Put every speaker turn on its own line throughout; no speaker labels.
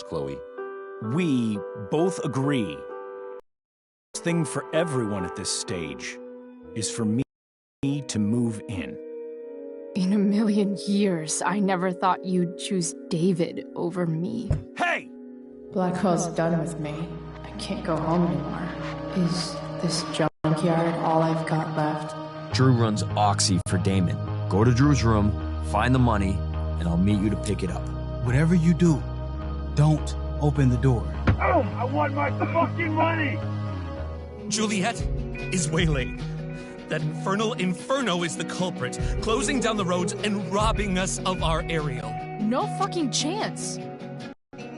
Chloe.
We both agree. The thing for everyone at this stage is for me to move in.
In a million years, I never thought you'd choose David over me.
Hey!
Blackwell's done with me. I can't go home anymore. Is this junkyard all I've got left?
Drew runs Oxy for Damon. Go to Drew's room, find the money, and I'll meet you to pick it up.
Whatever you do, don't open the door.
Oh, I want my fucking money!
Juliet is waylaid. That infernal Inferno is the culprit, closing down the roads and robbing us of our aerial.
No fucking chance.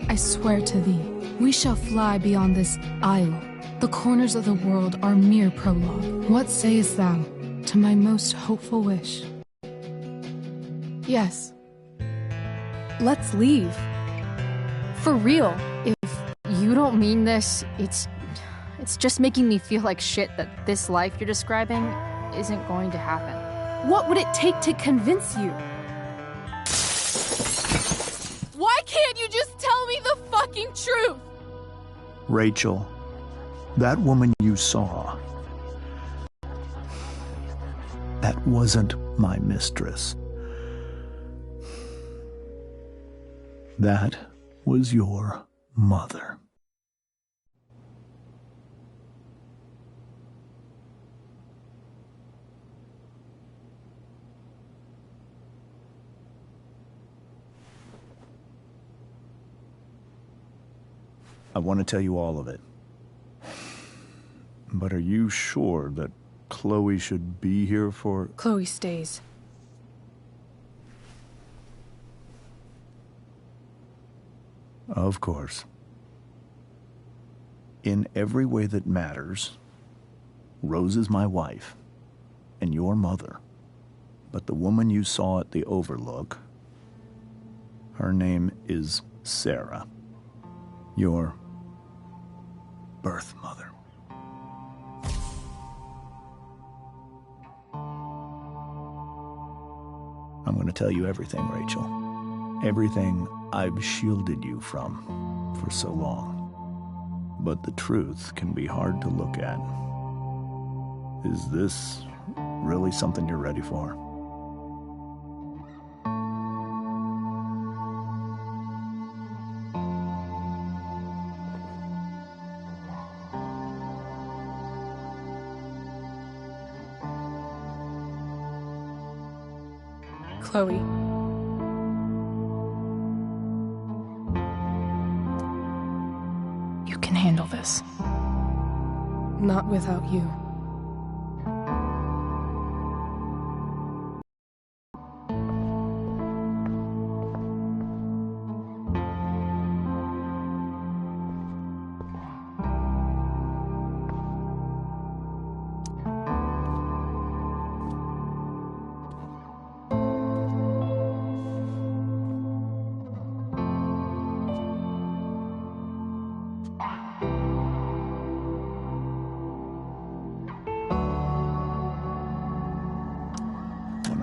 I swear to thee, we shall fly beyond this isle. The corners of the world are mere prologue. What sayest thou to my most hopeful wish?
Yes. Let's leave. For real. If you don't mean this, it's just making me feel like shit that this life you're describing isn't going to happen. What would it take to convince you? Why can't you just tell me the fucking truth?
Rachel, that woman you saw, that wasn't my mistress. That was your mother. I want to tell you all of it. But are you sure that Chloe should be here for...
Chloe stays.
Of course. In every way that matters, Rose is my wife and your mother. But the woman you saw at the Overlook, her name is Sarah, your birth mother. I'm going to tell you everything, Rachel. Everything I've shielded you from for so long. But the truth can be hard to look at. Is this really something you're ready for?
Chloe. You can handle this. Not without you.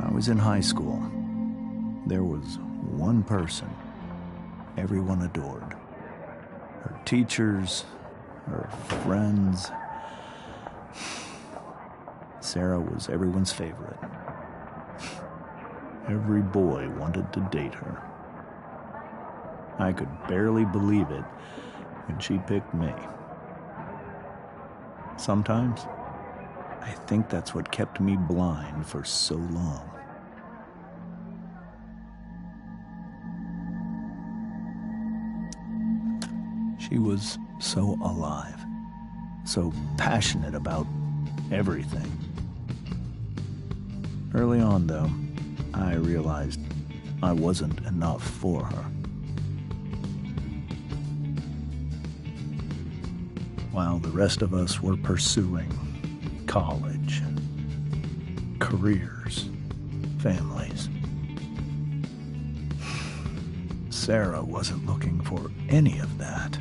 I was in high school. There was one person everyone adored. Her teachers, her friends. Sarah was everyone's favorite. Every boy wanted to date her. I could barely believe it when she picked me. Sometimes, I think that's what kept me blind for so long. She was so alive, so passionate about everything. Early on, though, I realized I wasn't enough for her. While the rest of us were pursuing college, careers, families, Sarah wasn't looking for any of that.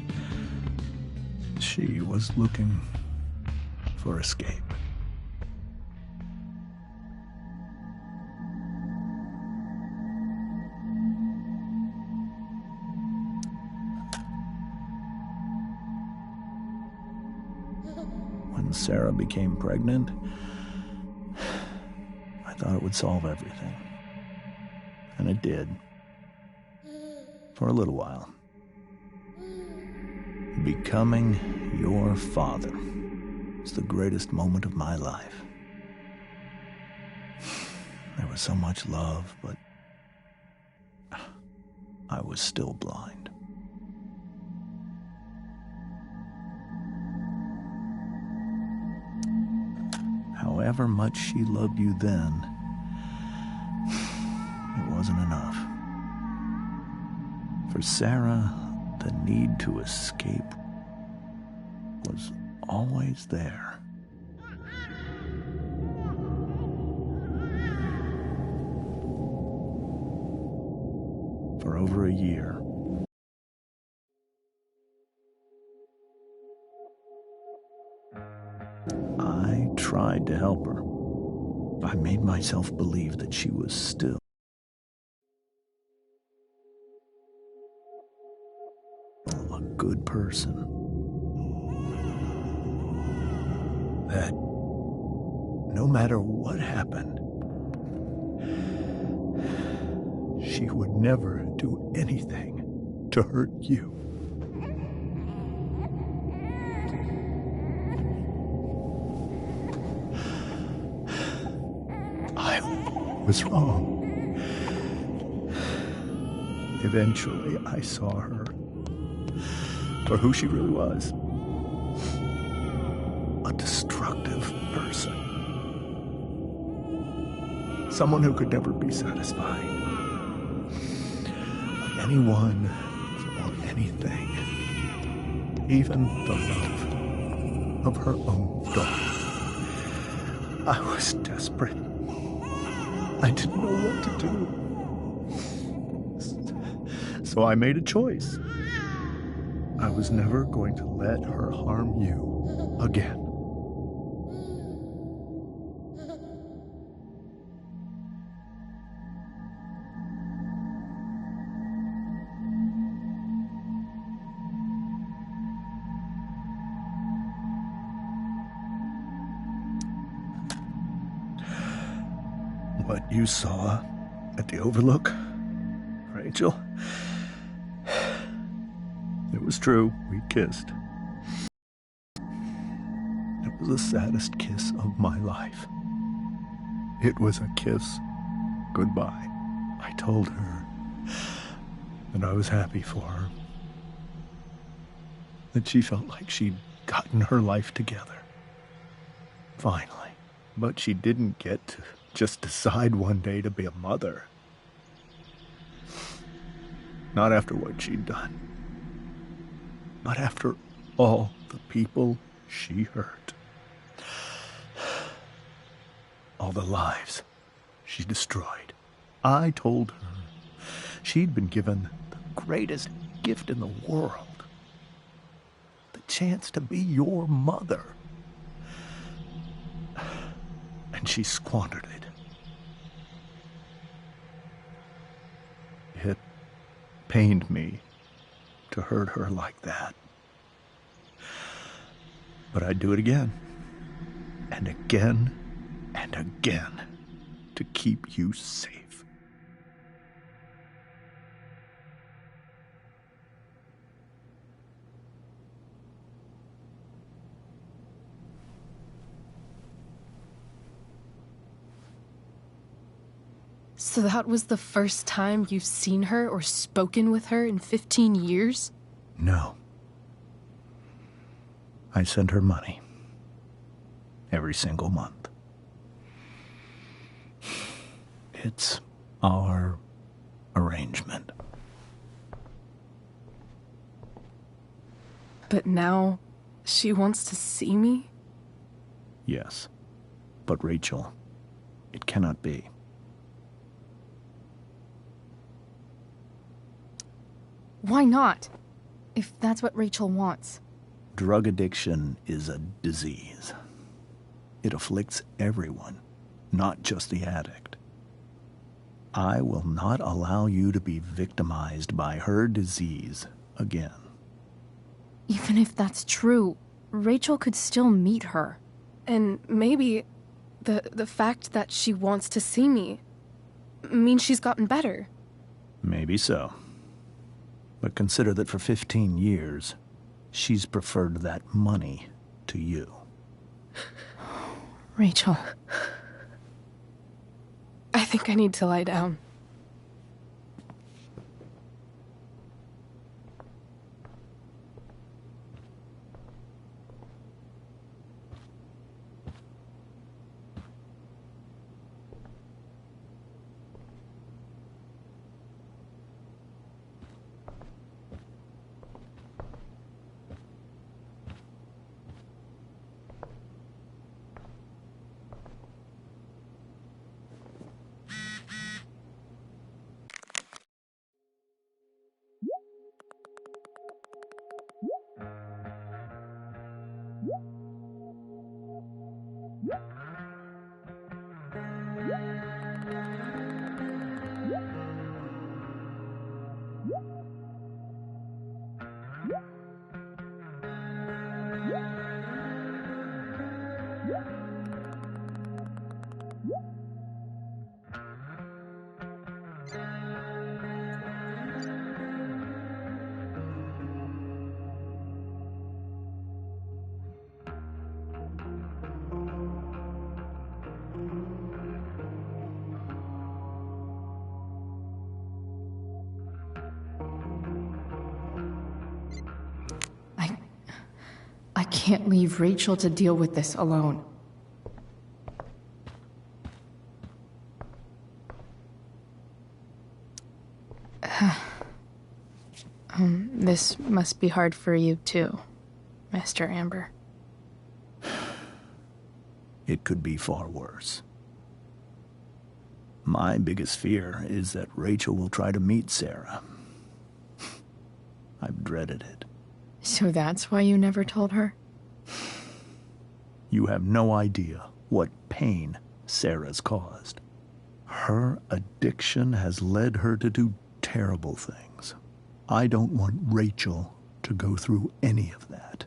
She was looking for escape. when Sarah became pregnant, I thought it would solve everything. And it did. For a little while. Becoming your father was the greatest moment of my life. There was so much love, but I was still blind. However much she loved you then, it wasn't enough. For Sarah, the need to escape was always there. For over a year, I tried to help her. I made myself believe that she was still a good person. That no matter what happened, she would never do anything to hurt you. I was wrong. Eventually, I saw her for who she really was. A destructive person. Someone who could never be satisfied. By anyone or anything. Even the love of her own daughter. I was desperate. I didn't know what to do. So I made a choice. I was never going to let her harm you again. What you saw at the Overlook, Rachel, it was true. We kissed. It was the saddest kiss of my life. It was a kiss goodbye. I told her that I was happy for her. That she felt like she'd gotten her life together. Finally. But she didn't get to just decide one day to be a mother. Not after what she'd done. But after all the people she hurt. All the lives she destroyed. I told her she'd been given the greatest gift in the world. The chance to be your mother. And she squandered it. It pained me to hurt her like that. But I'd do it again. And again. And again. To keep you safe.
So that was the first time you've seen her or spoken with her in 15 years?
No. I sent her money. Every single month. It's our arrangement.
But now, she wants to see me?
Yes. But Rachel, it cannot be.
Why not? If that's what Rachel wants.
Drug addiction is a disease. It afflicts everyone, not just the addict. I will not allow you to be victimized by her disease again.
Even if that's true, Rachel could still meet her.
And maybe the fact that she wants to see me means she's gotten better.
Maybe so. But consider that for 15 years, she's preferred that money to you.
Rachel.
I think I need to lie down.
I can't leave Rachel to deal with this alone. This must be hard for you too, Mr. Amber.
It could be far worse. My biggest fear is that Rachel will try to meet Sarah. I've dreaded it.
So that's why you never told her?
You have no idea what pain Sarah's caused. Her addiction has led her to do terrible things. I don't want Rachel to go through any of that.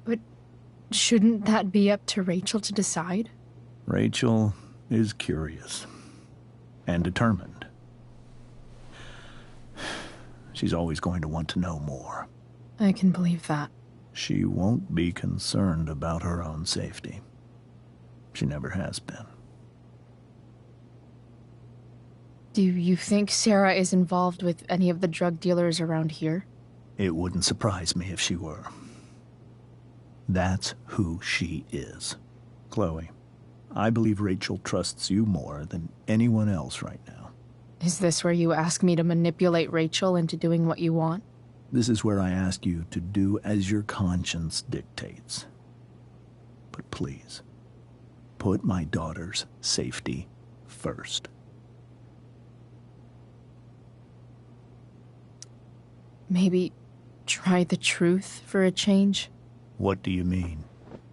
But shouldn't that be up to Rachel to decide?
Rachel is curious and determined. She's always going to want to know more.
I can believe that.
She won't be concerned about her own safety. She never has been.
Do you think Sarah is involved with any of the drug dealers around here?
It wouldn't surprise me if she were. That's who she is. Chloe, I believe Rachel trusts you more than anyone else right now.
Is this where you ask me to manipulate Rachel into doing what you want?
This is where I ask you to do as your conscience dictates. But please, put my daughter's safety first.
Maybe try the truth for a change?
What do you mean?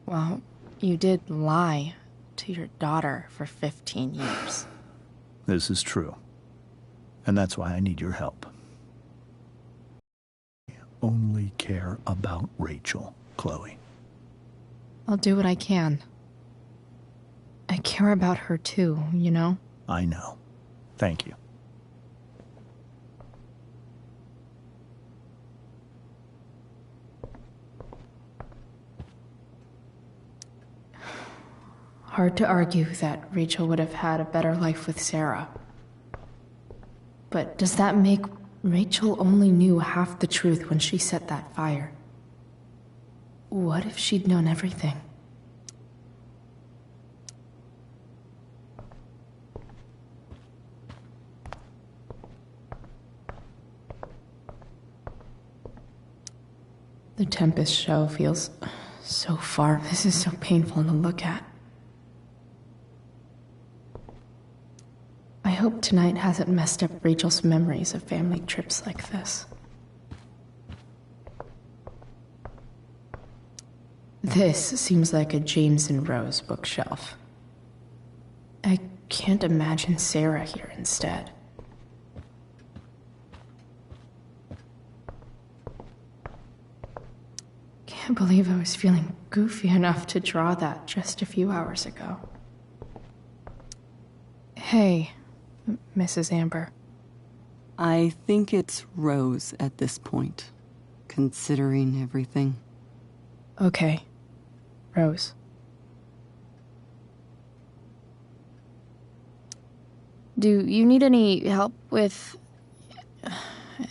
Well, you did lie to your daughter for 15 years.
This is true. And that's why I need your help. I only care about Rachel, Chloe.
I'll do what I can. I care about her too, you know?
I know. Thank you.
Hard to argue that Rachel would have had a better life with Sarah. But does that make Rachel only knew half the truth when she set that fire? What if she'd known everything? The Tempest show feels so far. This is so painful to look at. I hope tonight hasn't messed up Rachel's memories of family trips like this. This seems like a James and Rose bookshelf. I can't imagine Sarah here instead. Can't believe I was feeling goofy enough to draw that just a few hours ago. Hey, Mrs. Amber.
I think it's Rose at this point, considering everything.
Okay, Rose. Do you need any help with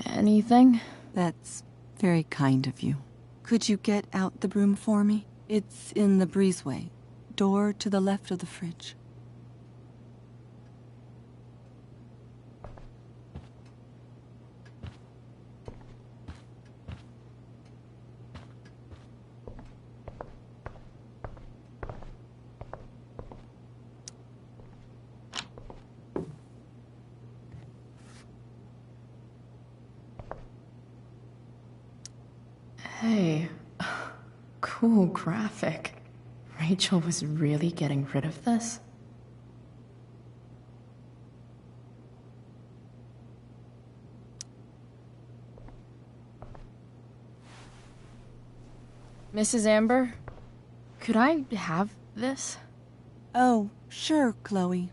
anything?
That's very kind of you. Could you get out the broom for me? It's in the breezeway, door to the left of the fridge.
Hey, cool graphic. Rachel was really getting rid of this? Mrs. Amber, could I have this?
Oh, sure, Chloe.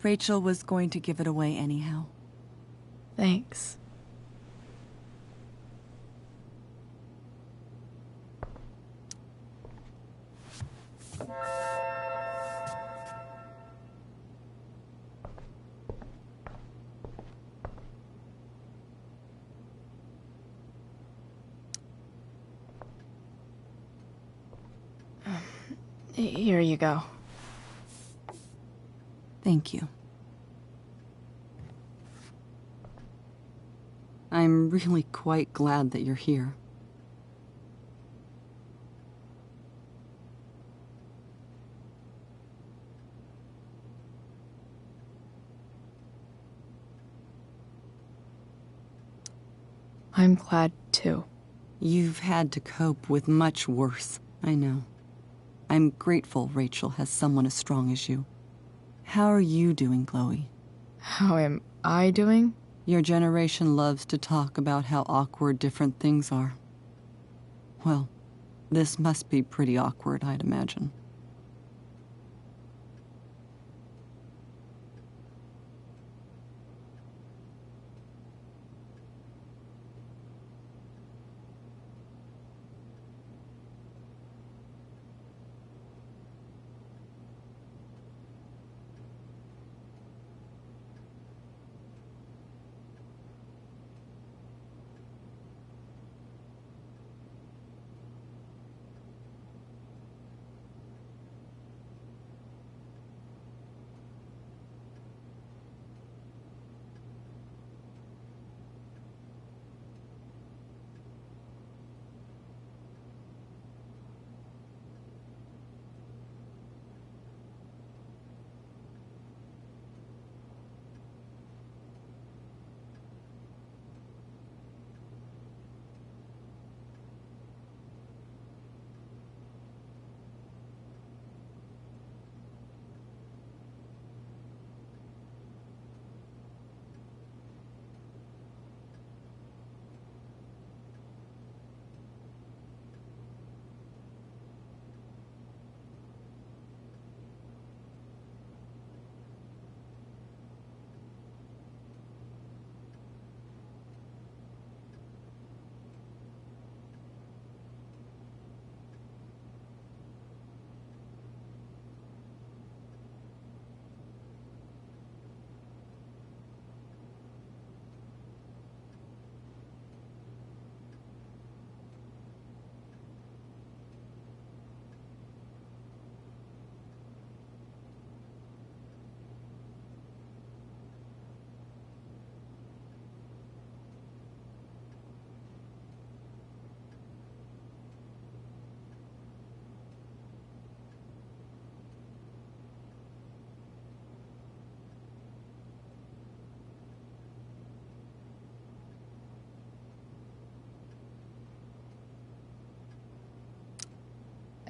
Rachel was going to give it away anyhow.
Thanks. Here you go.
Thank you. I'm really quite glad that you're here.
I'm glad too.
You've had to cope with much worse, I know. I'm grateful Rachel has someone as strong as you. How are you doing, Chloe?
How am I doing?
Your generation loves to talk about how awkward different things are. Well, this must be pretty awkward, I'd imagine.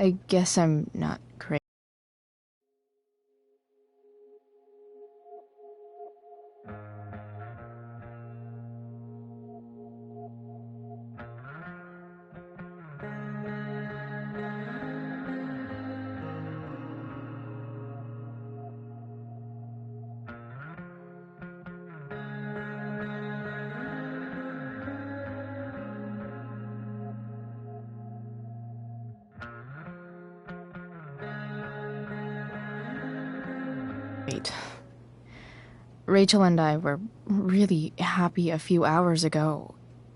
I guess I'm not crazy. wait. Rachel and I were really happy a few hours ago,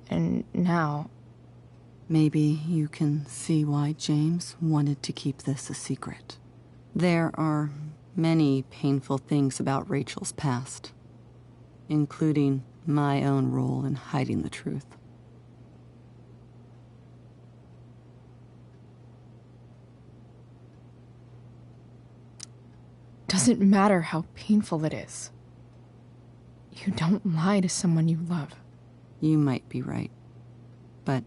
and now...
Maybe you can see why James wanted to keep this a secret. There are many painful things about Rachel's past, including my own role in hiding the truth.
Doesn't matter how painful it is. You don't lie to someone you love.
You might be right, but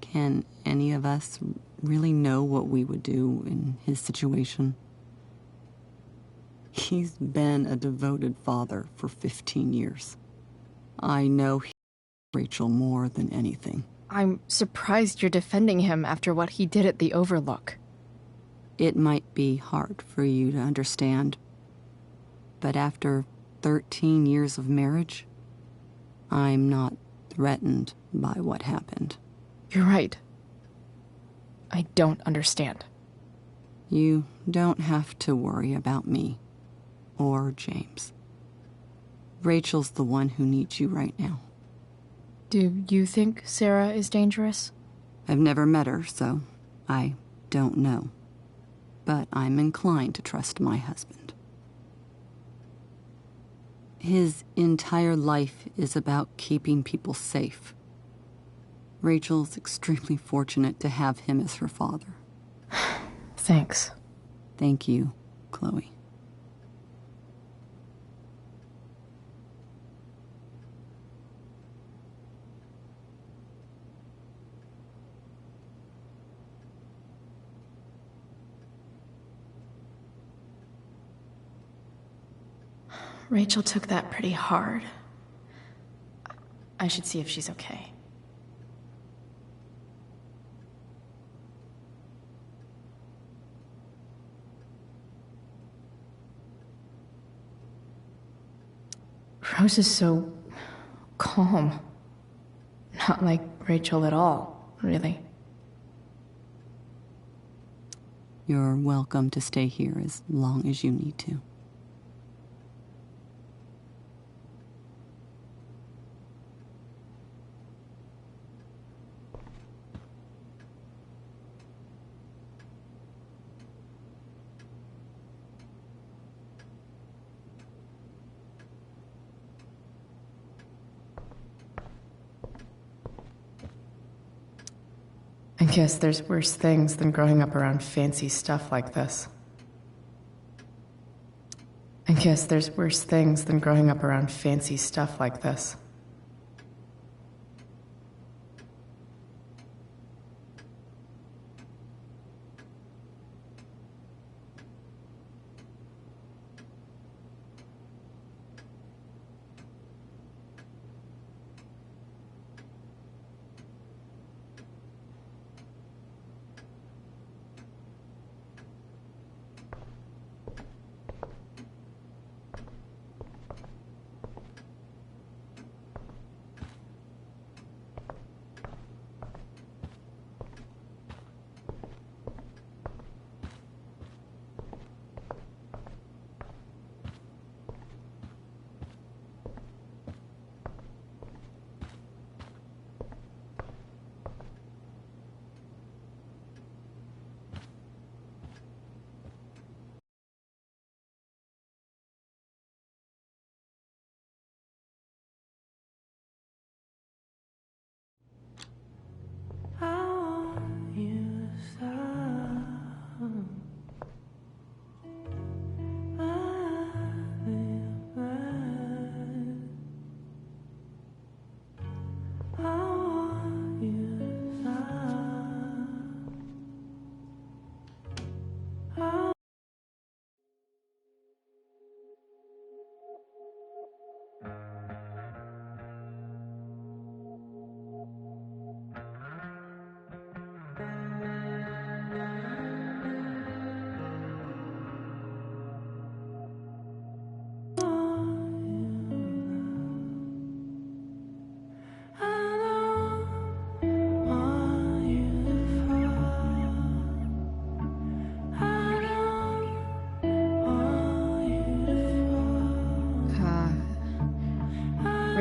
can any of us really know what we would do in his situation? He's been a devoted father for 15 years. I know Rachel more than anything.
I'm surprised you're defending him after what he did at the Overlook.
It might be hard for you to understand, but after 13 years of marriage, I'm not threatened by what happened.
You're right. I don't understand.
You don't have to worry about me or James. Rachel's the one who needs you right now.
Do you think Sarah is dangerous?
I've never met her, so I don't know. But I'm inclined to trust my husband. His entire life is about keeping people safe. Rachel's extremely fortunate to have him as her father.
Thanks.
Thank you, Chloe.
Rachel took that pretty hard. I should see if she's okay. Rose is so calm. Not like Rachel at all, really.
You're welcome to stay here as long as you need to.
I guess there's worse things than growing up around fancy stuff like this. I guess there's worse things than growing up around fancy stuff like this.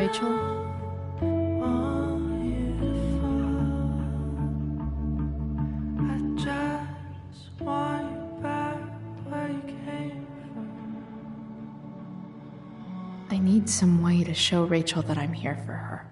Rachel? I need some way to show Rachel that I'm here for her.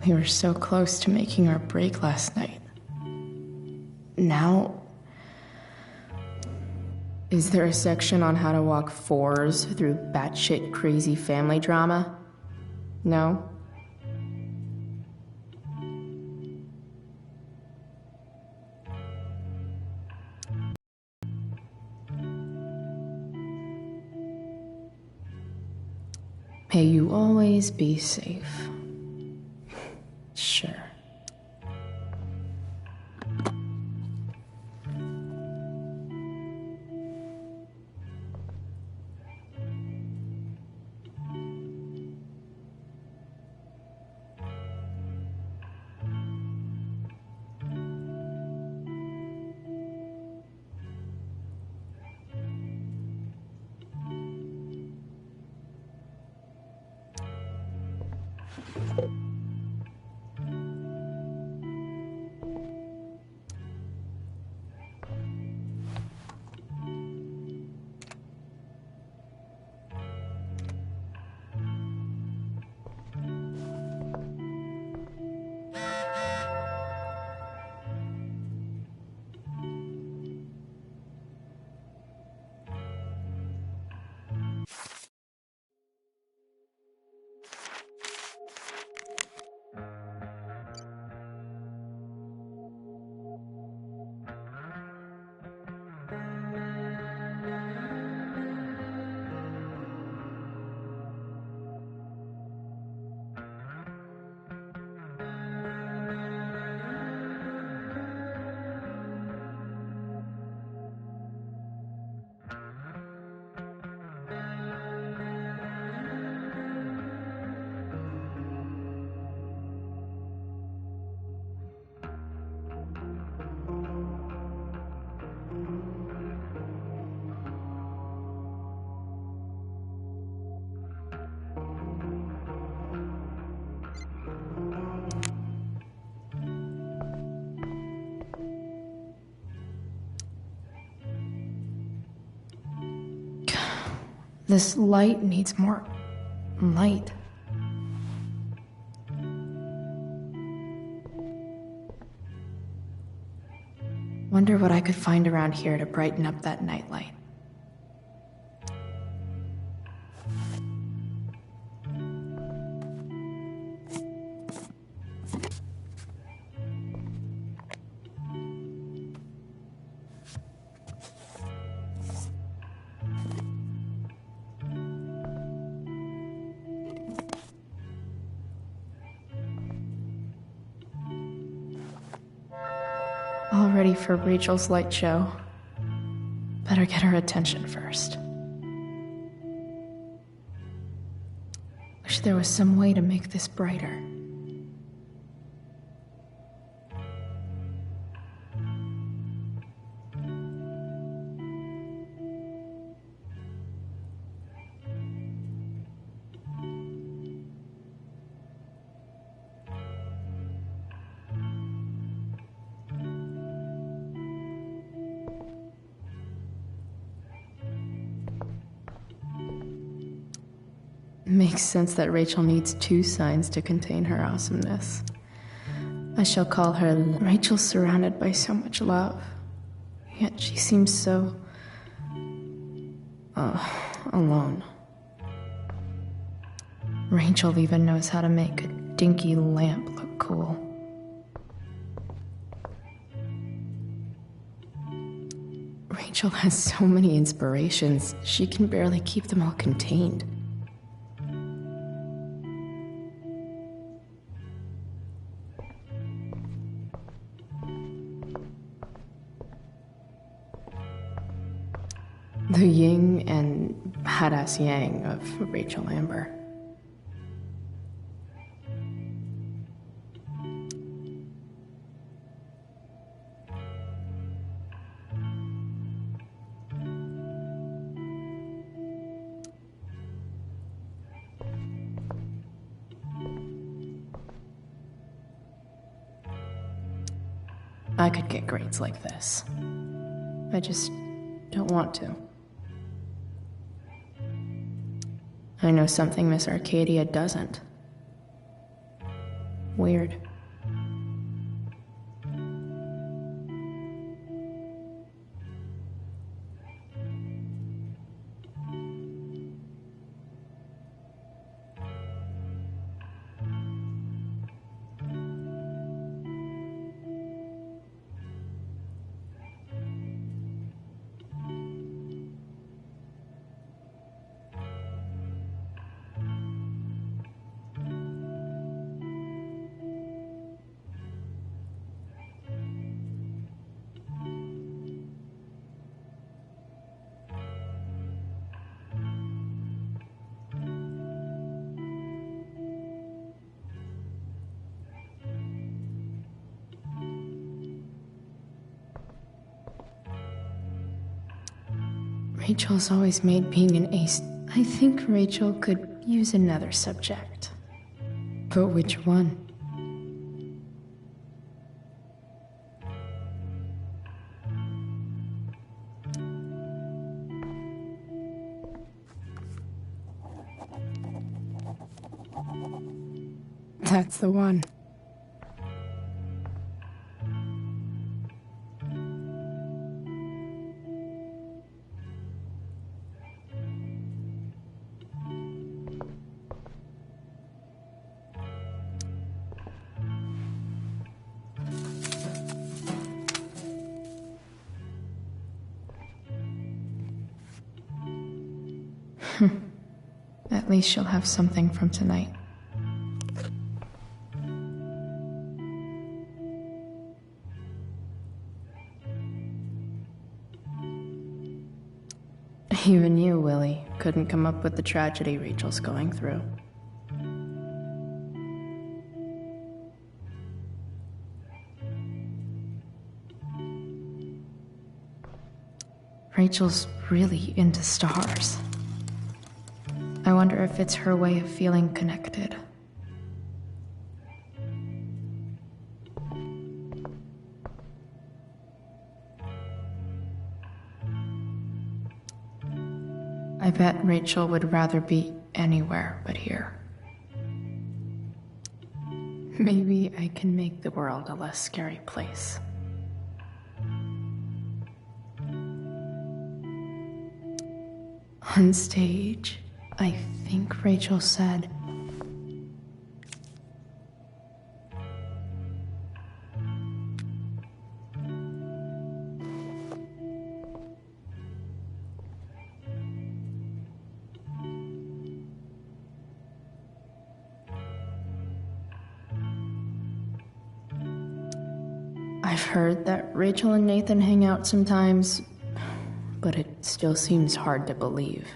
We were so close to making our break last night. Now, is there a section on how to walk fours through batshit crazy family drama? No? May you always be safe. Sure. This light needs more light. Wonder what I could find around here to brighten up that nightlight. All ready for Rachel's light show. Better get her attention first. Wish there was some way to make this brighter. Makes sense that Rachel needs two signs to contain her awesomeness. I shall call her Rachel, surrounded by so much love. Yet she seems so... alone.
Rachel even knows how to make a dinky lamp look cool. Rachel has so many inspirations, she can barely keep them all contained. The yin and badass yang of Rachel Amber. I could get grades like this. I just don't want to. I know something Miss Arcadia doesn't. Weird. Rachel's always made being an ace. I think Rachel could use another subject. But which one? That's the one. At least she'll have something from tonight. Even you, Willie, couldn't come up with the tragedy Rachel's going through. Rachel's really into stars. I wonder if it's her way of feeling connected. I bet Rachel would rather be anywhere but here. Maybe I can make the world a less scary place. On stage, I think Rachel said, I've heard that Rachel and Nathan hang out sometimes, but it still seems hard to believe.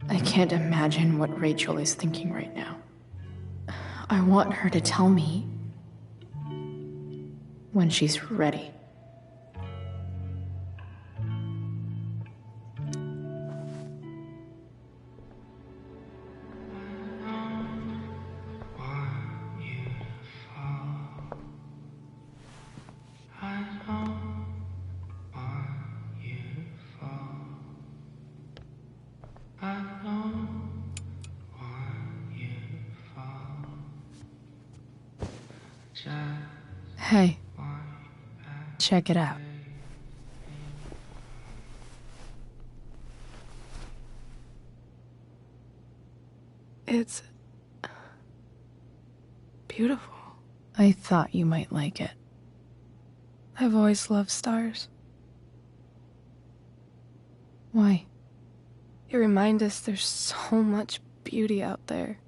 I can't imagine what Rachel is thinking right now. I want her to tell me when she's ready.
I know
Hey, check it out. It's beautiful. I thought you might like it. I've always loved stars. Why? They remind us there's so much beauty out there,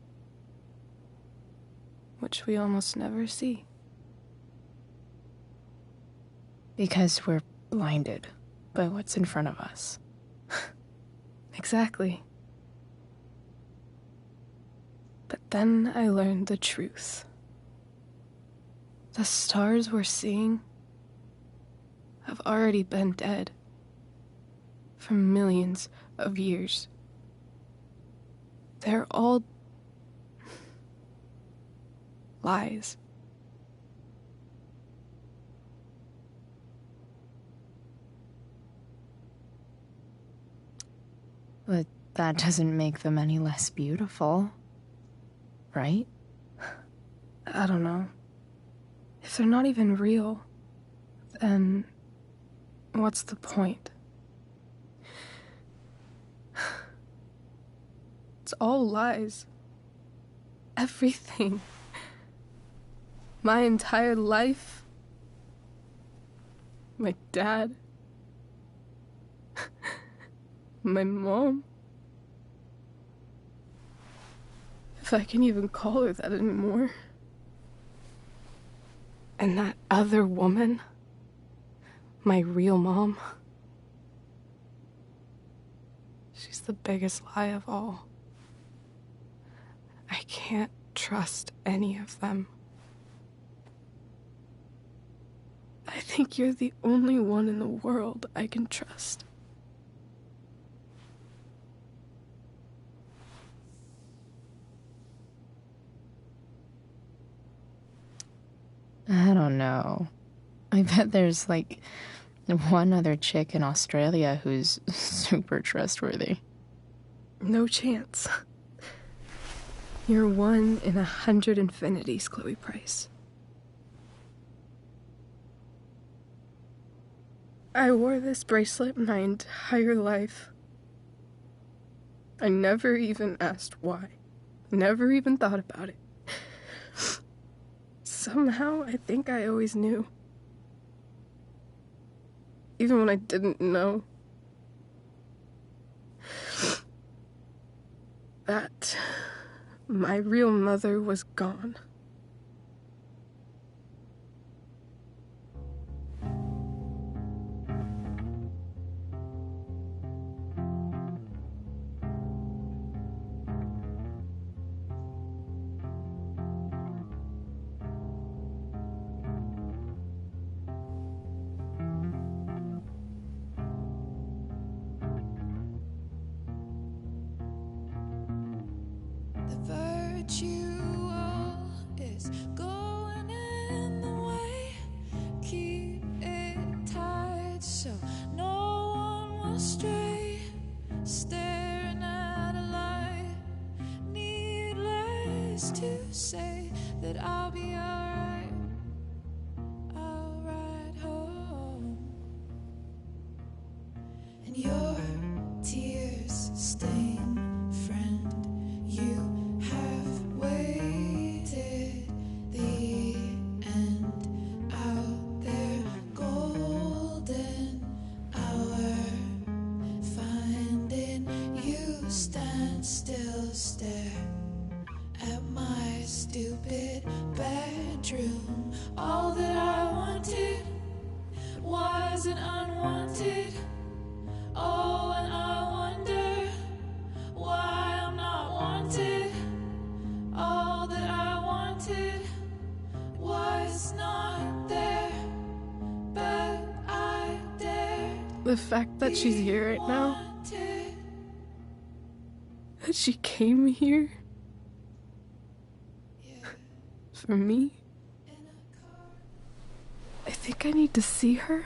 which we almost never see. Because we're blinded by what's in front of us. Exactly. But then I learned the truth. The stars we're seeing have already been dead for millions of years. They're all lies. But that doesn't make them any less beautiful, right? I don't know. If they're not even real, then what's the point? It's all lies. Everything. My entire life. My dad. My mom. If I can even call her that anymore. And that other woman. My real mom. She's the biggest lie of all. I can't trust any of them. I think you're the only one in the world I can trust. I don't know. I bet there's like one other chick in Australia who's super trustworthy. No chance. You're 1 in 100 infinities, Chloe Price. I wore this bracelet my entire life. I never even asked why. Never even thought about it. Somehow, I think I always knew. Even when I didn't know. That my real mother was gone. The fact that she's here right now, that she came here for me, I think I need to see her.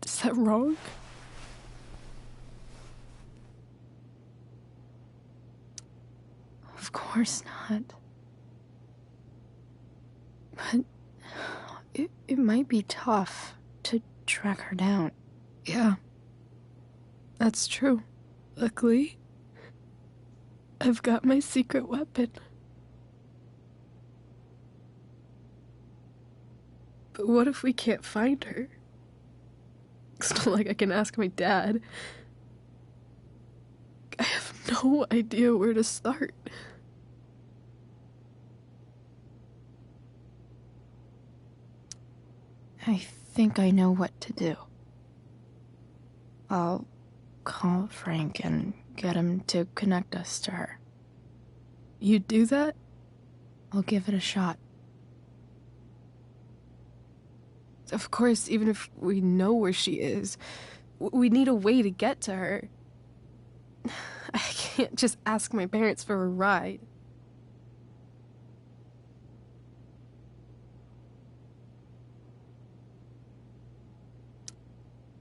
Is that wrong? Of course not. It might be tough to track her down.
Yeah, that's true. Luckily, I've got my secret weapon. But what if we can't find her? It's not like I can ask my dad. I have no idea where to start.
I think I know what to do. I'll call Frank and get him to connect us to her.
You'd do that?
I'll give it a shot.
Of course, even if we know where she is, we need a way to get to her. I can't just ask my parents for a ride.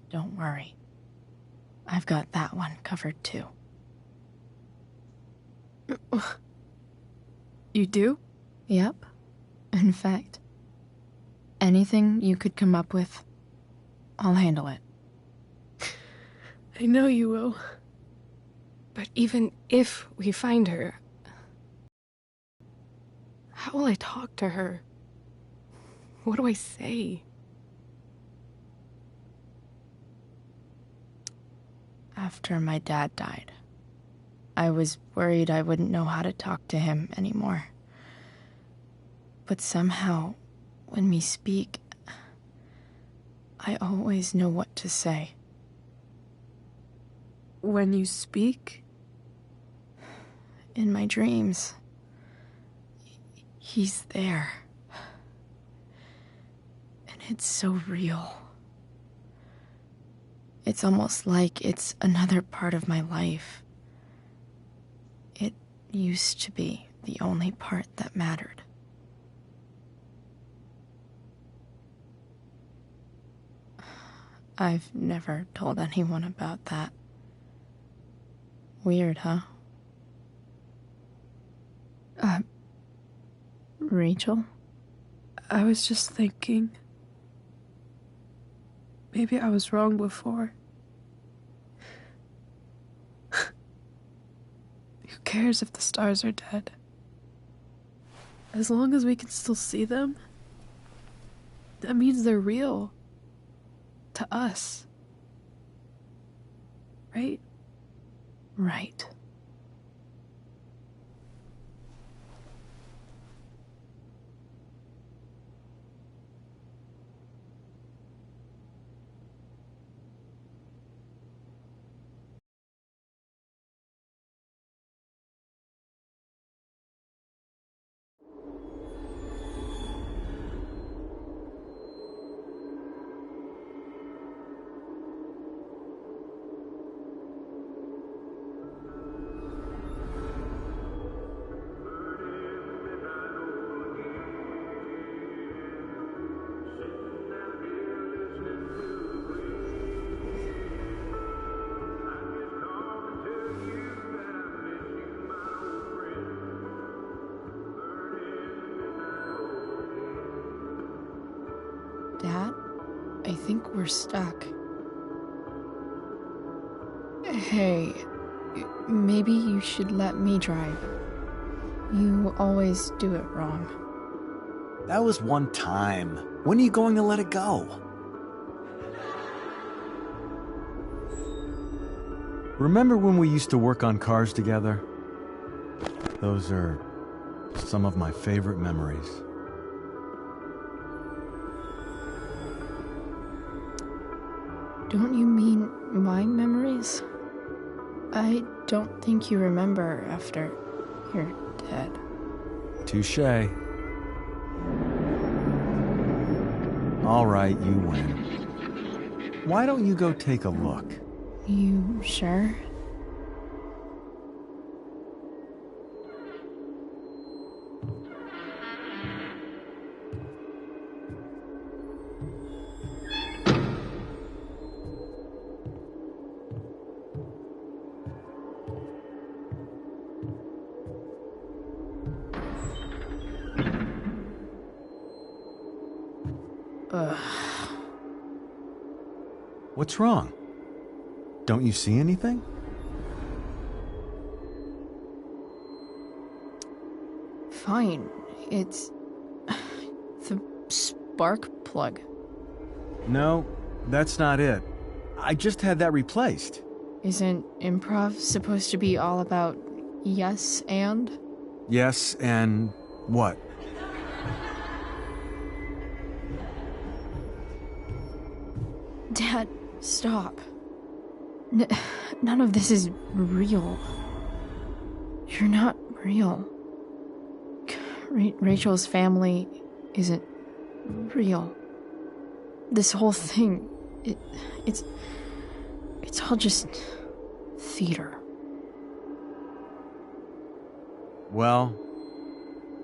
Don't worry. I've got that one covered too.
You do?
Yep. In fact, anything you could come up with, I'll handle it.
I know you will. But even if we find her, how will I talk to her? What do I say?
After my dad died, I was worried I wouldn't know how to talk to him anymore. But somehow, when we speak, I always know what to say.
When you speak?
In my dreams, he's there. And it's so real. It's almost like it's another part of my life. It used to be the only part that mattered. I've never told anyone about that. Weird, huh? Rachel?
I was just thinking. Maybe I was wrong before. Who cares if the stars are dead? As long as we can still see them, that means they're real. To us. Right?
Right. Dad, I think we're stuck. Hey, maybe you should let me drive. You always do it wrong.
That was one time. When are you going to let it go?
Remember when we used to work on cars together? Those are some of my favorite memories.
Don't you mean my memories? I don't think you remember after you're dead.
Touché. All right, you win. Why don't you go take a look?
You sure?
What's wrong? Don't you see anything?
Fine. It's the spark plug.
No, that's not it. I just had that replaced.
Isn't improv supposed to be all about yes and?
Yes, and what?
Dad, stop. None of this is real. You're not real. Rachel's family isn't real. This whole thing, it's all just theater.
Well,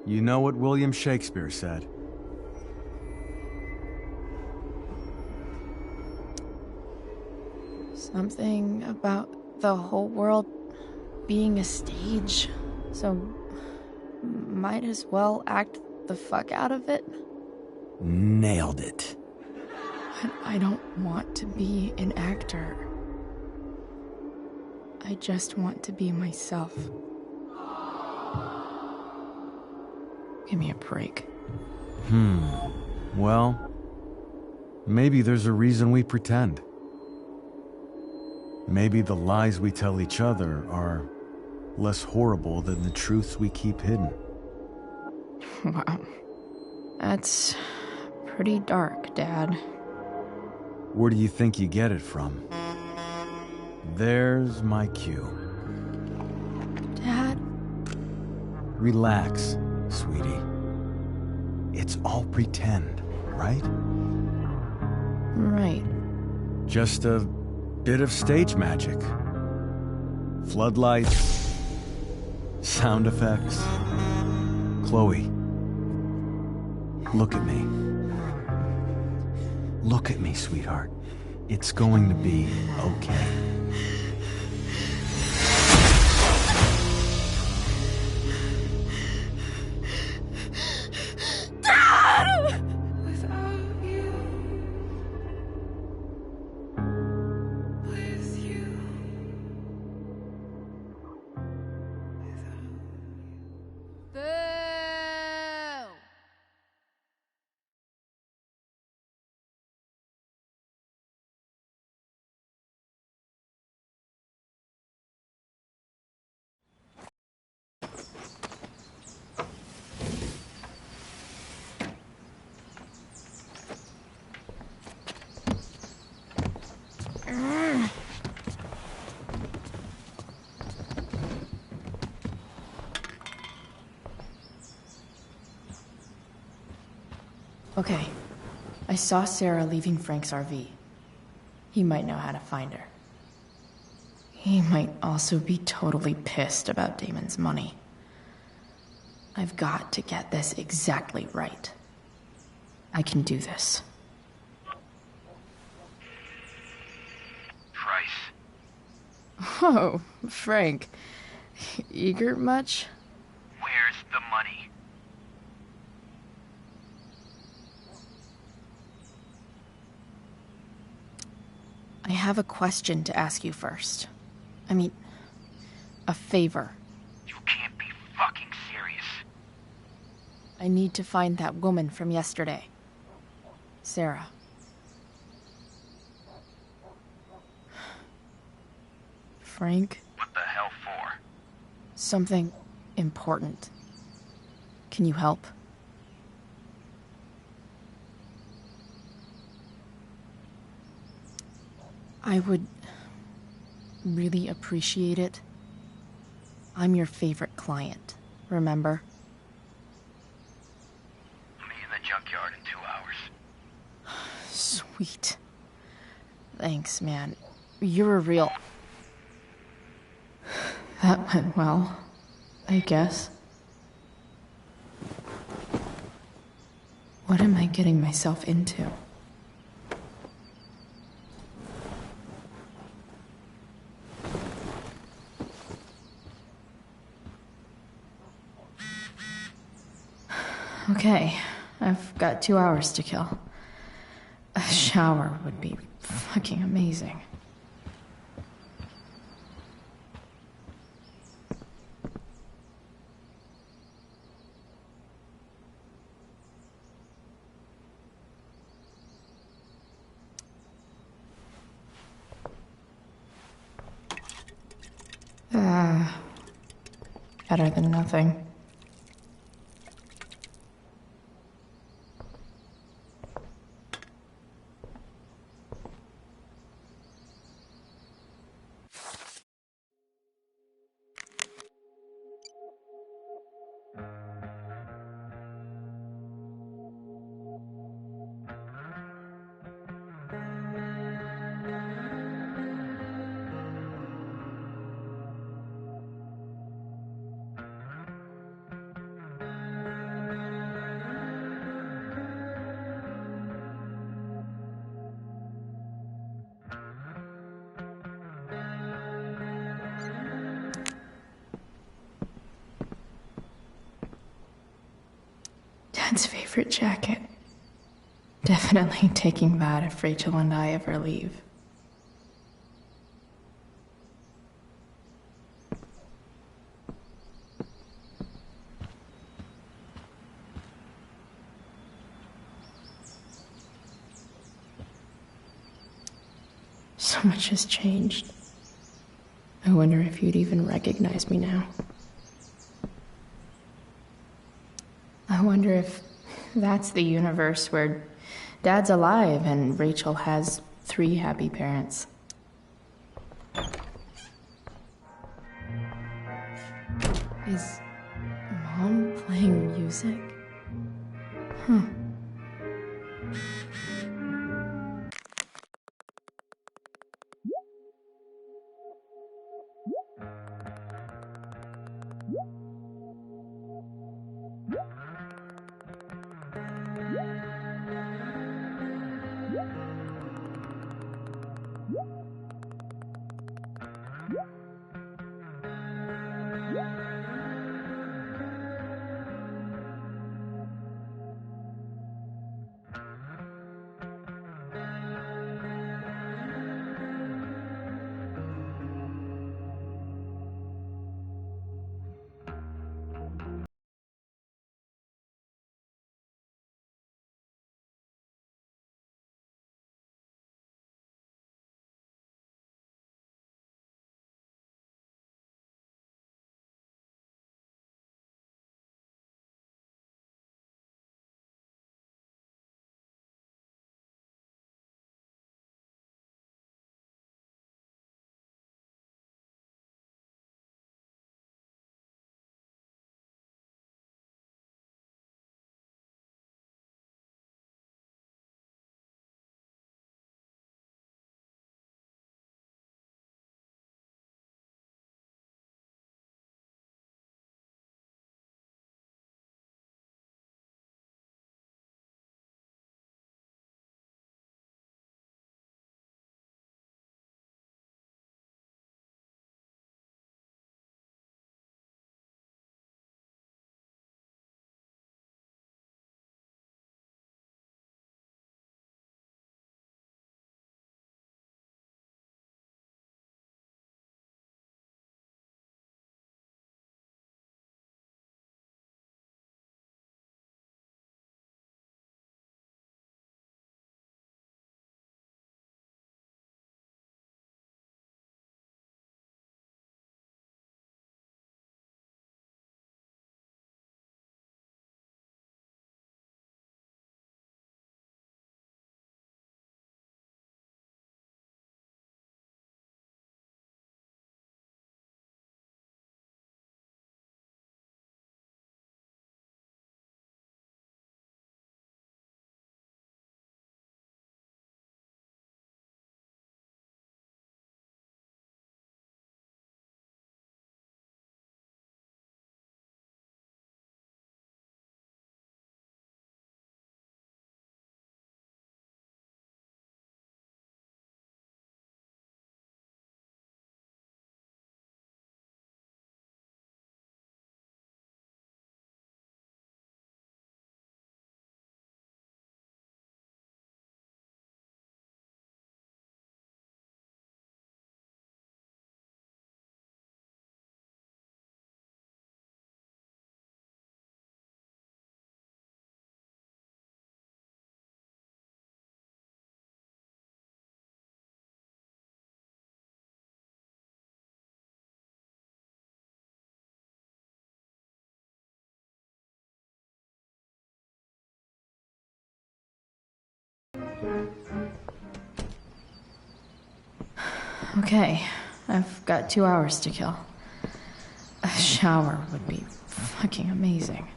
you know what William Shakespeare said.
Something about the whole world being a stage, so might as well act the fuck out of it.
Nailed it.
But I don't want to be an actor. I just want to be myself. Give me a break.
Well, maybe there's a reason we pretend. Maybe the lies we tell each other are less horrible than the truths we keep hidden.
Wow. That's pretty dark, Dad.
Where do you think you get it from? There's my cue.
Dad?
Relax, sweetie. It's all pretend, right?
Right.
Just a bit of stage magic. Floodlights, sound effects. Chloe, look at me. Look at me, sweetheart. It's going to be okay.
Okay. I saw Sarah leaving Frank's RV. He might know how to find her. He might also be totally pissed about Damon's money. I've got to get this exactly right. I can do this.
Price.
Oh, Frank. Eager much?
Where's the money?
I have a question to ask you first. I mean, a favor.
You can't be fucking serious.
I need to find that woman from yesterday. Sarah. Frank?
What the hell for?
Something important. Can you help? I would really appreciate it. I'm your favorite client, remember?
Meet in the junkyard in 2 hours.
Sweet. Thanks, man. You're a real... That went well, I guess. What am I getting myself into? Okay, I've got 2 hours to kill. A shower would be looking amazing. Better than nothing. Dad's favorite jacket. Definitely taking that if Rachel and I ever leave. So much has changed. I wonder if you'd even recognize me now. I wonder if that's the universe where Dad's alive and Rachel has 3 happy parents. Is Mom playing music? Huh. Okay, I've got 2 hours to kill. A shower would be fucking amazing.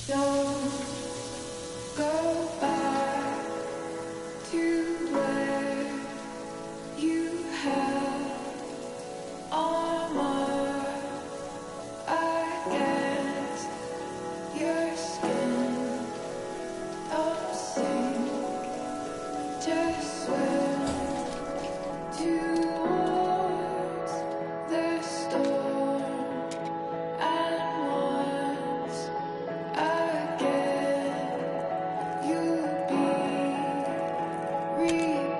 Don't go back to where you had armor against your skin. Don't sink, just swim towards the storm. And once again, you'll be reborn,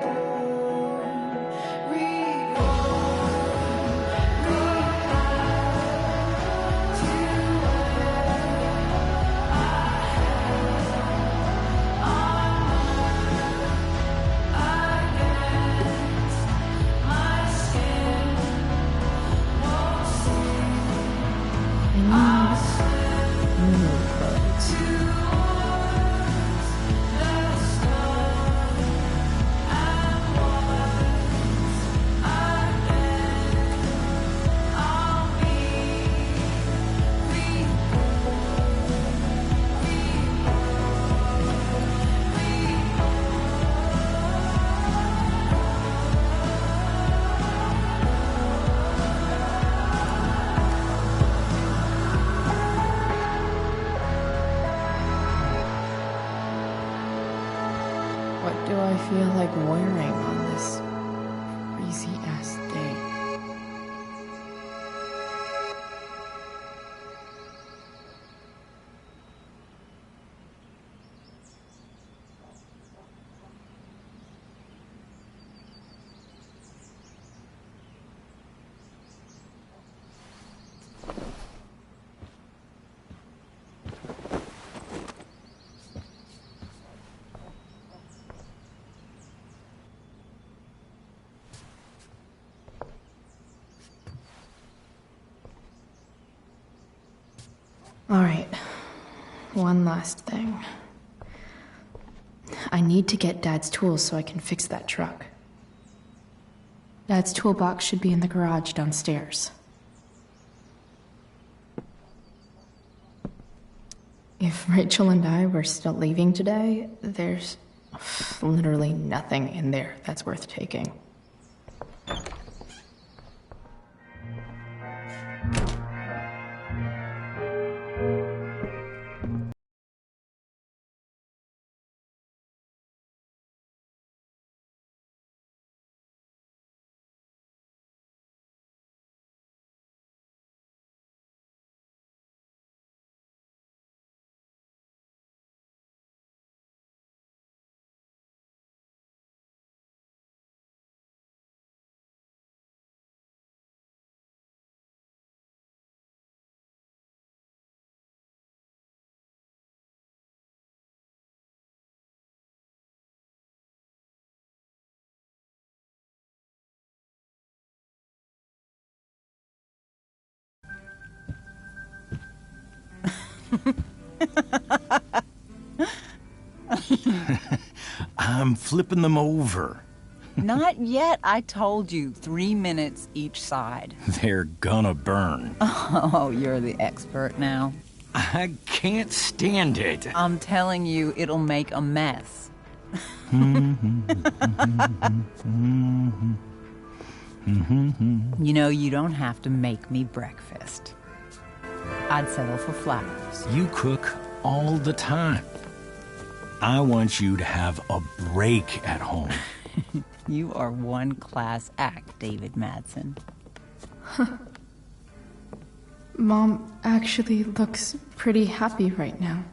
What do I feel like wearing on this crazy ass day? All right, one last thing. I need to get Dad's tools so I can fix that truck. Dad's toolbox should be in the garage downstairs. If Rachel and I were still leaving today, there's literally nothing in there that's worth taking.
I'm flipping them over.
Not yet. I told you, 3 minutes each side.
They're gonna burn.
Oh, you're the expert now.
I can't stand it.
I'm telling you, it'll make a mess. You know, you don't have to make me breakfast. I'd settle for flowers.
You cook all the time. I want you to have a break at home.
You are one class act, David Madsen.
Mom actually looks pretty happy right now.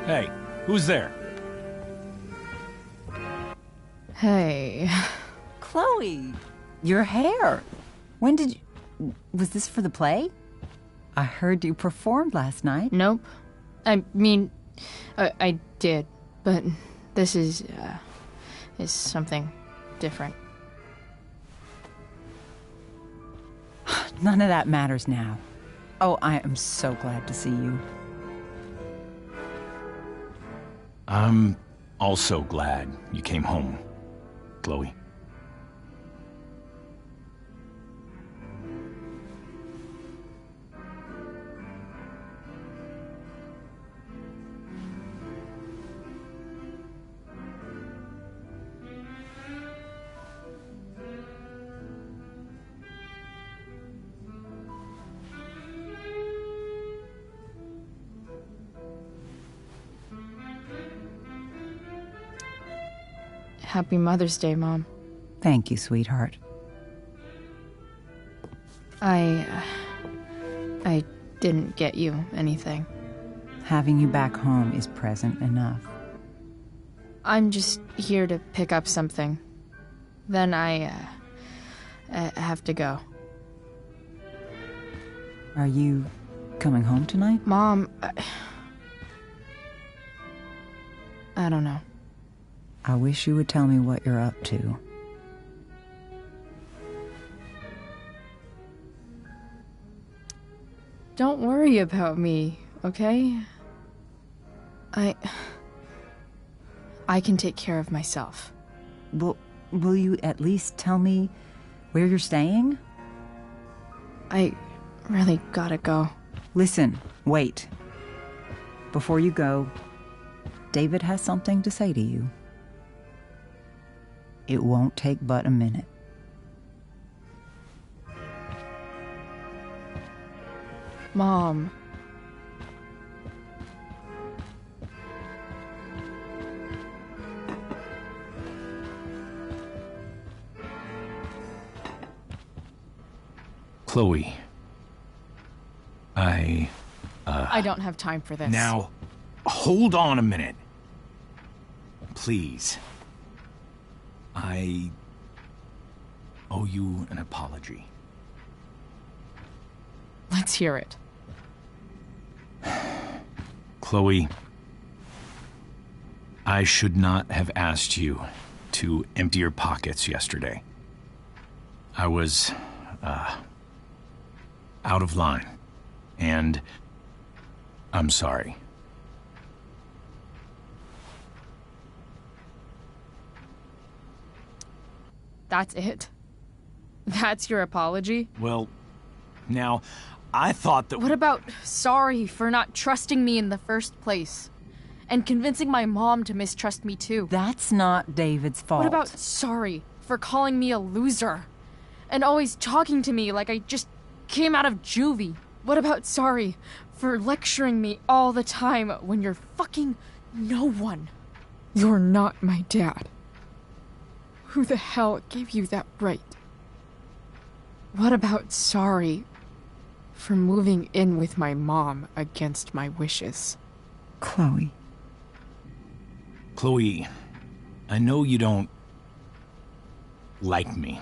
Hey, who's there?
Hey.
Chloe, your hair. When did you... Was this for the play? I heard you performed last night.
Nope. I mean, I did, but this is something different.
None of that matters now. Oh, I am so glad to see you.
I'm also glad you came home, Chloe.
Happy Mother's Day, Mom.
Thank you, sweetheart.
I didn't get you anything.
Having you back home is present enough.
I'm just here to pick up something. Then I have to go.
Are you coming home tonight?
Mom, I don't know.
I wish you would tell me what you're up to.
Don't worry about me, okay? I can take care of myself.
Will you at least tell me where you're staying?
I really gotta go.
Listen, wait. Before you go, David has something to say to you. It won't take but a minute.
Mom.
Chloe, I
I don't have time for this.
Now, hold on a minute. Please. I owe you an apology.
Let's hear it.
Chloe, I should not have asked you to empty your pockets yesterday. I was, out of line, and I'm sorry.
That's it? That's your apology?
Well, now, I thought that...
What about sorry for not trusting me in the first place? And convincing my mom to mistrust me too?
That's not David's fault.
What about sorry for calling me a loser? And always talking to me like I just came out of juvie? What about sorry for lecturing me all the time when you're fucking no one? You're not my dad. Who the hell gave you that right? What about sorry for moving in with my mom against my wishes?
Chloe.
Chloe, I know you don't like me.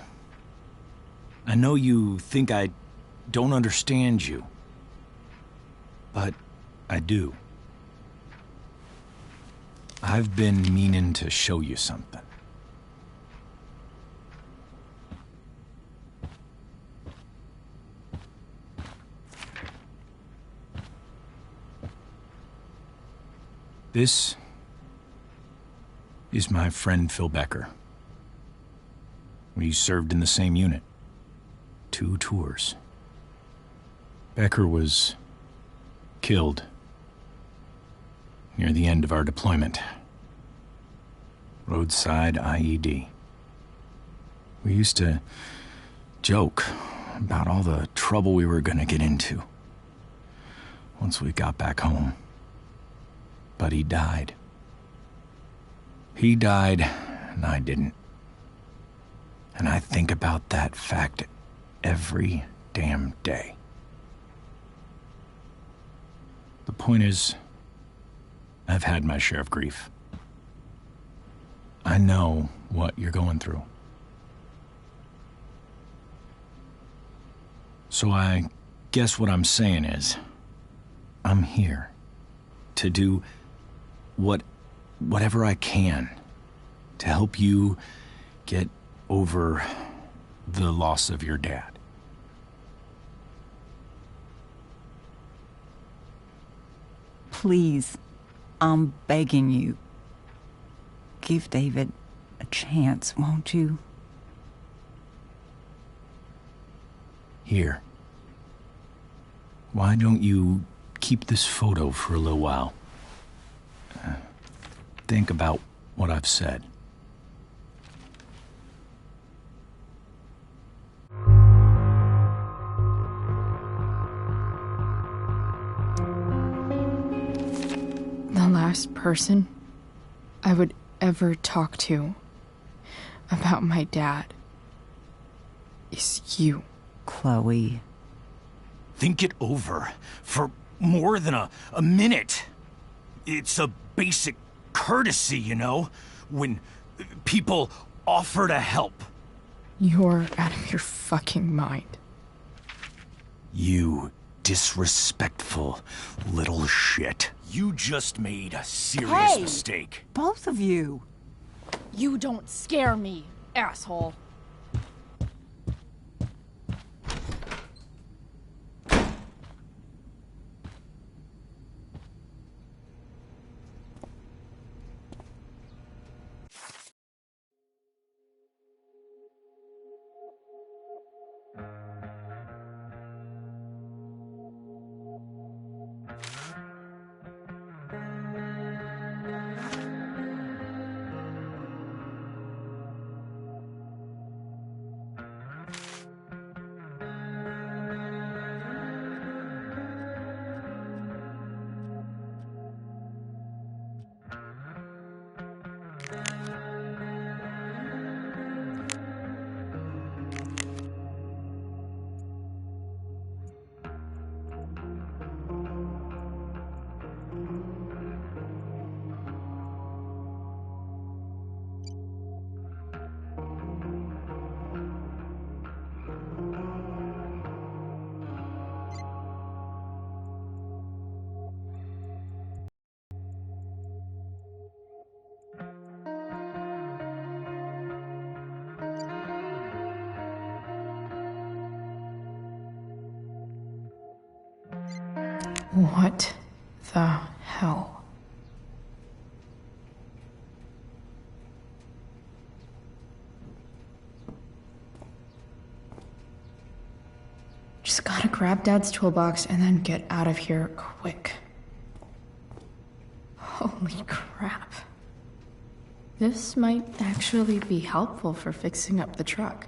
I know you think I don't understand you. But I do. I've been meaning to show you something. This is my friend Phil Becker. We served in the same unit. 2 tours. Becker was killed near the end of our deployment. Roadside IED. We used to joke about all the trouble we were gonna get into once we got back home. But he died. He died, and I didn't. And I think about that fact every damn day. The point is, I've had my share of grief. I know what you're going through. So I guess what I'm saying is, I'm here to do whatever I can to help you get over the loss of your dad.
Please, I'm begging you. Give David a chance, won't you?
Here. Why don't you keep this photo for a little while? Think about what I've said.
The last person I would ever talk to about my dad is you.
Chloe.
Think it over for more than a minute. It's a basic courtesy, you know, when people offer to help.
You're out of your fucking mind.
You disrespectful little shit. You just made a serious mistake.
Both of you.
You don't scare me, asshole.
What the hell? Just gotta grab Dad's toolbox and then get out of here quick. Holy crap. This might actually be helpful for fixing up the truck.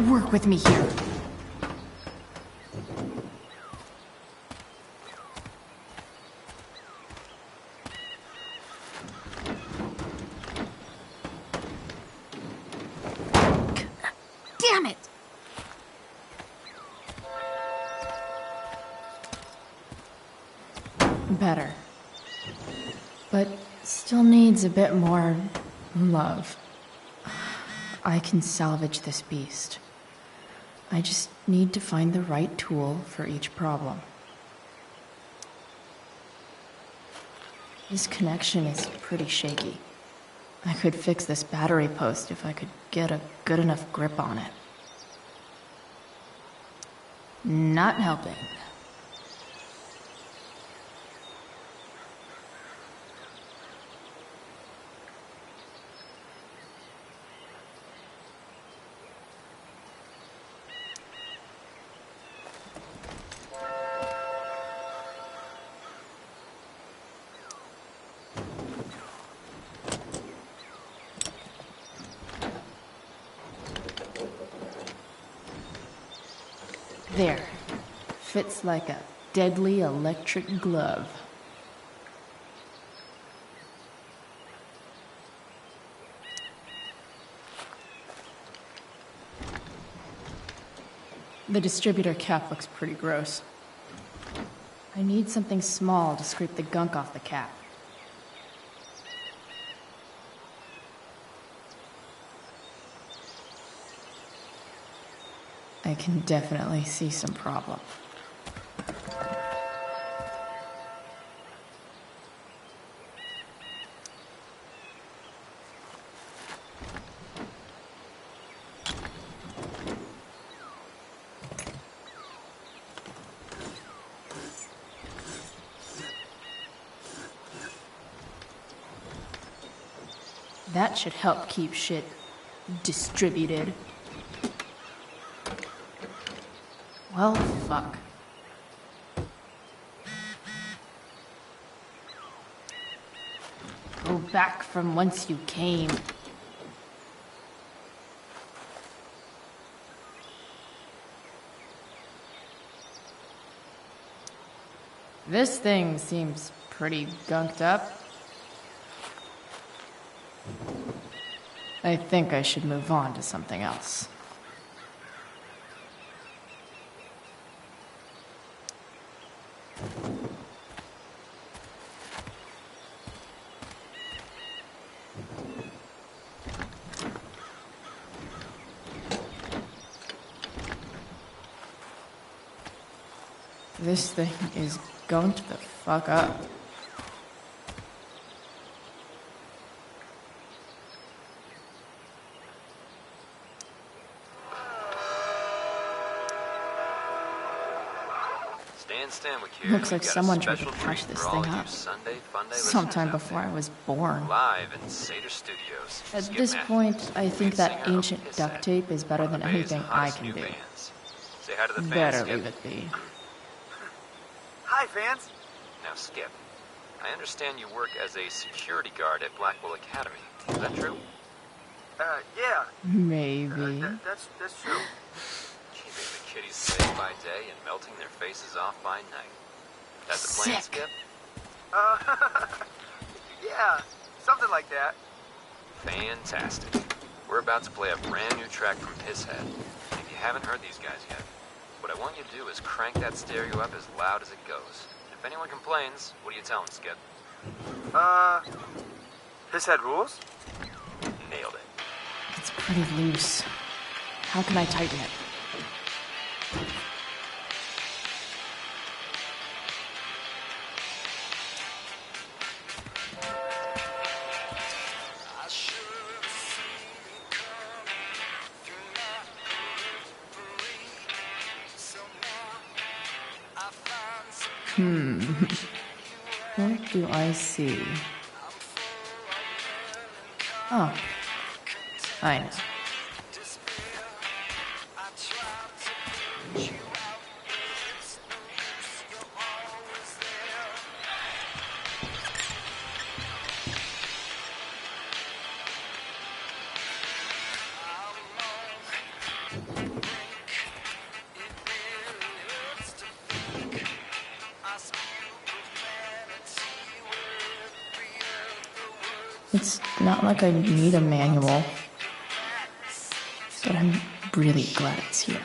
Work with me here. Damn it! Better. But still needs a bit more love. I can salvage this beast. I just need to find the right tool for each problem. This connection is pretty shaky. I could fix this battery post if I could get a good enough grip on it. Not helping. There. Fits like a deadly electric glove. The distributor cap looks pretty gross. I need something small to scrape the gunk off the cap. I can definitely see some problem. That should help keep shit distributed. Well, fuck. Go back from whence you came. This thing seems pretty gunked up. I think I should move on to something else. This thing is going to the fuck up.
can't stand with you.
Looks like someone tried to patch this thing up. Sometime before I was born.
Live in Seder Studios.
At this point, I think that ancient duct tape is better than anything I can do.
Say hi to the fans,
Better
Skip.
leave it be.
Hi, fans.
Now, Skip, I understand you work as a security guard at Blackwell Academy. Is that true?
Yeah.
Maybe.
That's true.
Keeping the kiddies safe by day and melting their faces off by night. That's the plan,
Sick.
Skip?
Yeah, something like that.
Fantastic. We're about to play a brand new track from His Head. If you haven't heard these guys yet, what I want you to do is crank that stereo up as loud as it goes. If anyone complains, what do you tell them, Skip?
His Head rules?
Nailed it.
It's pretty loose. How can I tighten it? What do I see? Oh, I know. It's not like I need a manual, but I'm really glad it's here.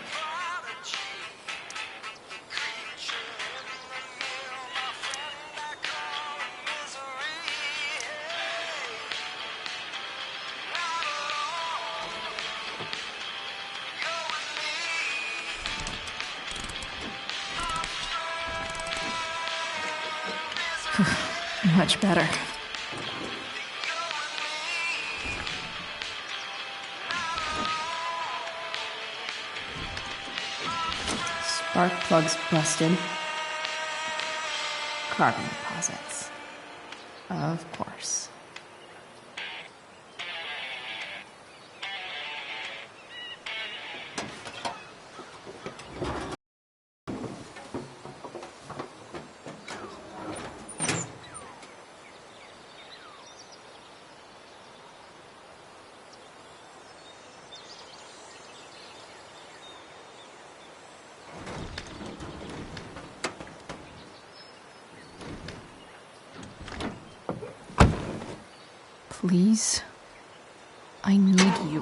Much better. Spark plugs busted. Carbon deposits. Of course. Please, I need you.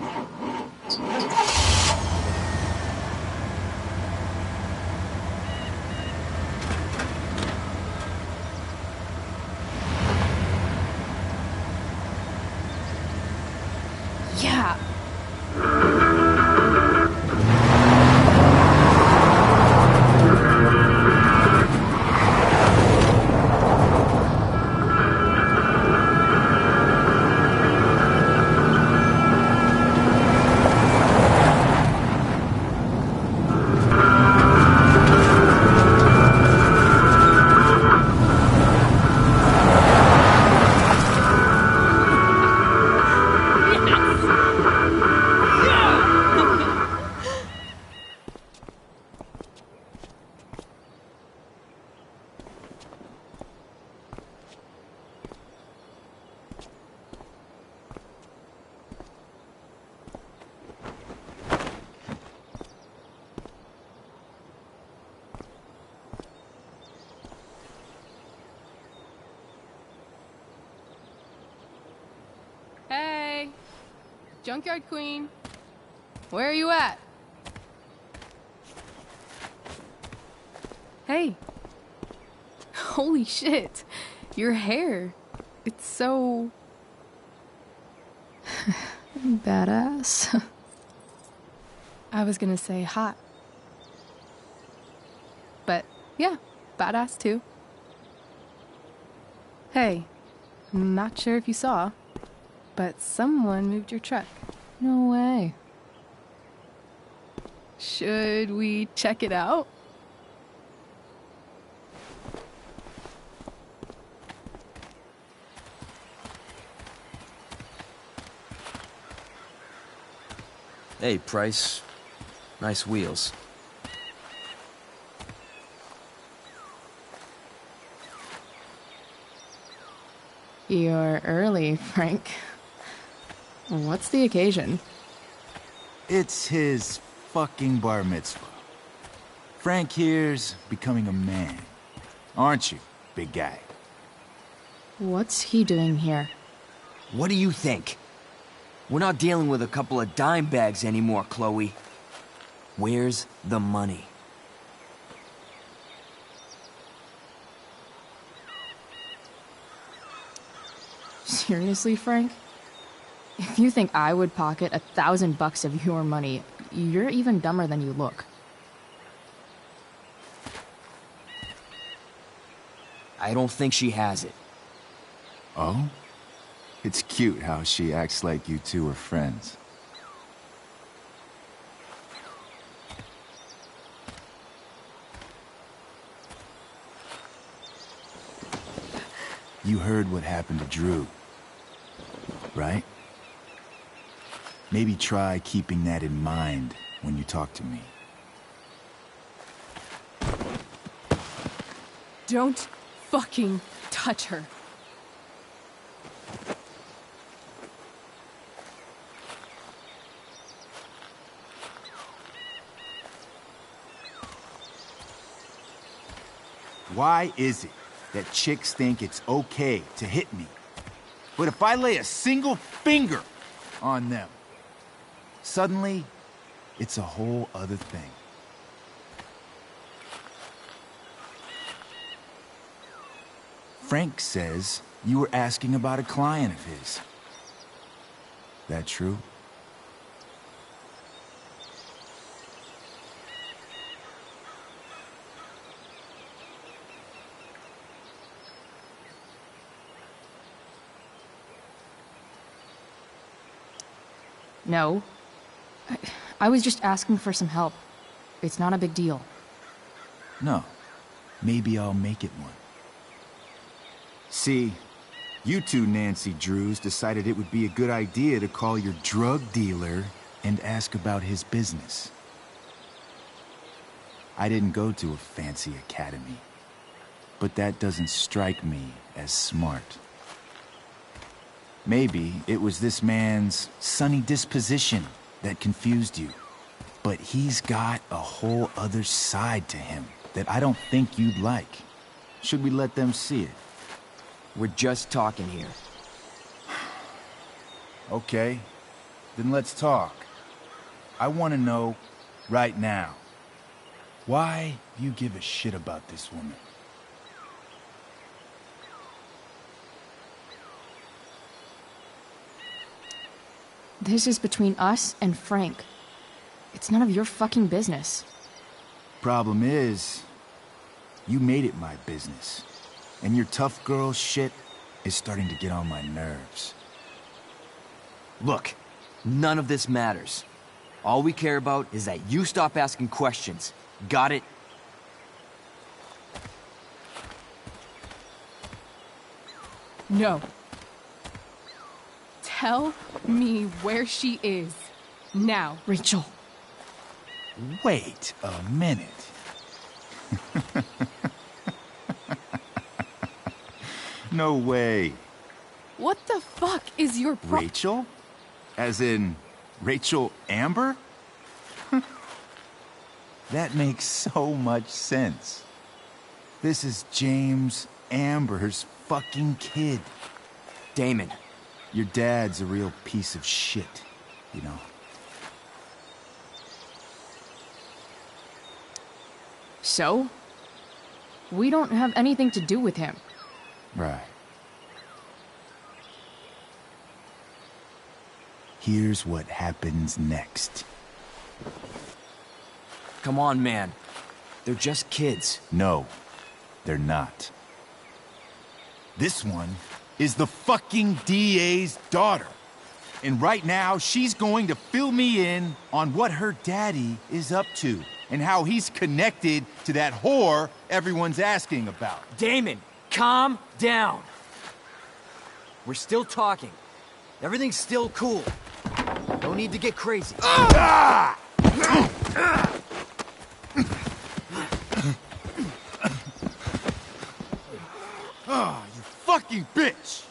Yeah.
Hey, Junkyard Queen, where are you at? Hey, holy shit, your hair, it's so
Badass.
I was gonna say hot, but yeah, badass too. Hey, not sure if you saw, but someone moved your truck.
No way.
Should we check it out?
Hey, Price. Nice wheels.
You're early, Frank. What's the occasion?
It's his fucking bar mitzvah. Frank here's becoming a man. Aren't you, big guy?
What's he doing here?
What do you think? We're not dealing with a couple of dime bags anymore, Chloe. Where's the money?
Seriously, Frank? If you think I would pocket $1,000 of your money, you're even dumber than you look.
I don't think she has it.
Oh? It's cute how she acts like you two are friends. You heard what happened to Drew, right? Maybe try keeping that in mind when you talk to me.
Don't fucking touch her.
Why is it that chicks think it's okay to hit me? But if I lay a single finger on them, suddenly, it's a whole other thing. Frank says you were asking about a client of his. That true?
No. I was just asking for some help. It's not a big deal.
No. Maybe I'll make it one. See, you two Nancy Drews decided it would be a good idea to call your drug dealer and ask about his business. I didn't go to a fancy academy, but that doesn't strike me as smart. Maybe it was this man's sunny disposition that confused you. But he's got a whole other side to him that I don't think you'd like. Should we let them see it?
We're just talking here.
Okay, then let's talk. I want to know right now, why you give a shit about this woman?
This is between us and Frank. It's none of your fucking business.
Problem is, you made it my business. And your tough girl shit is starting to get on my nerves.
Look, none of this matters. All we care about is that you stop asking questions. Got it?
No. Tell me where she is. Now.
Rachel.
Wait a minute. No way.
What the fuck is your
Rachel? As in, Rachel Amber? That makes so much sense. This is James Amber's fucking kid.
Damon.
Your dad's a real piece of shit, you know.
So? We don't have anything to do with him.
Right. Here's what happens next.
Come on, man. They're just kids.
No, they're not. This one is the fucking DA's daughter. And right now, she's going to fill me in on what her daddy is up to and how he's connected to that whore everyone's asking about.
Damon, calm down. We're still talking. Everything's still cool. No need to get crazy.
Ah, you fucking bitch!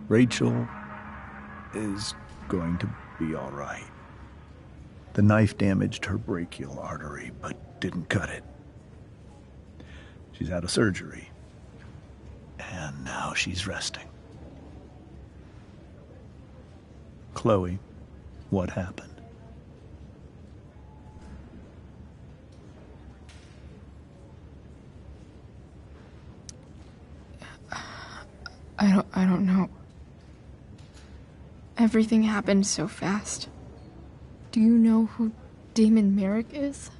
Rachel is going to be all right. The knife damaged her brachial artery, but didn't cut it. She's had a surgery, and now she's resting. Chloe, what happened?
I don't know. Everything happened so fast. Do you know who Damon Merrick is?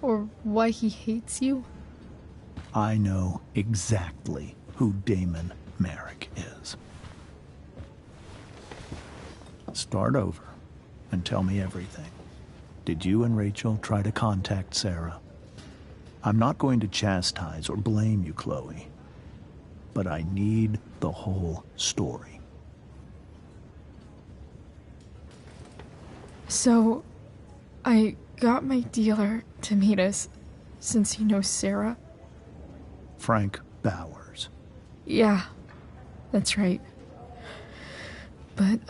Or why he hates you?
I know exactly who Damon Merrick is. Start over and tell me everything. Did you and Rachel try to contact Sarah? I'm not going to chastise or blame you, Chloe, but I need the whole story.
So, I got my dealer to meet us, since he knows Sarah.
Frank Bowers.
Yeah, that's right. But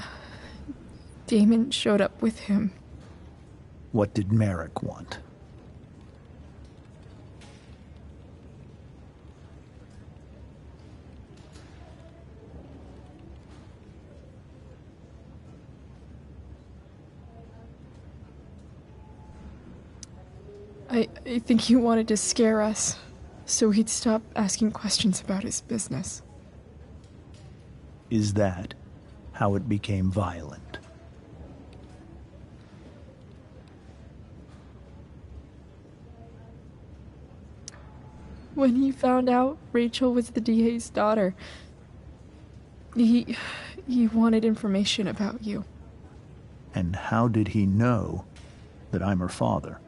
Damon showed up with him.
What did Merrick want?
I think he wanted to scare us, so he'd stop asking questions about his business.
Is that how it became violent?
When he found out Rachel was the DA's daughter, he wanted information about you.
And how did he know that I'm her father?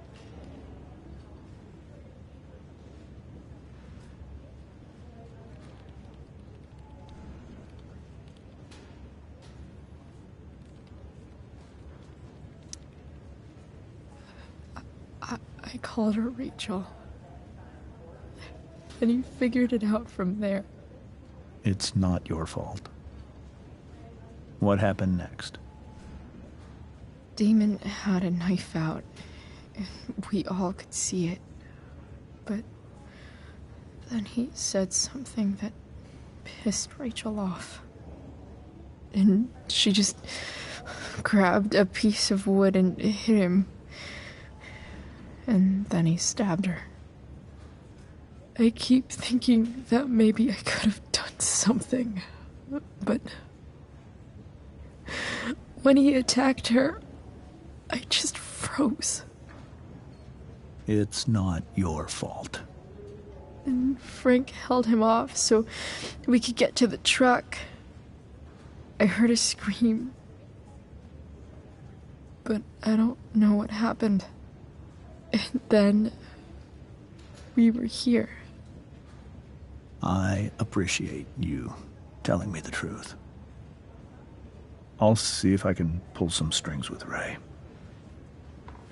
I called her Rachel. And he figured it out from there.
It's not your fault. What happened next?
Damon had a knife out, and we all could see it. But then he said something that pissed Rachel off. And she just grabbed a piece of wood and hit him. And then he stabbed her. I keep thinking that maybe I could have done something, but when he attacked her, I just froze.
It's not your fault.
And Frank held him off so we could get to the truck. I heard a scream, but I don't know what happened. And then we were here.
I appreciate you telling me the truth. I'll see if I can pull some strings with Ray.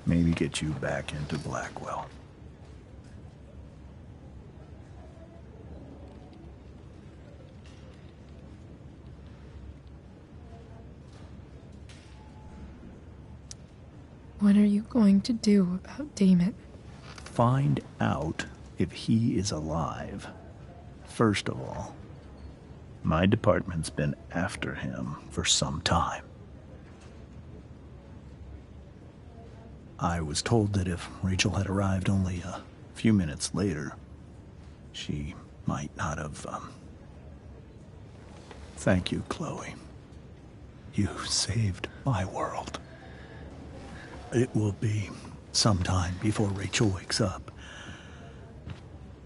Maybe get you back into Blackwell.
What are you going to do about Damon?
Find out if he is alive. First of all, my department's been after him for some time. I was told that if Rachel had arrived only a few minutes later, she might not have, Thank you, Chloe. You saved my world. It will be some time before Rachel wakes up.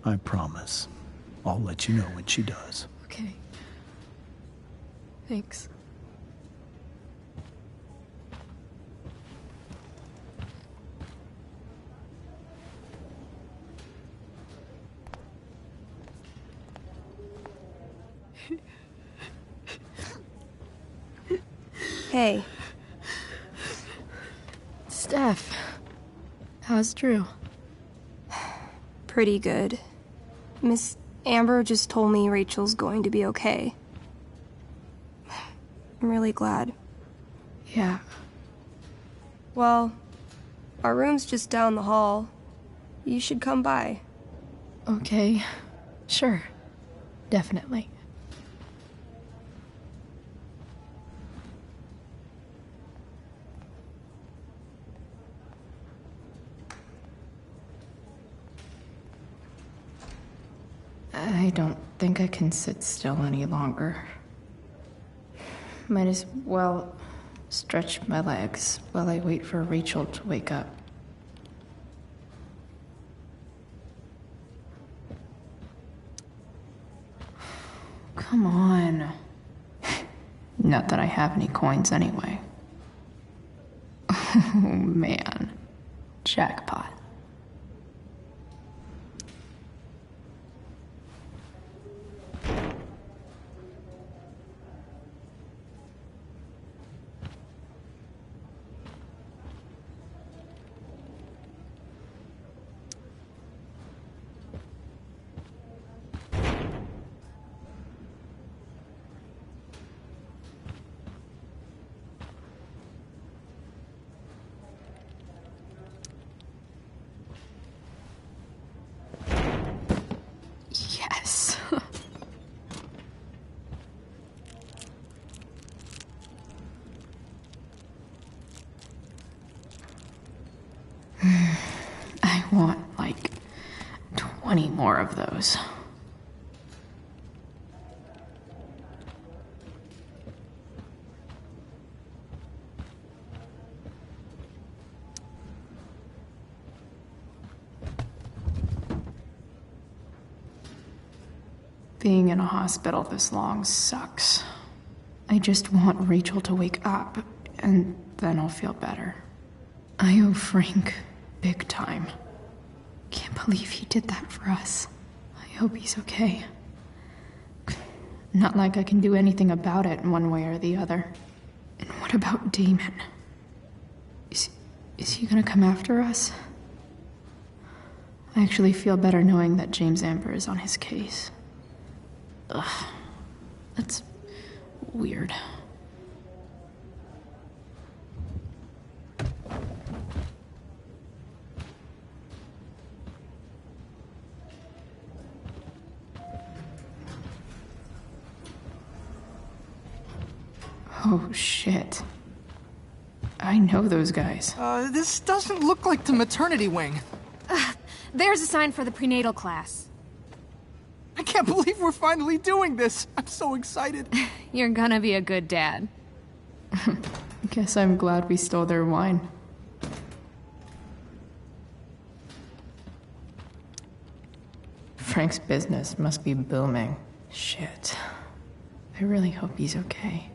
I promise. I'll let you know when she does.
Okay. Thanks.
Hey.
Steph. How's Drew?
Pretty good. Miss Amber just told me Rachel's going to be okay. I'm really glad.
Yeah.
Well, our room's just down the hall. You should come by.
Okay. Sure. Definitely. I don't think I can sit still any longer. Might as well stretch my legs while I wait for Rachel to wake up. Come on. Not that I have any coins anyway. Oh man. Jackpot. Yes. I want like 20 more of those. Being in a hospital this long sucks. I just want Rachel to wake up, and then I'll feel better. I owe Frank big time. Can't believe he did that for us. I hope he's okay. Not like I can do anything about it one way or the other. And what about Damon? Is he gonna come after us? I actually feel better knowing that James Amber is on his case. Ugh. That's weird. Oh, shit. I know those guys.
This doesn't look like the maternity wing.
There's a sign for the prenatal class.
I can't believe we're finally doing this. I'm so excited.
You're gonna be a good dad.
Guess I'm glad we stole their wine. Frank's business must be booming. Shit. I really hope he's okay.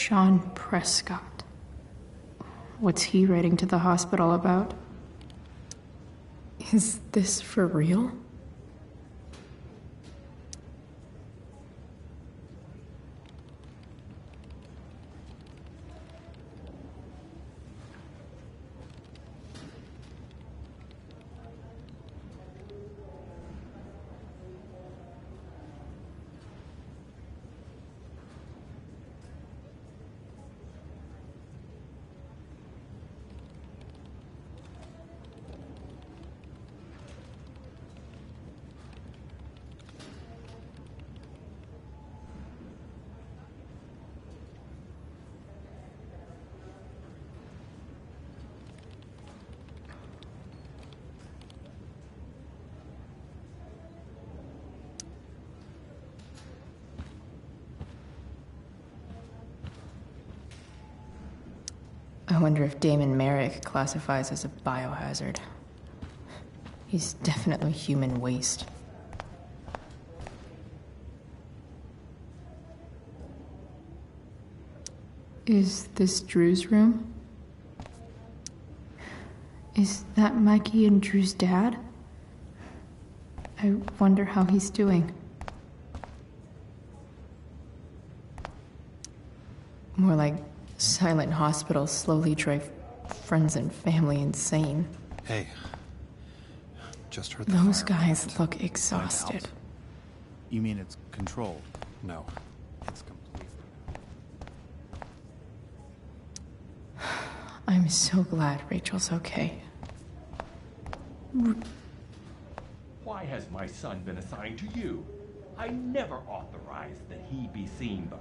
Sean Prescott. What's he writing to the hospital about? Is this for real? I wonder if Damon Merrick classifies as a biohazard. He's definitely human waste. Is this Drew's room? Is that Mikey and Drew's dad? I wonder how he's doing. More like silent hospitals slowly drive friends and family insane.
Hey, just heard
Those guys look exhausted.
You mean it's controlled?
No, it's complete.
I'm so glad Rachel's okay.
Why has my son been assigned to you? I never authorized that he be seen by...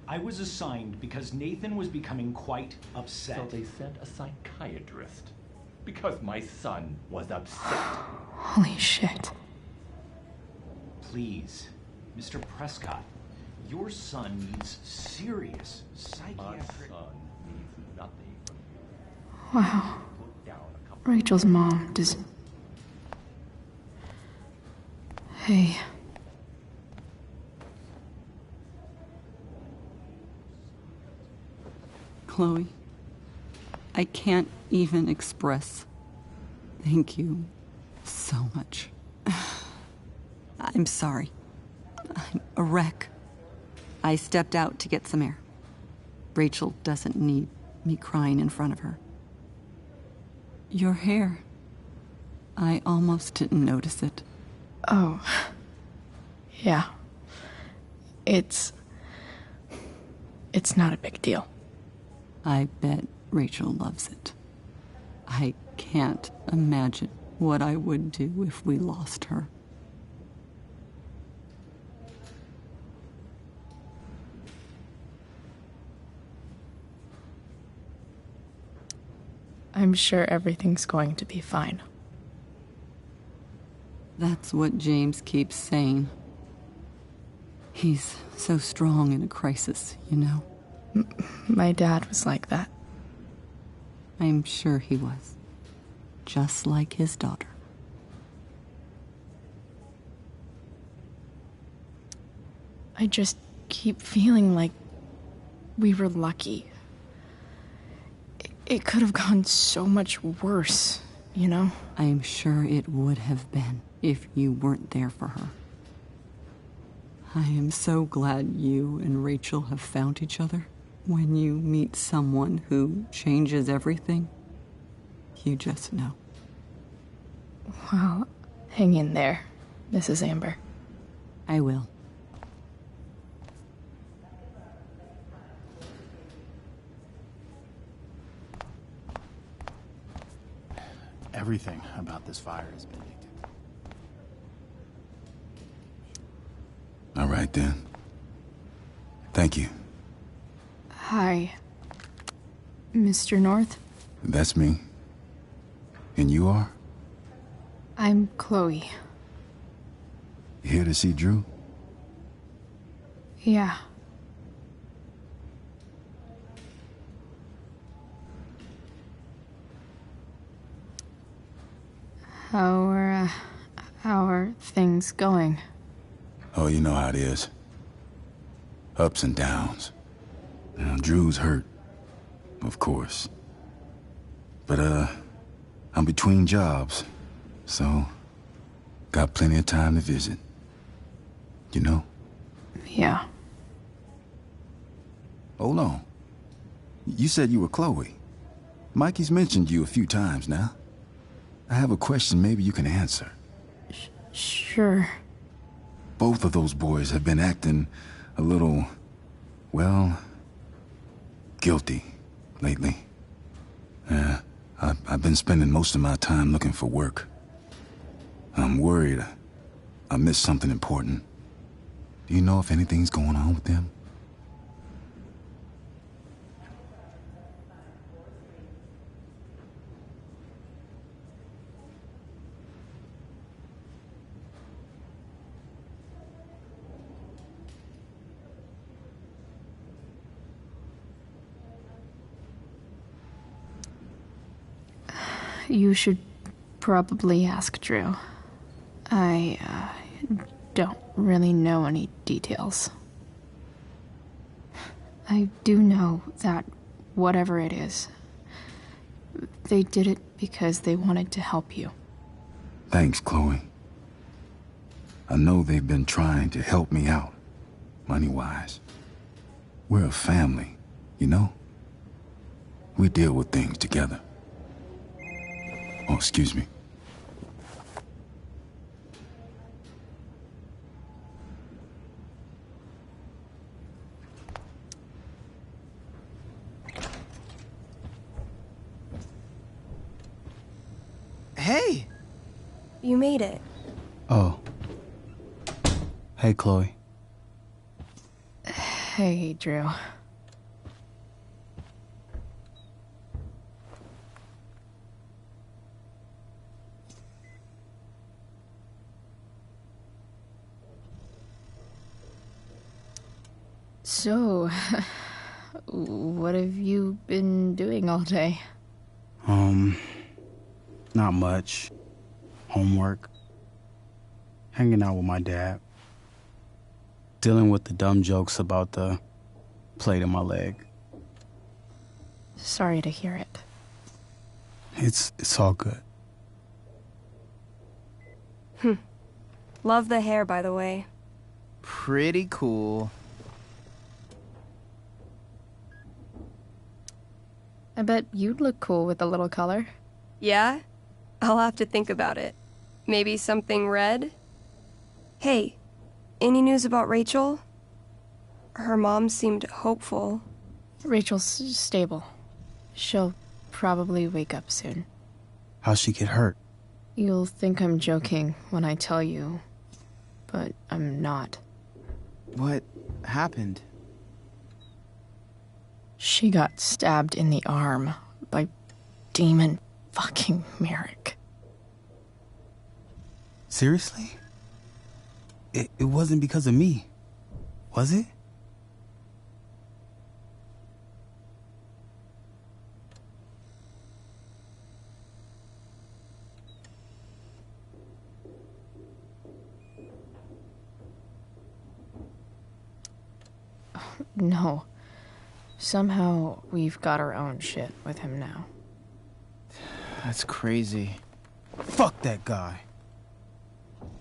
I was assigned because Nathan was becoming quite upset.
So they sent a psychiatrist. Because my son was upset.
Holy shit.
Please, Mr. Prescott, your son needs serious psychiatric...
My son needs nothing from you.
Wow. Rachel's mom does... Hey.
Chloe, I can't even express thank you so much. I'm sorry. I'm a wreck. I stepped out to get some air. Rachel doesn't need me crying in front of her. Your hair. I almost didn't notice it.
Oh. Yeah. It's not a big deal.
I bet Rachel loves it. I can't imagine what I would do if we lost her.
I'm sure everything's going to be fine.
That's what James keeps saying. He's so strong in a crisis, you know?
My dad was like that.
I'm sure he was. Just like his daughter.
I just keep feeling like we were lucky. It could have gone so much worse, you know?
I am sure it would have been if you weren't there for her. I am so glad you and Rachel have found each other. When you meet someone who changes everything, you just know.
Well, hang in there, Mrs. Amber.
I will.
Everything about this fire has been leaked.
All right, then. Thank you.
Hi, Mr. North.
That's me. And you are?
I'm Chloe.
You here to see Drew?
Yeah. How are things going?
Oh, you know how it is. Ups and downs. Now, Drew's hurt, of course. But, I'm between jobs, so got plenty of time to visit. You know?
Yeah.
Hold on. You said you were Chloe. Mikey's mentioned you a few times now. I have a question maybe you can answer.
Sure.
Both of those boys have been acting a little, well, guilty lately. Yeah, I've been spending most of my time looking for work. I'm worried I missed something important. Do you know if anything's going on with them?
You should probably ask Drew. I don't really know any details. I do know that whatever it is, they did it because they wanted to help you.
Thanks, Chloe. I know they've been trying to help me out, money-wise. We're a family, you know? We deal with things together. Oh, excuse me.
Hey!
You made it.
Oh. Hey, Chloe.
Hey, Drew. So, what have you been doing all day?
Not much. Homework. Hanging out with my dad. Dealing with the dumb jokes about the plate in my leg.
Sorry to hear it.
It's all good.
Love the hair, by the way.
Pretty cool.
I bet you'd look cool with a little color.
Yeah? I'll have to think about it. Maybe something red? Hey, any news about Rachel? Her mom seemed hopeful.
Rachel's stable. She'll probably wake up soon.
How'd she get hurt?
You'll think I'm joking when I tell you, but I'm not.
What happened?
She got stabbed in the arm by Demon fucking Merrick.
Seriously? It wasn't because of me, was it?
No. Somehow we've got our own shit with him now.
That's crazy. Fuck that guy.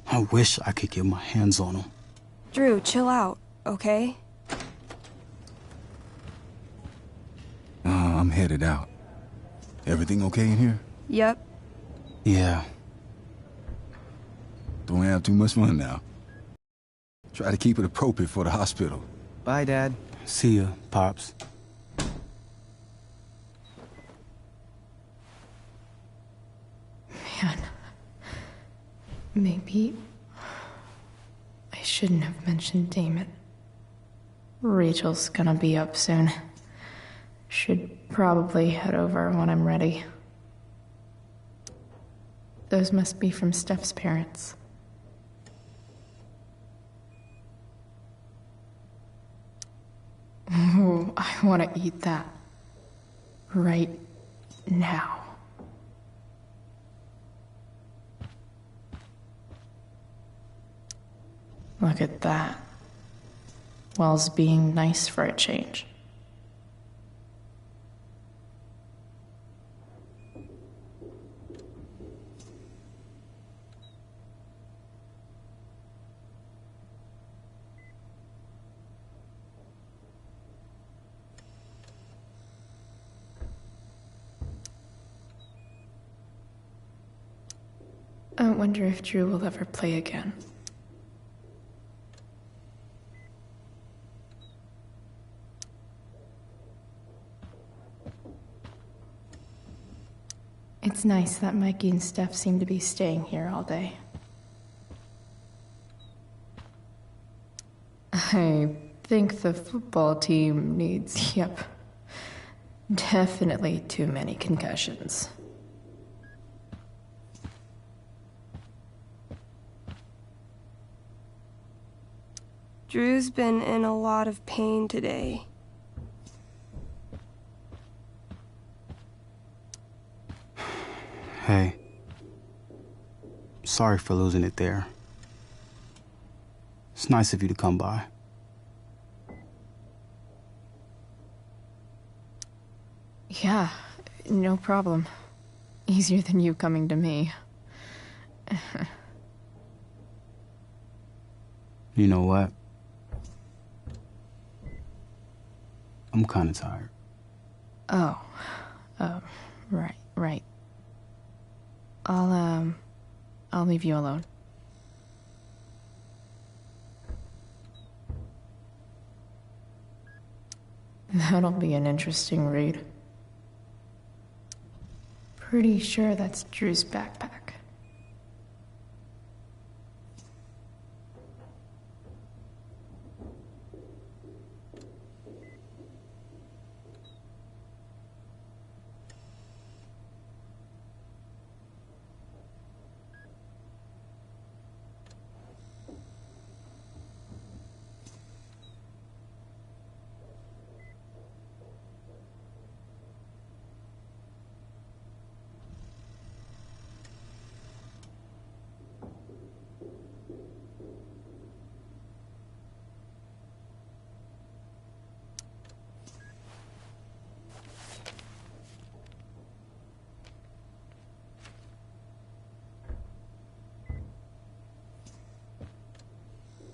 I wish I could get my hands on him.
Drew, chill out, okay?
I'm headed out. Everything okay in here?
Yep.
Yeah.
Don't have too much fun now. Try to keep it appropriate for the hospital.
Bye, Dad. See ya, Pops.
Man. Maybe I shouldn't have mentioned Damon. Rachel's gonna be up soon. Should probably head over when I'm ready. Those must be from Steph's parents. Ooh, I want to eat that. Right now. Look at that. Wells being nice for a change. I wonder if Drew will ever play again. It's nice that Mikey and Steph seem to be staying here all day. I think the football team needs, definitely too many concussions.
Drew's been in a lot of pain today.
Hey. Sorry for losing it there. It's nice of you to come by.
Yeah, no problem. Easier than you coming to me.
You know what? I'm kind of tired.
Oh, right. I'll leave you alone. That'll be an interesting read. Pretty sure that's Drew's backpack.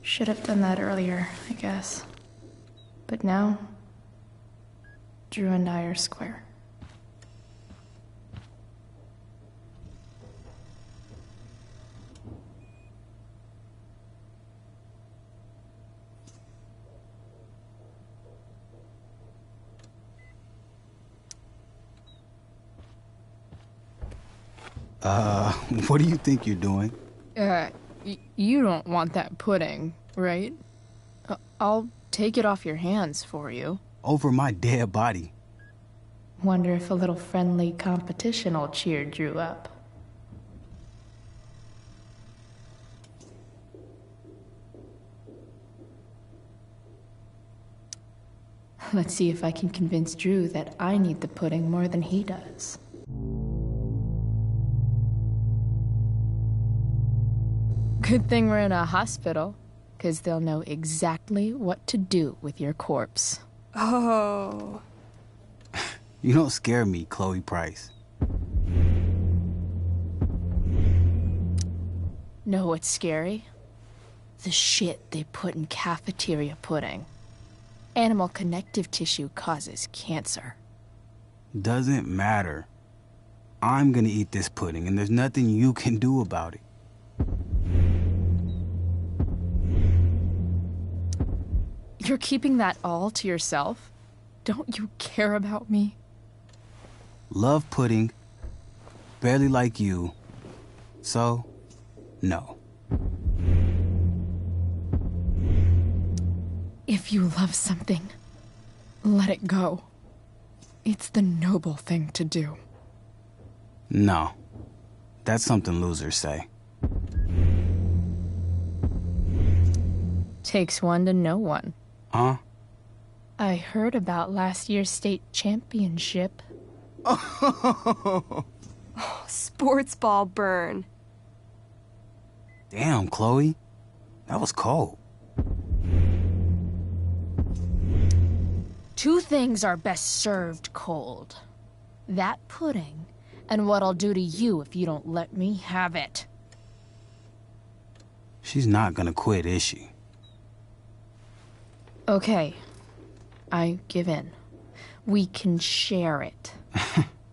Should have done that earlier, I guess. But now, Drew and I are square.
What do you think you're doing?
You don't want that pudding, right? I'll take it off your hands for you.
Over my dead body.
Wonder if a little friendly competition will cheer Drew up. Let's see if I can convince Drew that I need the pudding more than he does.
Good thing we're in a hospital, 'cause they'll know exactly what to do with your corpse.
Oh.
You don't scare me, Chloe Price.
Know what's scary? The shit they put in cafeteria pudding. Animal connective tissue causes cancer.
Doesn't matter. I'm gonna eat this pudding, and there's nothing you can do about it.
You're keeping that all to yourself? Don't you care about me?
Love pudding. Barely like you. So, no.
If you love something, let it go. It's the noble thing to do.
No. That's something losers say.
Takes one to know one.
Huh?
I heard about last year's state championship.
Oh, sports ball burn.
Damn, Chloe. That was cold.
Two things are best served cold. That pudding, and what I'll do to you if you don't let me have it.
She's not gonna quit, is she?
Okay. I give in. We can share it.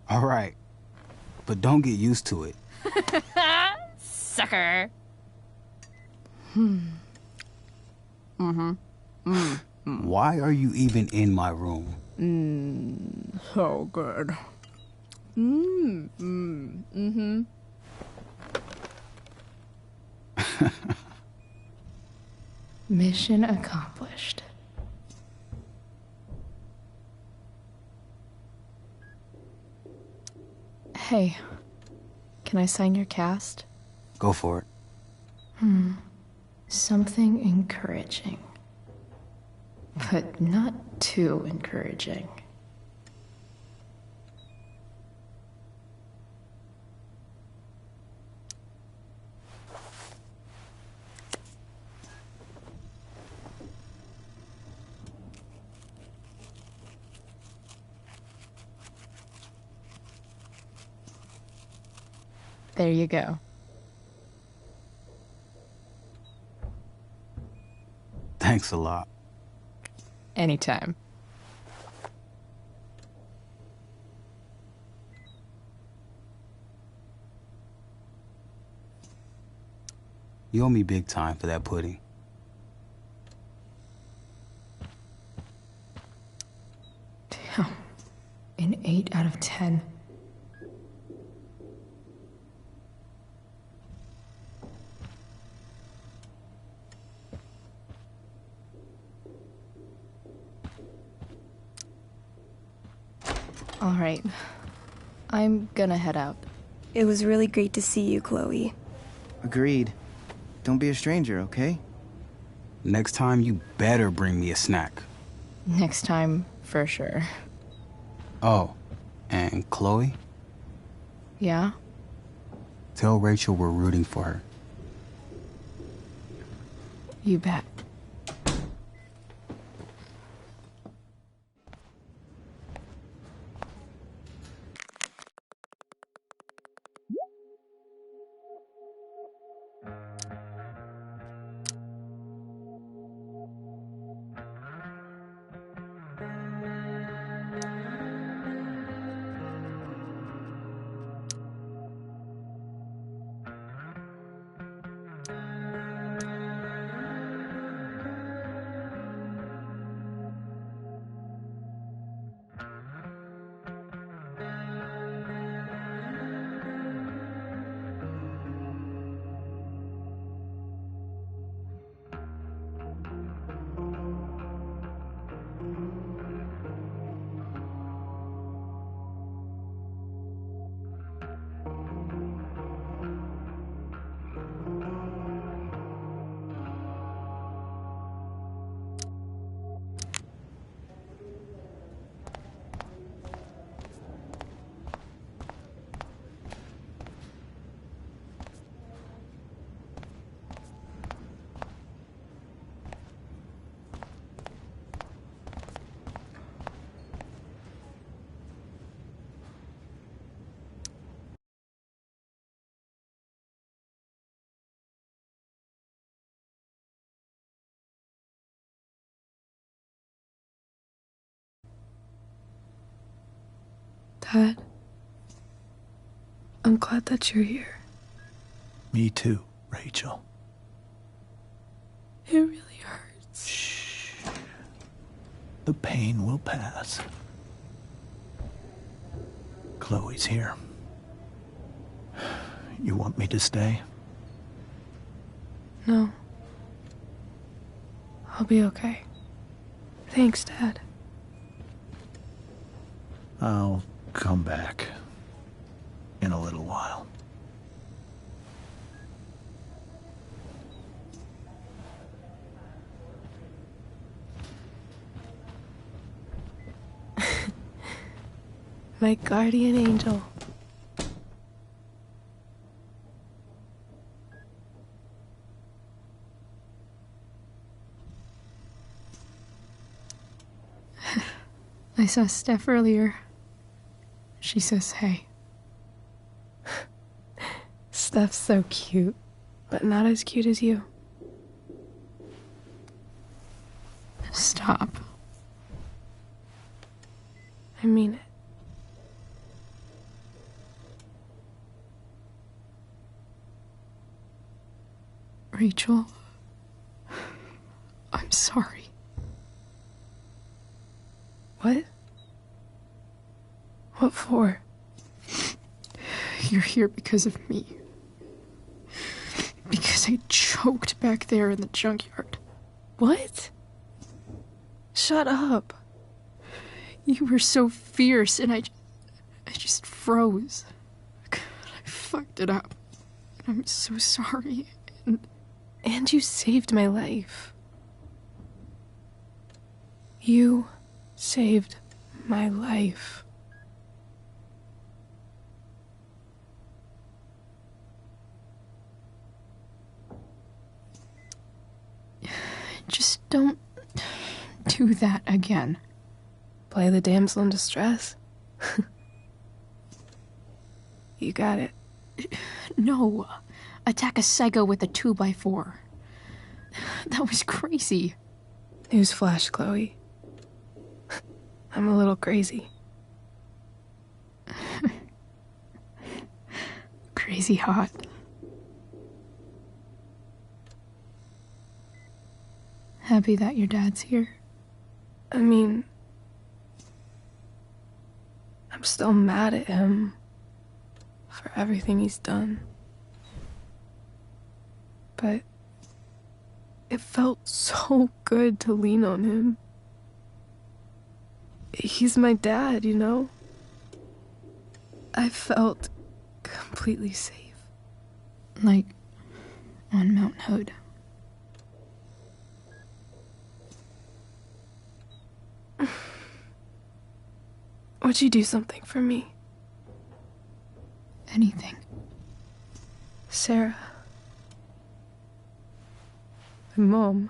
All right. But don't get used to it.
sucker.
Why are you even in my room?
So good.
Mission accomplished. Hey, can I sign your cast?
Go for it.
Something encouraging. But not too encouraging.
There you go.
Thanks a lot.
Anytime.
You owe me big time for that pudding.
Damn. An 8 out of 10.
All right. I'm gonna head out.
It was really great to see you, Chloe.
Agreed. Don't be a stranger, okay?
Next time, you better bring me a snack.
Next time, for sure.
Oh, and Chloe?
Yeah?
Tell Rachel we're rooting for her.
You bet.
Dad, I'm glad that you're here.
Me too, Rachel.
It really hurts.
Shh. The pain will pass. Chloe's here. You want me to stay?
No. I'll be okay. Thanks, Dad.
I'll come back in a little while.
My guardian angel. I saw Steph earlier. She says hey. Steph's so cute, but not as cute as you. Stop. I mean it. Rachel, I'm sorry. What? What for? You're here because of me. Because I choked back there in the junkyard. What? Shut up. You were so fierce and I just froze. God, I fucked it up. I'm so sorry. And you saved my life. You saved my life. Just don't do that again. Play the damsel in distress? You got it. No. Attack a psycho with a 2x4. That was crazy. Newsflash, Chloe. I'm a little crazy. Crazy hot. Happy that your dad's here? I mean, I'm still mad at him for everything he's done. But it felt so good to lean on him. He's my dad, you know? I felt completely safe. Like on Mount Hood. Would you do something for me? Anything. Sarah. My mom.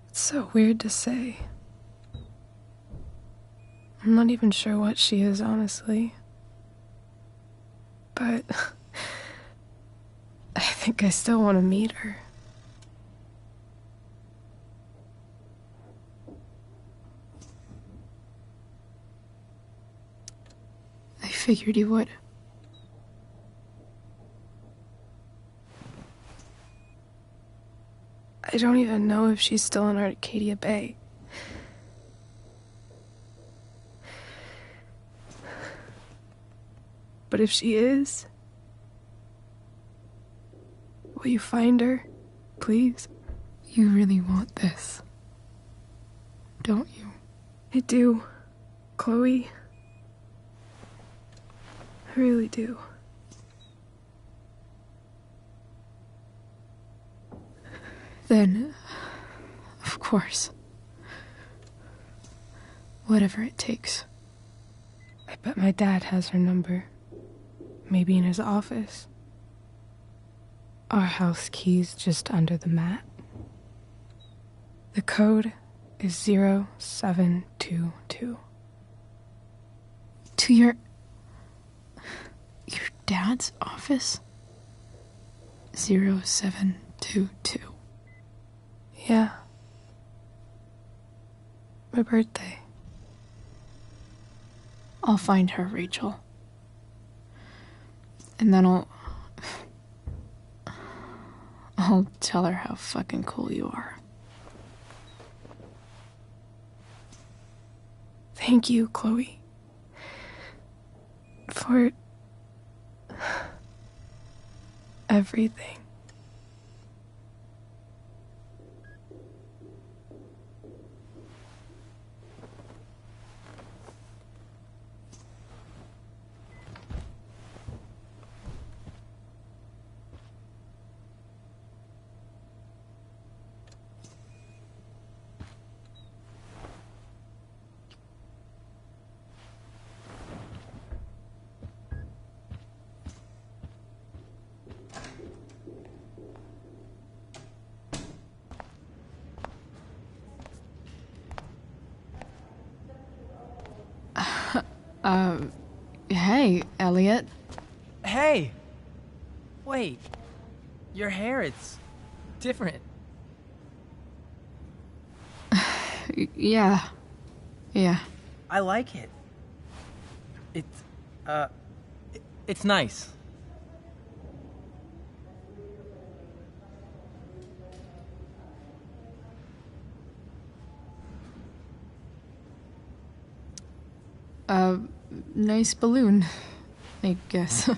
It's so weird to say. I'm not even sure what she is, honestly. But I think I still want to meet her. I figured you would. I don't even know if she's still in Arcadia Bay. But if she is, will you find her, please? You really want this, don't you? I do, Chloe. I really do. Then, of course, whatever it takes. I bet my dad has her number. Maybe in his office. Our house key's just under the mat. The code is 0722. To your dad's office? 0722. Yeah. My birthday. I'll find her, Rachel. And then I'll tell her how fucking cool you are. Thank you, Chloe. For everything. Hey, Elliot.
Hey! Wait. Your hair, it's different.
Yeah.
I like it. It's nice.
Nice balloon, I guess.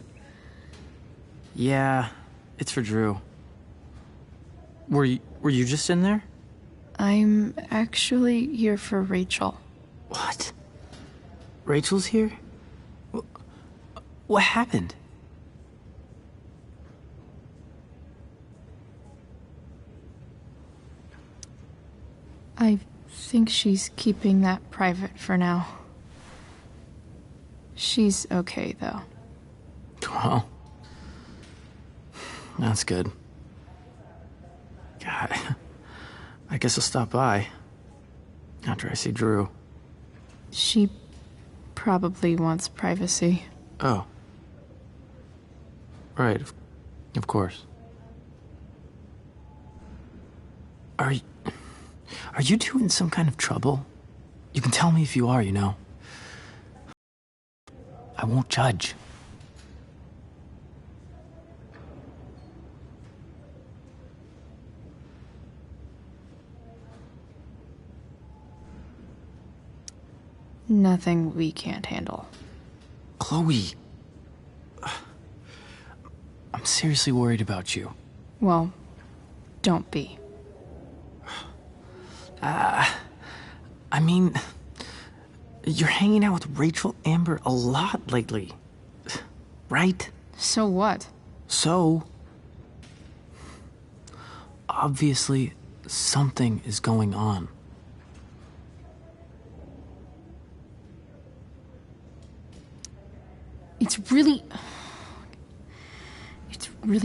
Yeah, it's for Drew. Were you just in there?
I'm actually here for Rachel.
What? Rachel's here? What happened?
I think she's keeping that private for now. She's okay, though.
Well, that's good. God, I guess I'll stop by after I see Drew.
She probably wants privacy.
Oh. Right, of course. Are you two in some kind of trouble? You can tell me if you are, you know. I won't judge.
Nothing we can't handle.
Chloe. I'm seriously worried about you.
Well, don't be.
I mean, you're hanging out with Rachel Amber a lot lately, right?
So what?
So, obviously, something is going on.
It's really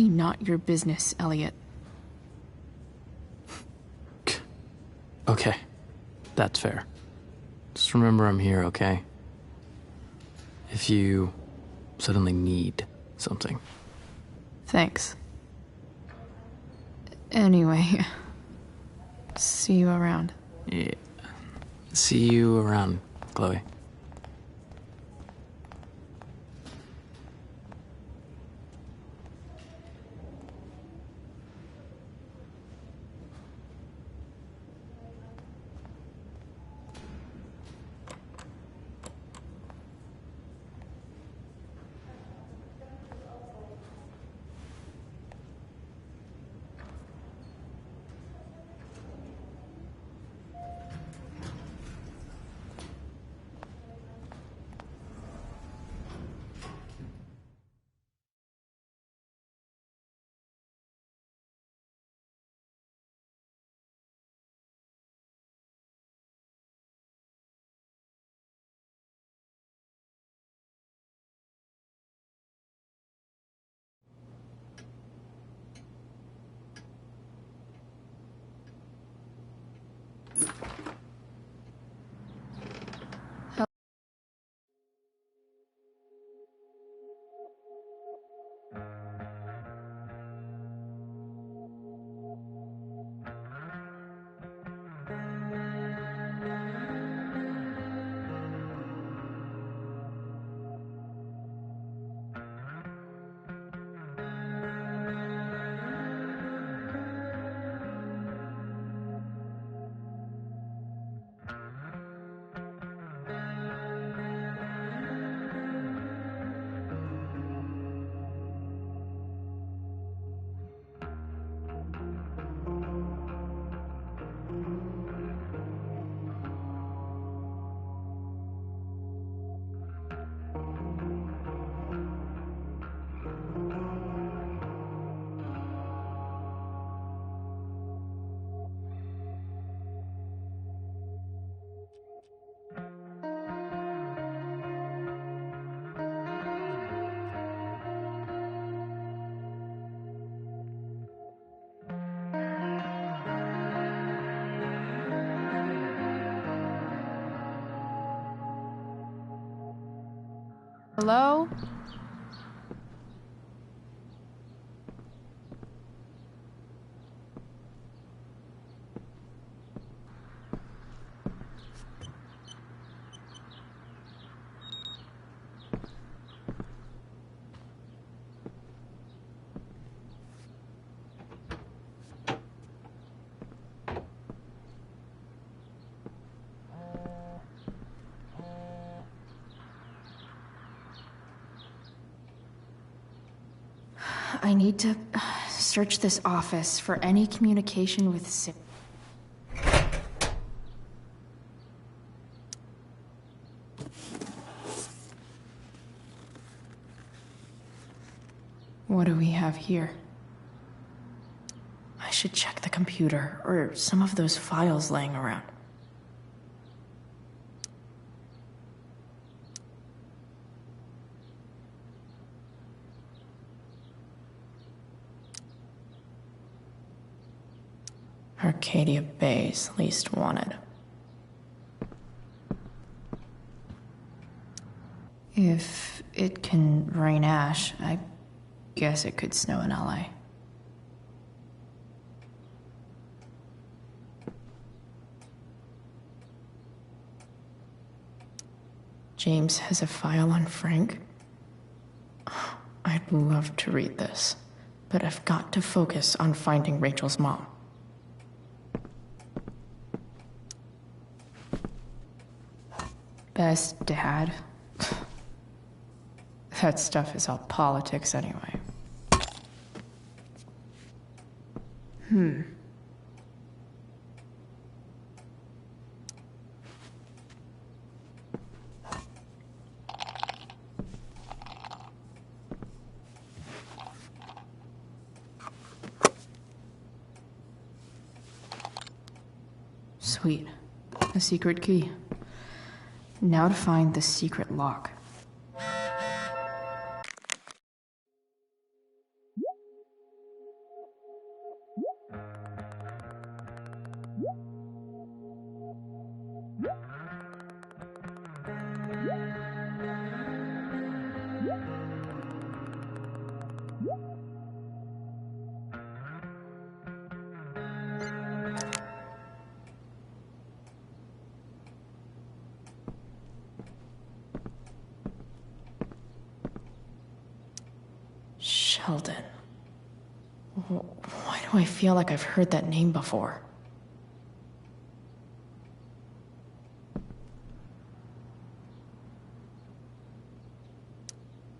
not your business, Elliot.
Okay, that's fair. Just remember I'm here, okay? If you suddenly need something.
Thanks. Anyway, see you around.
Yeah. See you around, Chloe.
Hello?
I need to search this office for any communication with What do we have here? I should check the computer or some of those files laying around. Arcadia Bay's least wanted. If it can rain ash, I guess it could snow in LA. James has a file on Frank. I'd love to read this, but I've got to focus on finding Rachel's mom. Best dad. That stuff is all politics anyway. Sweet. A secret key. Now to find the secret lock. Sheldon. Why do I feel like I've heard that name before?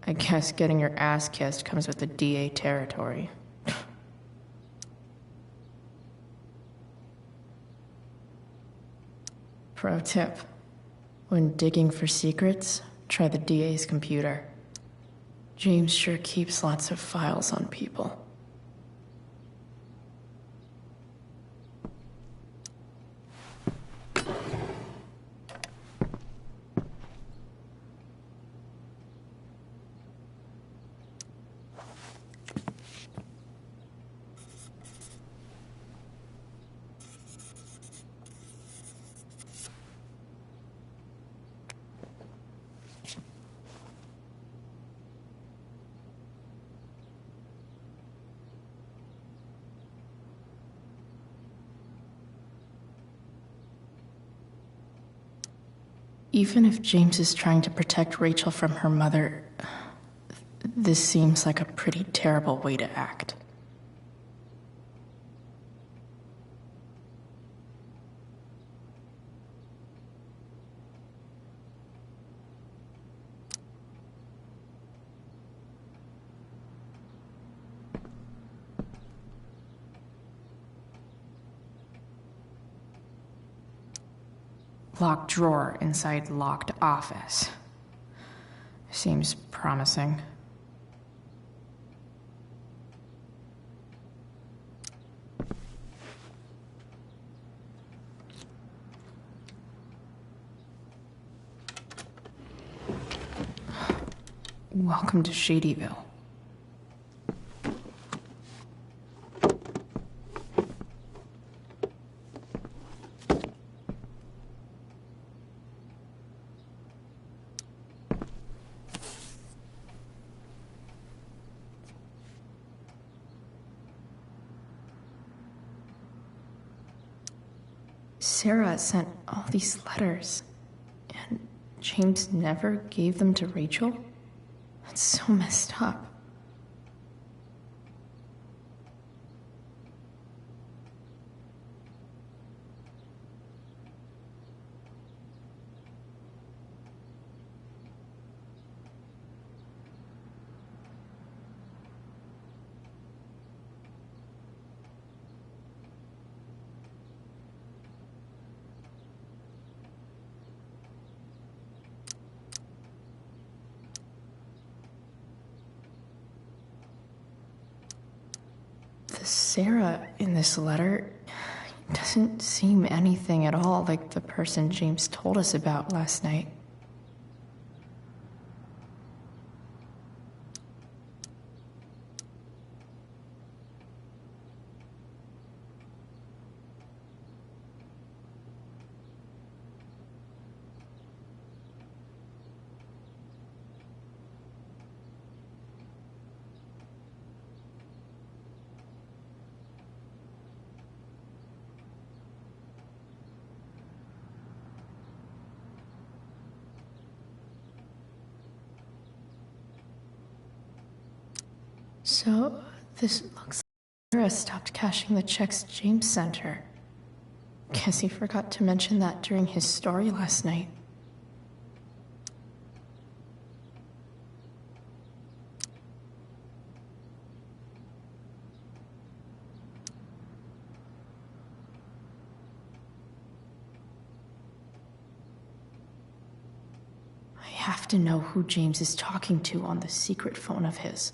I guess getting your ass kissed comes with the DA territory. Pro tip. When digging for secrets, try the DA's computer. James sure keeps lots of files on people. Even if James is trying to protect Rachel from her mother, this seems like a pretty terrible way to act. Locked drawer inside locked office. Seems promising. Welcome to Shadyville. Sarah sent all these letters, and James never gave them to Rachel? That's so messed up. Sarah in this letter doesn't seem anything at all like the person James told us about last night. So, this looks like Sarah stopped cashing the checks James sent her. Guess he forgot to mention that during his story last night. I have to know who James is talking to on the secret phone of his.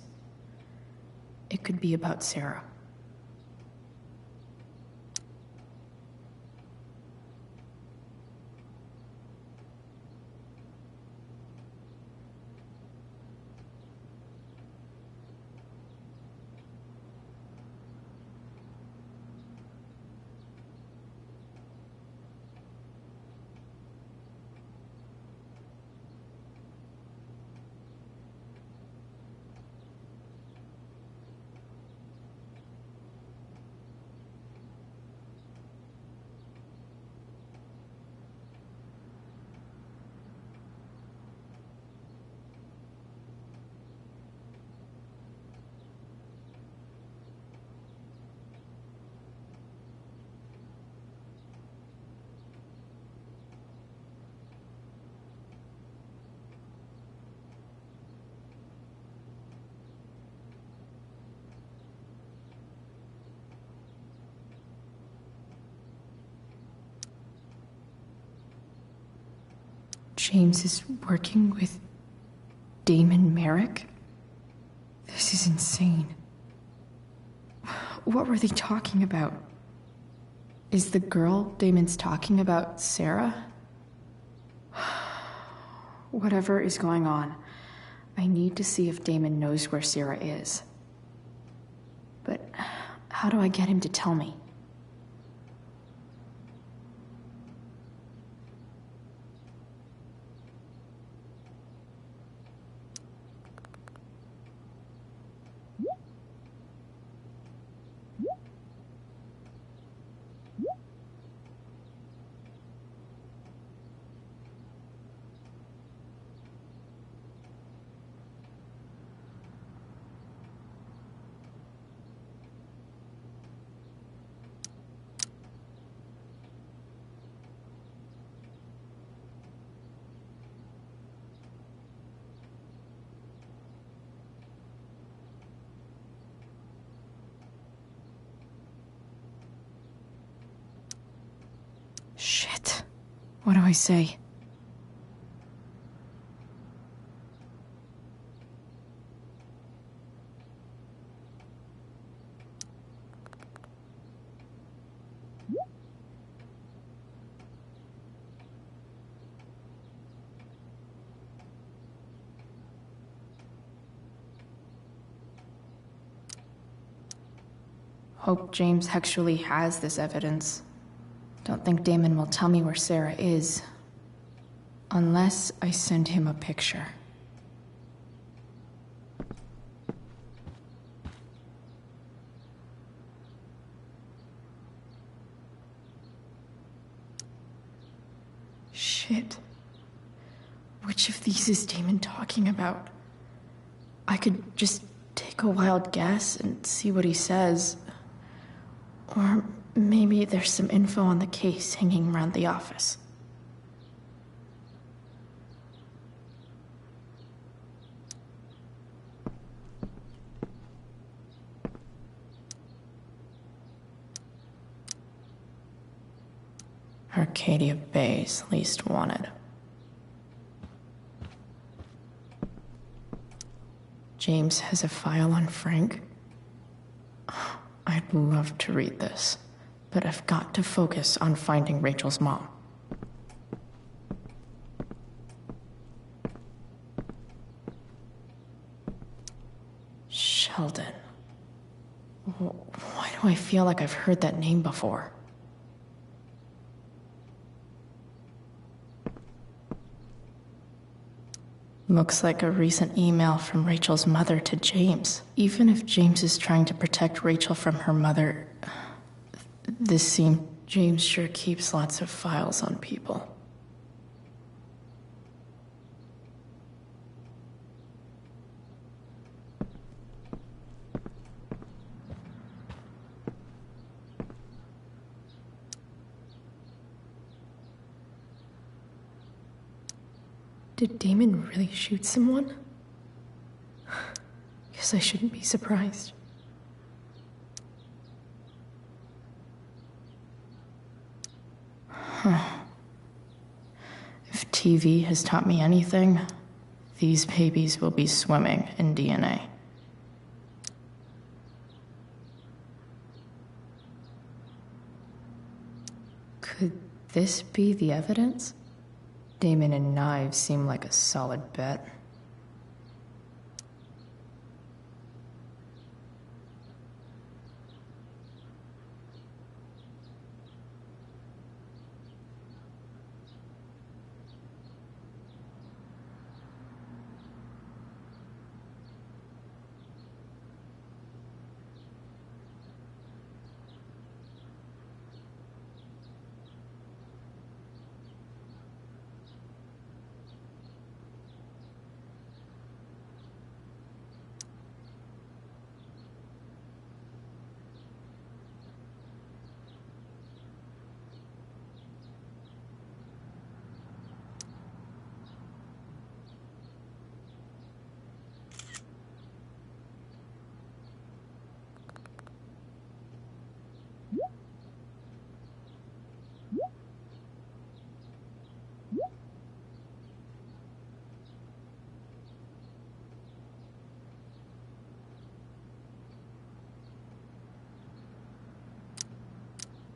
It could be about Sarah. James is working with Damon Merrick? This is insane. What were they talking about? Is the girl Damon's talking about Sarah? Whatever is going on, I need to see if Damon knows where Sarah is. But how do I get him to tell me? Shit. What do I say? Hope James actually has this evidence. Don't think Damon will tell me where Sarah is. Unless I send him a picture. Shit. Which of these is Damon talking about? I could just take a wild guess and see what he says. Or maybe there's some info on the case hanging around the office. Arcadia Bay's least wanted. James has a file on Frank. I'd love to read this, but I've got to focus on finding Rachel's mom. Sheldon. Why do I feel like I've heard that name before? Looks like a recent email from Rachel's mother to James. Even if James is trying to protect Rachel from her mother, this seems... James sure keeps lots of files on people. Did Damon really shoot someone? Guess I shouldn't be surprised. Huh. If TV has taught me anything, these babies will be swimming in DNA. Could this be the evidence? Damon and knives seem like a solid bet.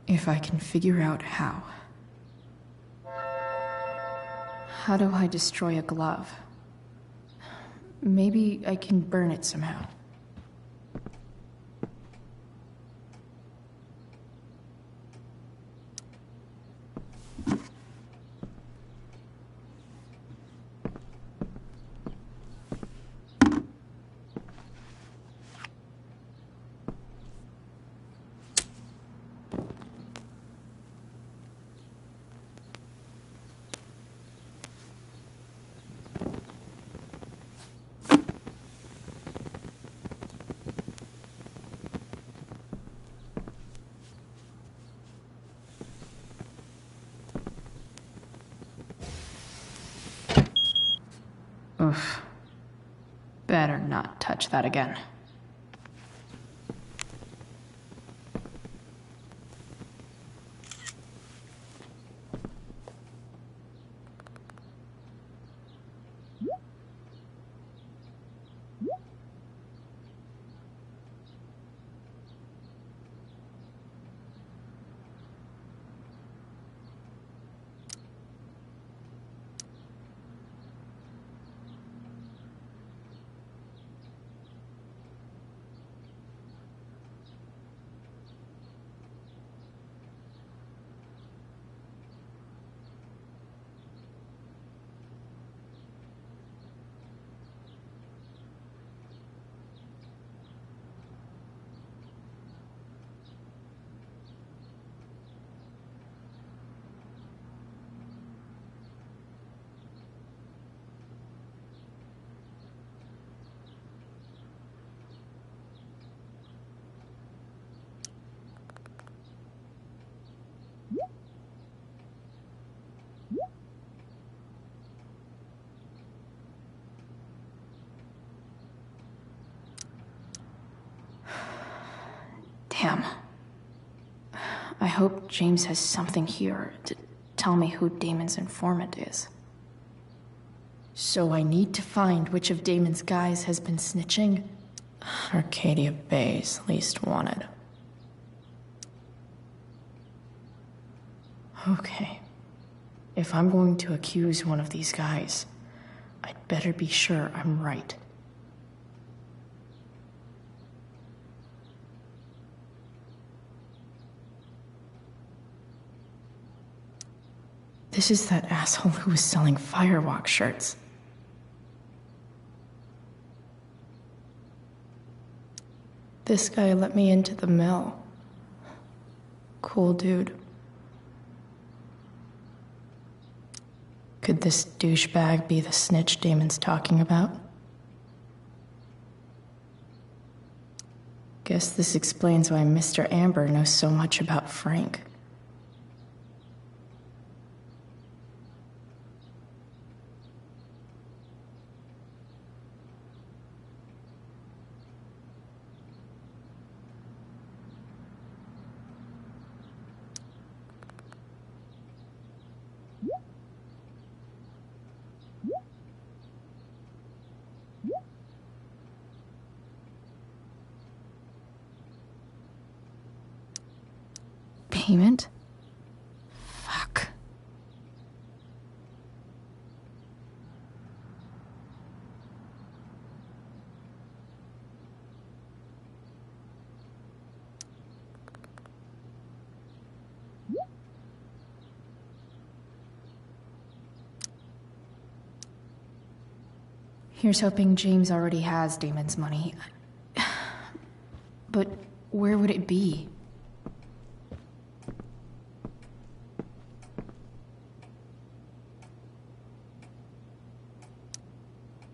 If I can figure out how. How do I destroy a glove? Maybe I can burn it somehow. Oof. Better not touch that again. Damn. I hope James has something here to tell me who Damon's informant is. So I need to find which of Damon's guys has been snitching. Arcadia Bay's least wanted. Okay. If I'm going to accuse one of these guys, I'd better be sure I'm right. This is that asshole who was selling Firewalk shirts. This guy let me into the mill. Cool dude. Could this douchebag be the snitch Damon's talking about? Guess this explains why Mr. Amber knows so much about Frank. Payment? Fuck. Here's hoping James already has Damon's money. But where would it be?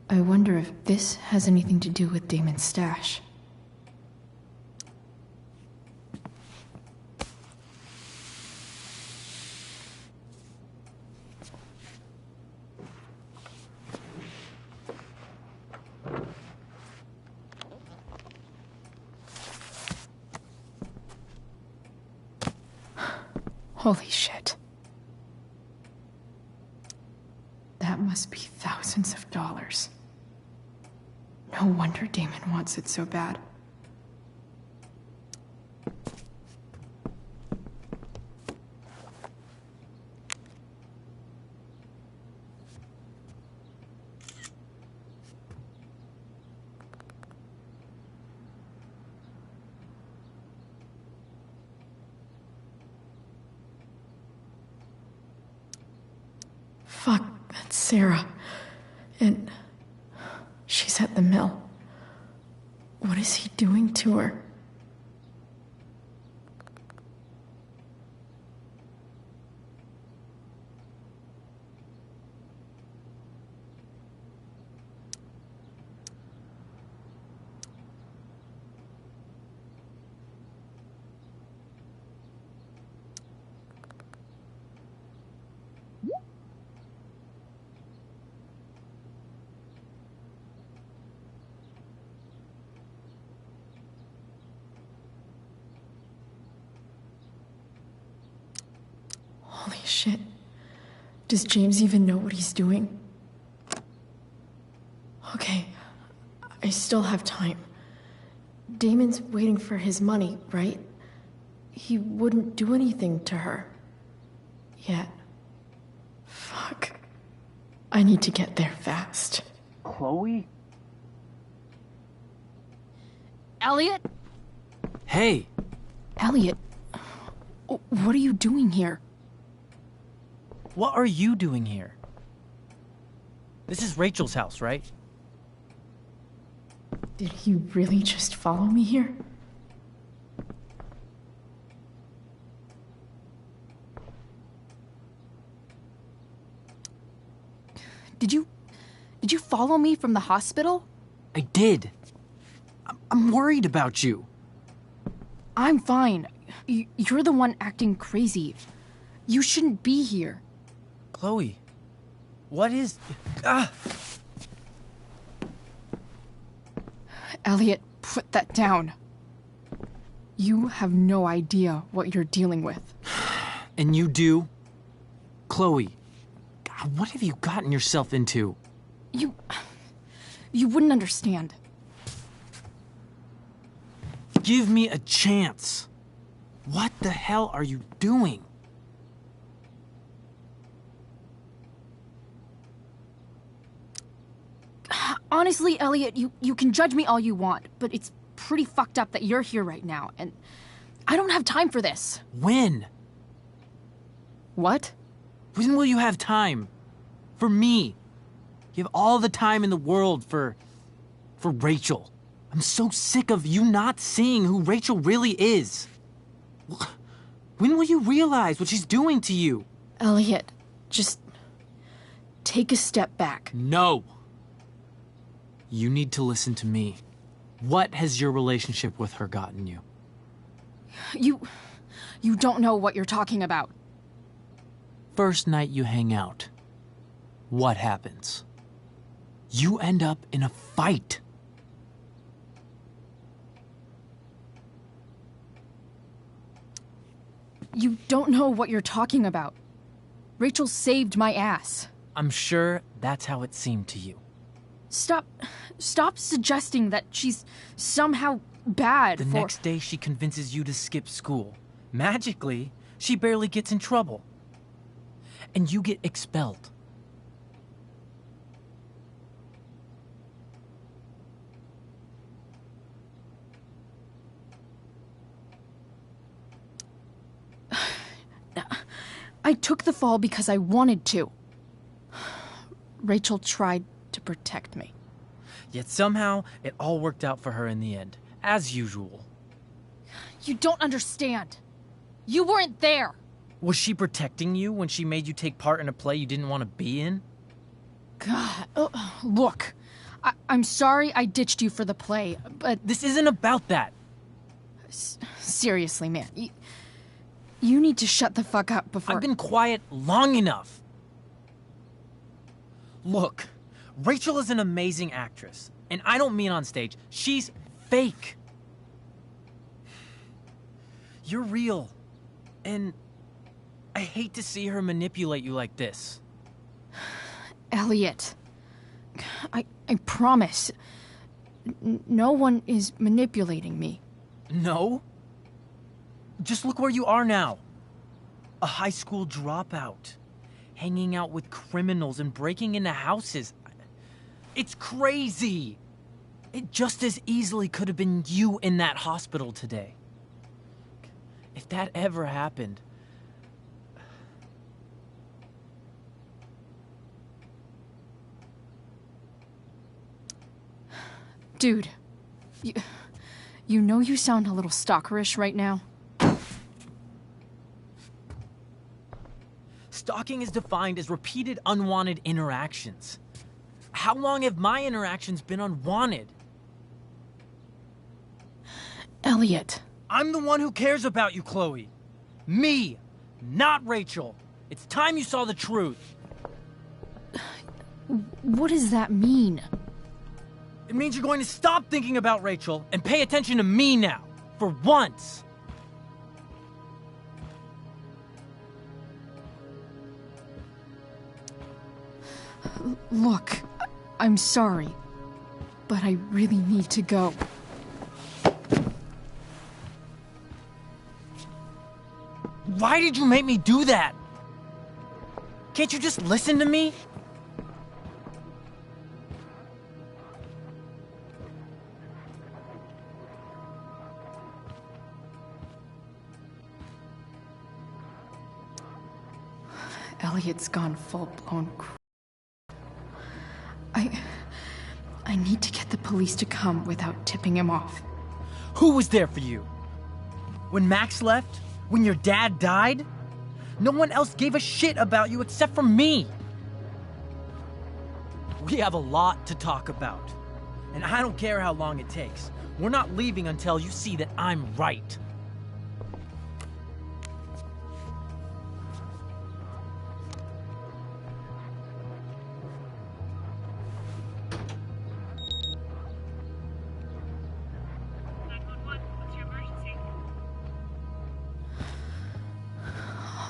I wonder if this has anything to do with Damon's stash. Holy shit. That must be thousands of dollars. No wonder Damon wants it so bad. Fuck, that's Sarah. And she's at the mill. What is he doing to her? Holy shit. Does James even know what he's doing? Okay, I still have time. Damon's waiting for his money, right? He wouldn't do anything to her. Yet. Fuck. I need to get there fast.
Chloe?
Elliot?
Hey!
Elliot, what are you doing here?
What are you doing here? This is Rachel's house, right?
Did he really just follow me here?
Did you follow me from the hospital?
I did. I'm worried about you.
I'm fine. You're the one acting crazy. You shouldn't be here.
Chloe, what is... Ah!
Elliot, put that down. You have no idea what you're dealing with.
And you do? Chloe, God, what have you gotten yourself into?
You wouldn't understand.
Give me a chance. What the hell are you doing?
Honestly, Elliot, you can judge me all you want, but it's pretty fucked up that you're here right now, and I don't have time for this.
When?
What?
When will you have time? For me. You have all the time in the world for Rachel. I'm so sick of you not seeing who Rachel really is. When will you realize what she's doing to you?
Elliot, just take a step back.
No. You need to listen to me. What has your relationship with her gotten you?
You don't know what you're talking about.
First night you hang out, what happens? You end up in a fight.
You don't know what you're talking about. Rachel saved my ass.
I'm sure that's how it seemed to you.
Stop suggesting that she's somehow bad.
The next day she convinces you to skip school. Magically, she barely gets in trouble. And you get expelled.
I took the fall because I wanted to. Rachel tried to protect me.
Yet somehow, it all worked out for her in the end, as usual.
You don't understand. You weren't there.
Was she protecting you when she made you take part in a play you didn't want to be in?
God, look. I'm sorry I ditched you for the play, but...
This isn't about that.
Seriously, man. You need to shut the fuck up before...
I've been quiet long enough. Look, Rachel is an amazing actress. And I don't mean on stage. She's fake. You're real. And I hate to see her manipulate you like this.
Elliot, I promise. No one is manipulating me.
No? Just look where you are now. A high school dropout. Hanging out with criminals and breaking into houses. It's crazy. It just as easily could have been you in that hospital today. If that ever happened...
Dude, you know you sound a little stalkerish right now?
Stalking is defined as repeated unwanted interactions. How long have my interactions been unwanted?
Elliot.
I'm the one who cares about you, Chloe. Me, not Rachel. It's time you saw the truth.
What does that mean?
It means you're going to stop thinking about Rachel and pay attention to me now, for once.
Look, I'm sorry, but I really need to go.
Why did you make me do that? Can't you just listen to me?
Elliot's gone full-blown I need to get the police to come without tipping him off.
Who was there for you? When Max left? When your dad died? No one else gave a shit about you except for me. We have a lot to talk about. And I don't care how long it takes. We're not leaving until you see that I'm right.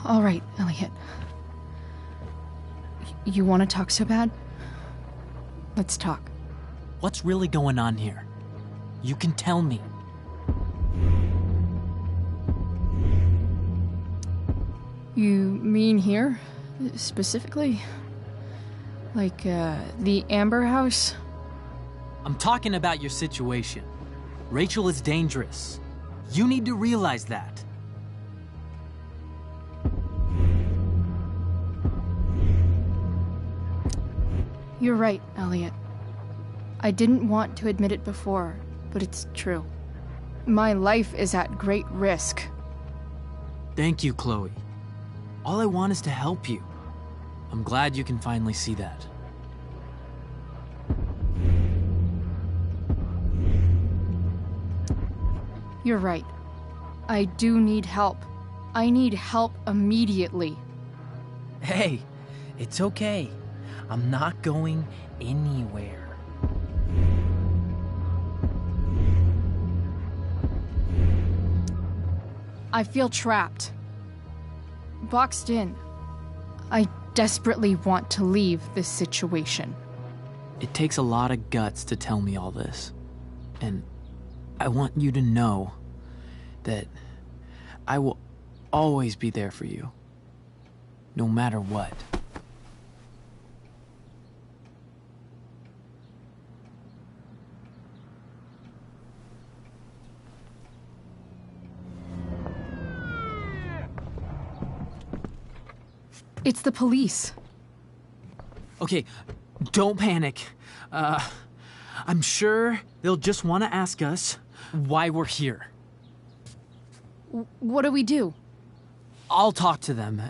All right, Elliot. You want to talk so bad? Let's talk.
What's really going on here? You can tell me.
You mean here, specifically? Like, the Amber House?
I'm talking about your situation. Rachel is dangerous. You need to realize that.
You're right, Elliot. I didn't want to admit it before, but it's true. My life is at great risk.
Thank you, Chloe. All I want is to help you. I'm glad you can finally see that.
You're right. I do need help. I need help immediately.
Hey, it's okay. I'm not going anywhere.
I feel trapped. Boxed in. I desperately want to leave this situation.
It takes a lot of guts to tell me all this. And I want you to know that I will always be there for you. No matter what.
It's the police.
Okay, don't panic. I'm sure they'll just want to ask us why we're here.
What do we do?
I'll talk to them.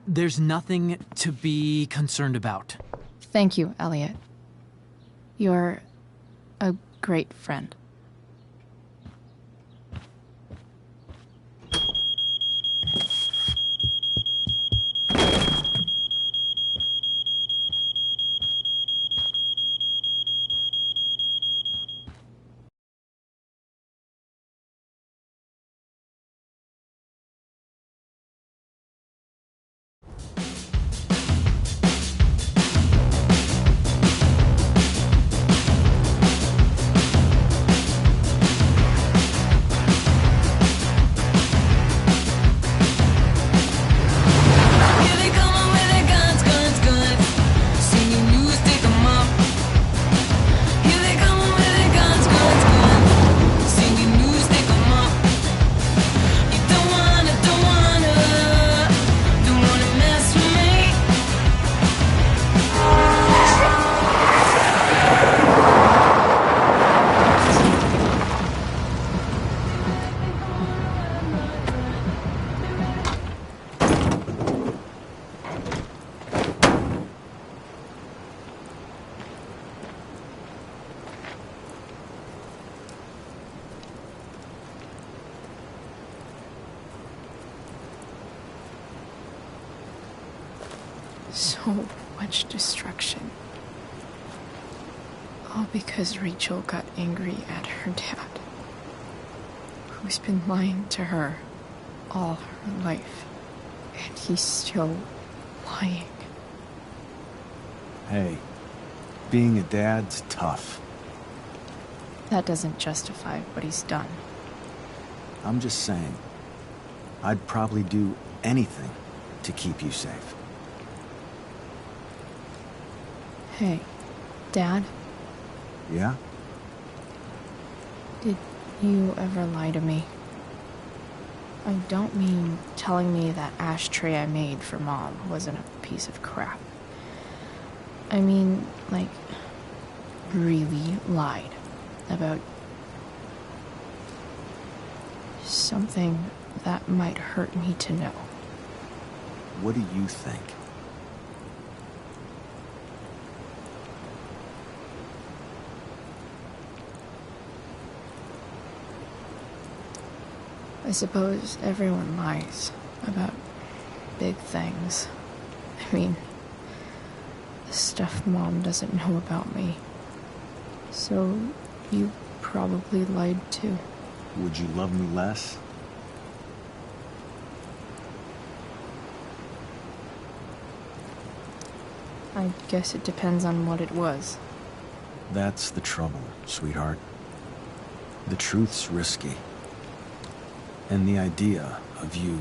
There's nothing to be concerned about.
Thank you, Elliot. You're a great friend. So much destruction. All because Rachel got angry at her dad, who's been lying to her all her life. And he's still lying.
Hey, being a dad's tough.
That doesn't justify what he's done.
I'm just saying, I'd probably do anything to keep you safe.
Hey, Dad?
Yeah?
Did you ever lie to me? I don't mean telling me that ashtray I made for Mom wasn't a piece of crap. I mean, like, really lied about something that might hurt me to know.
What do you think?
I suppose everyone lies about big things. I mean, the stuff Mom doesn't know about me. So, you probably lied too.
Would you love me less?
I guess it depends on what it was.
That's the trouble, sweetheart. The truth's risky. And the idea of you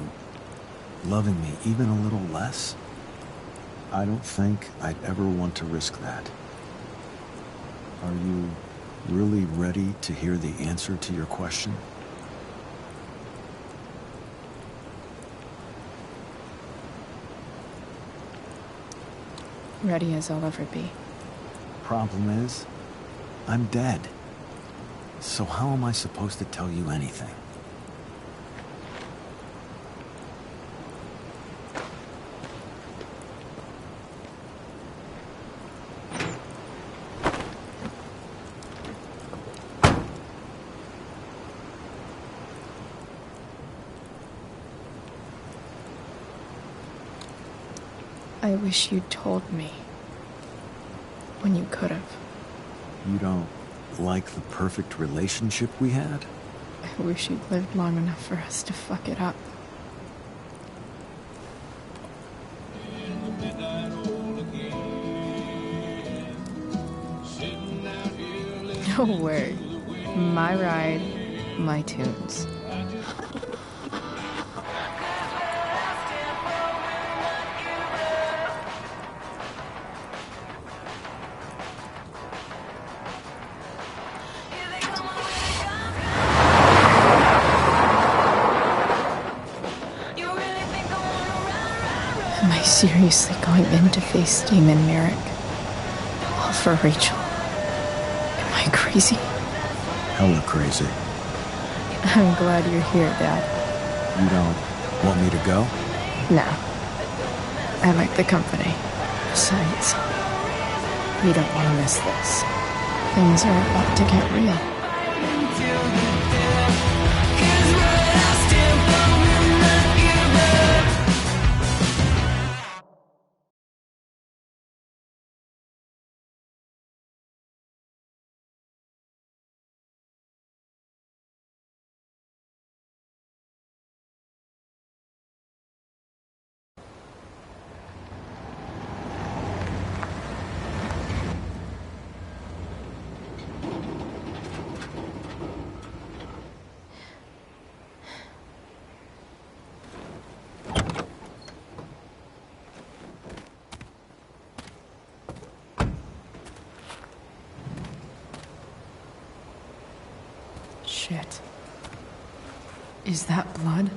loving me even a little less, I don't think I'd ever want to risk that. Are you really ready to hear the answer to your question?
Ready as I'll ever be.
Problem is, I'm dead. So how am I supposed to tell you anything?
I wish you'd told me. When you could have.
You don't like the perfect relationship we had?
I wish you'd lived long enough for us to fuck it up. No way. My ride, my tunes. Am I seriously going in to face Damon Merrick? All for Rachel? Am I crazy?
Hella crazy.
I'm glad you're here, Dad.
You don't want me to go?
No. I like the company. Besides, we don't want to miss this. Things are about to get real. Shit. Is that blood?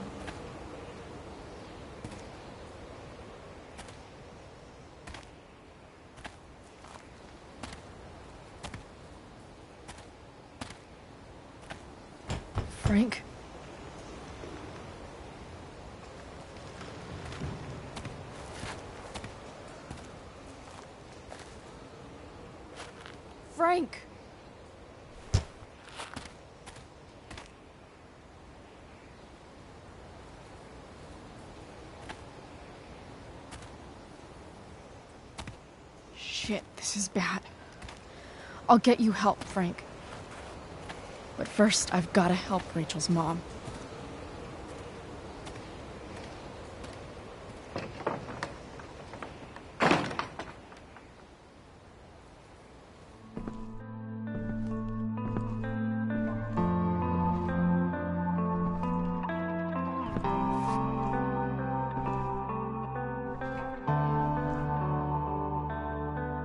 Frank? Frank! Shit, this is bad. I'll get you help, Frank. But first, I've gotta help Rachel's mom.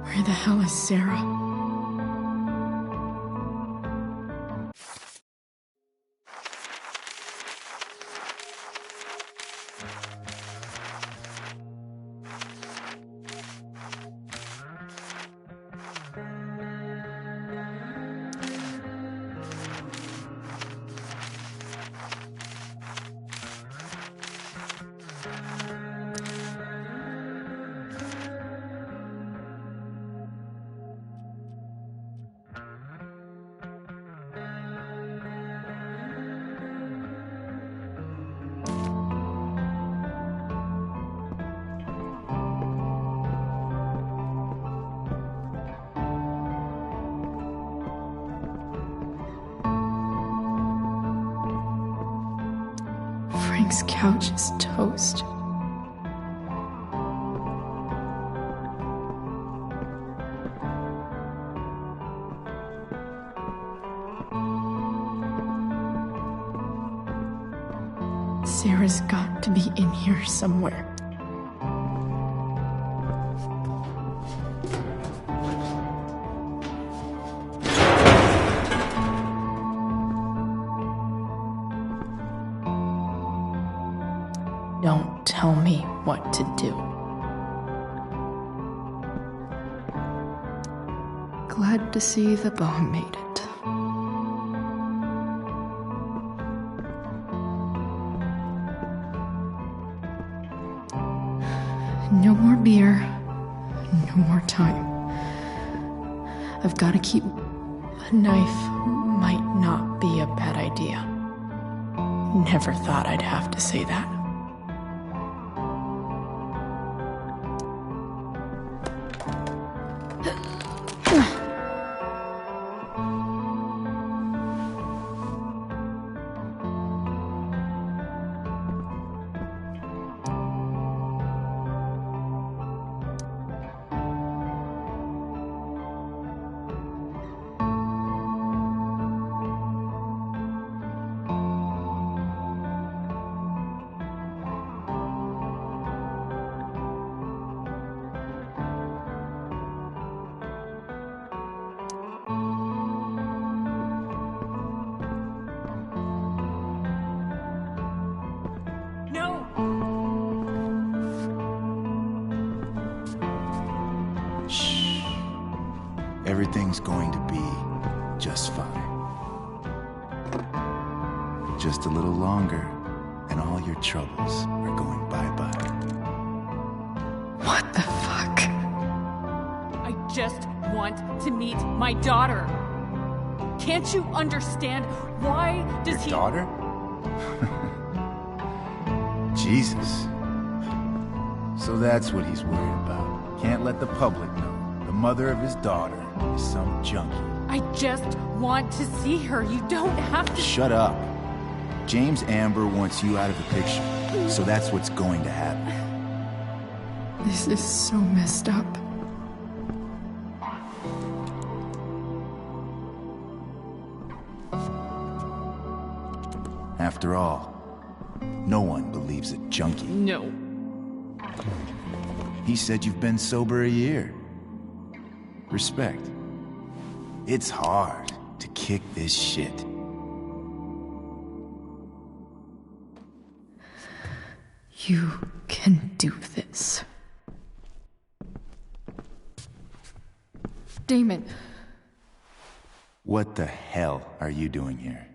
Where the hell is Sarah? Frank's couch is toast. Sarah's got to be in here somewhere. Don't tell me what to do. Glad to see the bomb made it. No more beer. No more time. I've got to keep... A knife might not be a bad idea. Never thought I'd have to say that.
Everything's going to be just fine. Just a little longer, and all your troubles are going bye-bye.
What the fuck?
I just want to meet my daughter. Can't you understand? Why does
Your daughter? Jesus. So that's what he's worried about. Can't let the public know. The mother of his daughter is some junkie.
I just want to see her. You don't have to...
Shut up. James Amber wants you out of the picture, so that's what's going to happen.
This is so messed up.
After all, no one believes a junkie.
No.
He said you've been sober a year. Respect. It's hard to kick this shit.
You can do this. Damon.
What the hell are you doing here?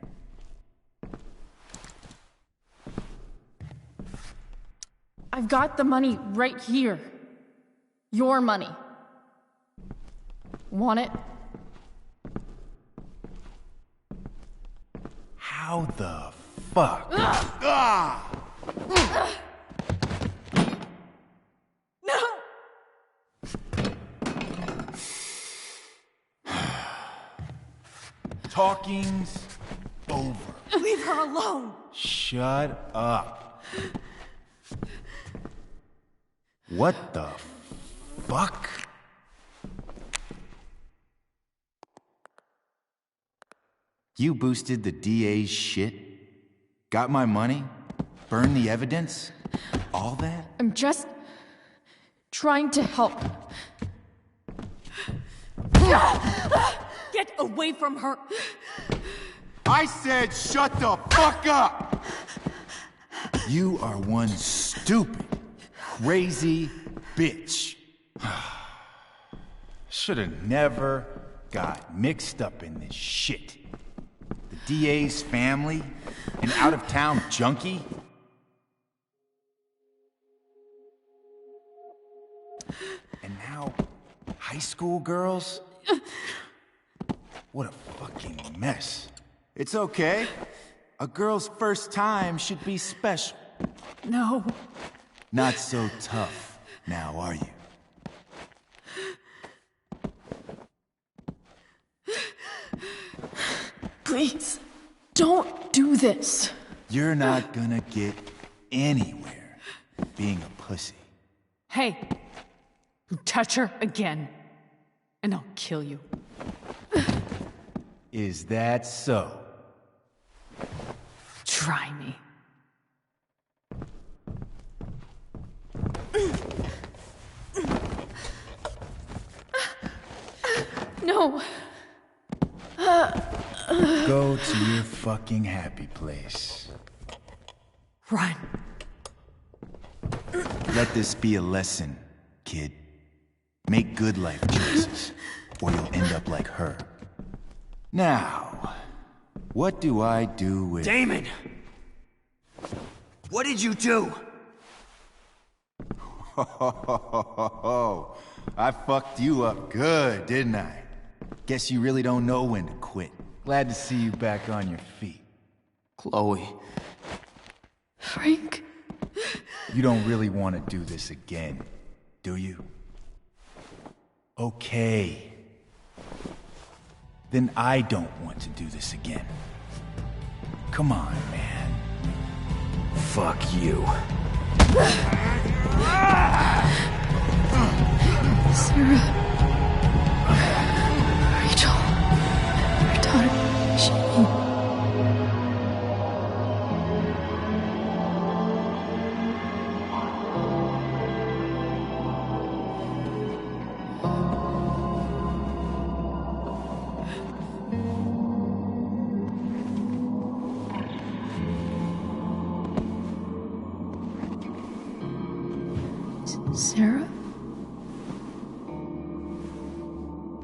I've got the money right here. Your money. Want it?
How the fuck? Ah!
No!
Talking's over.
Leave her alone!
Shut up. What the fuck? You boosted the DA's shit? Got my money? Burned the evidence? All that?
I'm just trying to help.
Get away from her!
I said shut the fuck up! You are one stupid, crazy bitch. Should've never got mixed up in this shit. The DA's family, an out-of-town junkie. And now, high school girls? What a fucking mess. It's okay. A girl's first time should be special.
No.
Not so tough, now are you?
Please, don't do this.
You're not gonna get anywhere being a pussy.
Hey, you touch her again, and I'll kill you.
Is that so?
Try me.
No.
Go to your fucking happy place.
Run.
Let this be a lesson, kid. Make good life choices, or you'll end up like her. Now, what do I do with...
Damon! What did you do?
I fucked you up good, didn't I? Guess you really don't know when to quit. Glad to see you back on your feet.
Chloe.
Frank?
You don't really want to do this again, do you? Okay. Then I don't want to do this again. Come on, man.
Fuck you.
Sarah. Rachel. Her daughter. Sarah?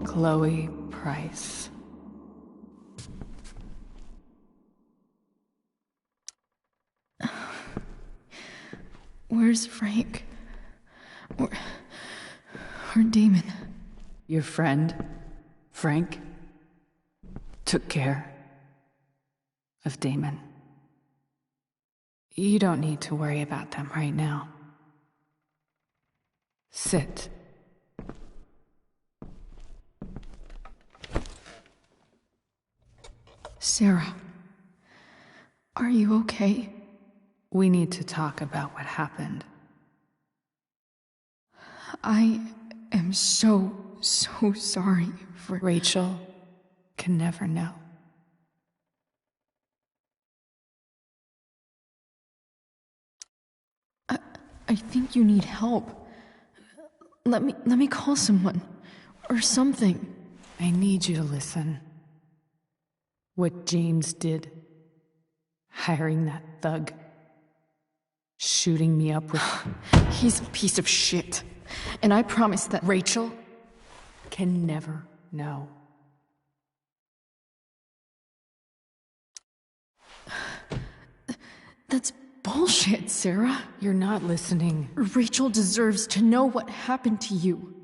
Chloe Price.
Where's Frank? Or Damon?
Your friend, Frank, took care of Damon. You don't need to worry about them right now. Sit.
Sarah, are you okay?
We need to talk about what happened.
I am so sorry for...
Rachel can never know.
I think you need help. Let me call someone. Or something.
I need you to listen. What James did. Hiring that thug. Shooting me up with...
He's a piece of shit. And I promise that...
Rachel can never know.
That's bullshit, Sarah.
You're not listening.
Rachel deserves to know what happened to you.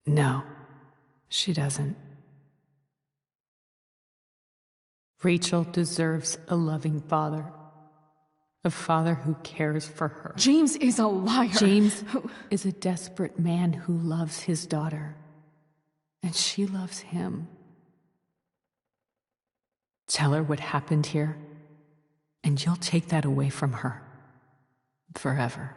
No, she doesn't. Rachel deserves a loving father. A father who cares for her.
James is a liar.
James is a desperate man who loves his daughter. And she loves him. Tell her what happened here, and you'll take that away from her. Forever.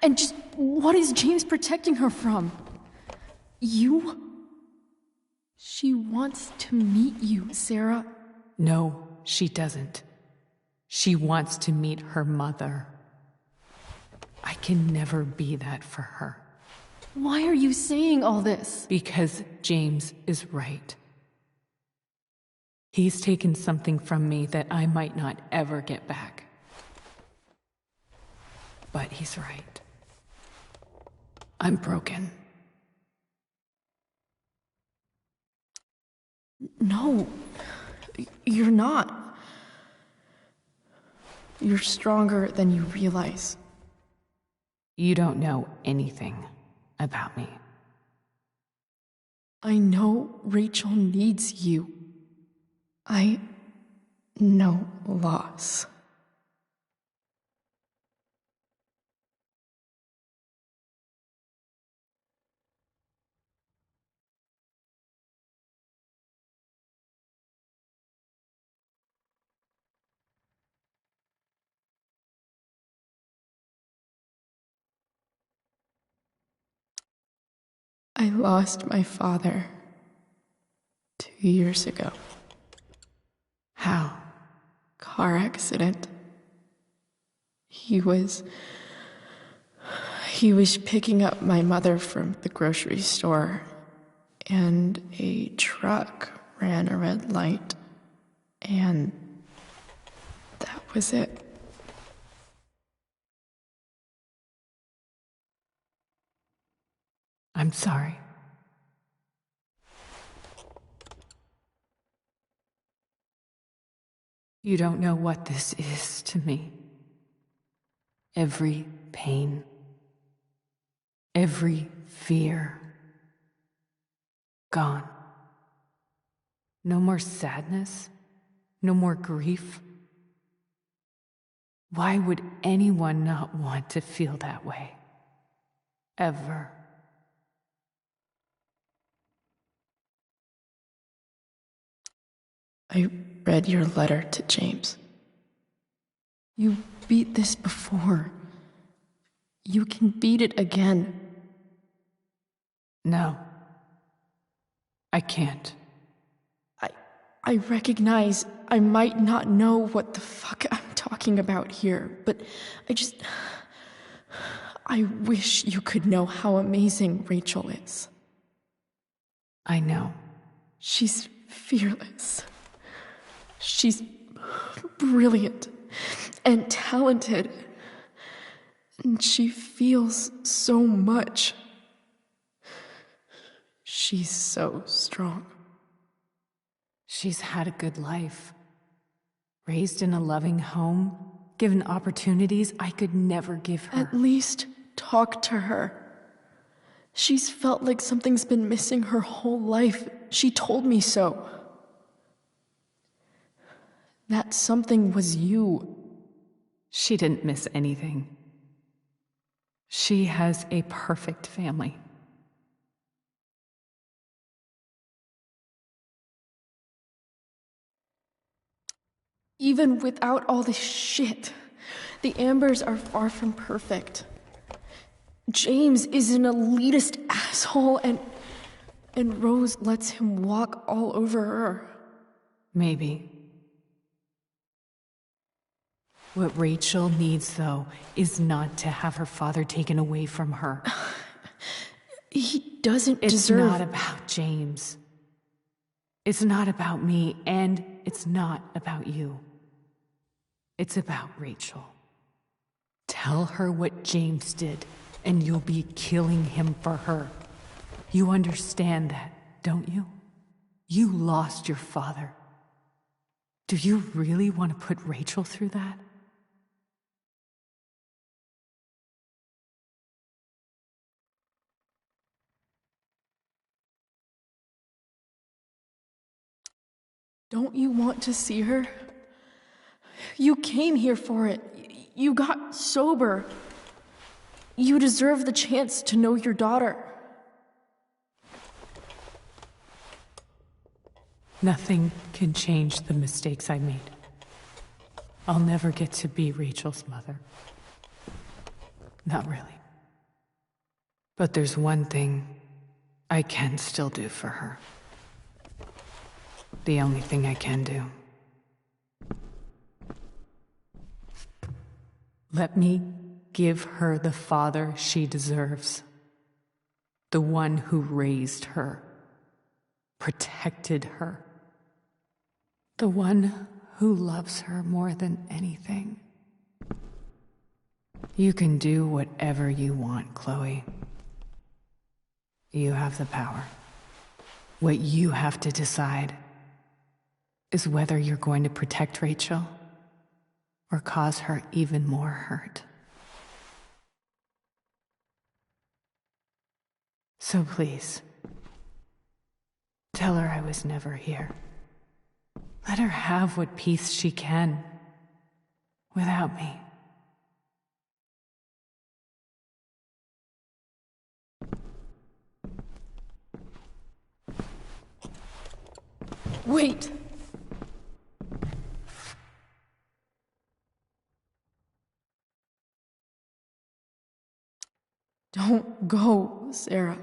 And just what is James protecting her from? You? She wants to meet you, Sarah.
No, she doesn't. She wants to meet her mother. I can never be that for her.
Why are you saying all this?
Because James is right. He's taken something from me that I might not ever get back. But he's right. I'm broken.
No, you're not. You're stronger than you realize.
You don't know anything about me.
I know Rachel needs you. I know loss. I lost my father 2 years ago.
How?
Car accident. He was picking up my mother from the grocery store, and a truck ran a red light And that was it.
I'm sorry. You don't know what this is to me. Every pain, every fear, gone. No more sadness, no more grief. Why would anyone not want to feel that way? Ever.
I read your letter to James. You beat this before. You can beat it again.
No. I can't.
I recognize I might not know what the fuck I'm talking about here, but I wish you could know how amazing Rachel is.
I know.
She's fearless. She's brilliant and talented. And she feels so much. She's so strong.
She's had a good life. Raised in a loving home, given opportunities I could never give her.
At least talk to her. She's felt like something's been missing her whole life. She told me so. That something was you.
She didn't miss anything. She has a perfect family.
Even without all this shit, the Ambers are far from perfect. James is an elitist asshole, and Rose lets him walk all over her.
Maybe. What Rachel needs, though, is not to have her father taken away from her.
He doesn't
It's
deserve...
not about James. It's not about me, and it's not about you. It's about Rachel. Tell her what James did, and you'll be killing him for her. You understand that, don't you? You lost your father. Do you really want to put Rachel through that?
Don't you want to see her? You came here for it. You got sober. You deserve the chance to know your daughter.
Nothing can change the mistakes I made. I'll never get to be Rachel's mother. Not really. But there's one thing I can still do for her. The only thing I can do. Let me give her the father she deserves. The one who raised her, protected her. The one who loves her more than anything. You can do whatever you want, Chloe. You have the power. What you have to decide is whether you're going to protect Rachel or cause her even more hurt. So please, tell her I was never here. Let her have what peace she can without me.
Wait! Don't go, Sarah.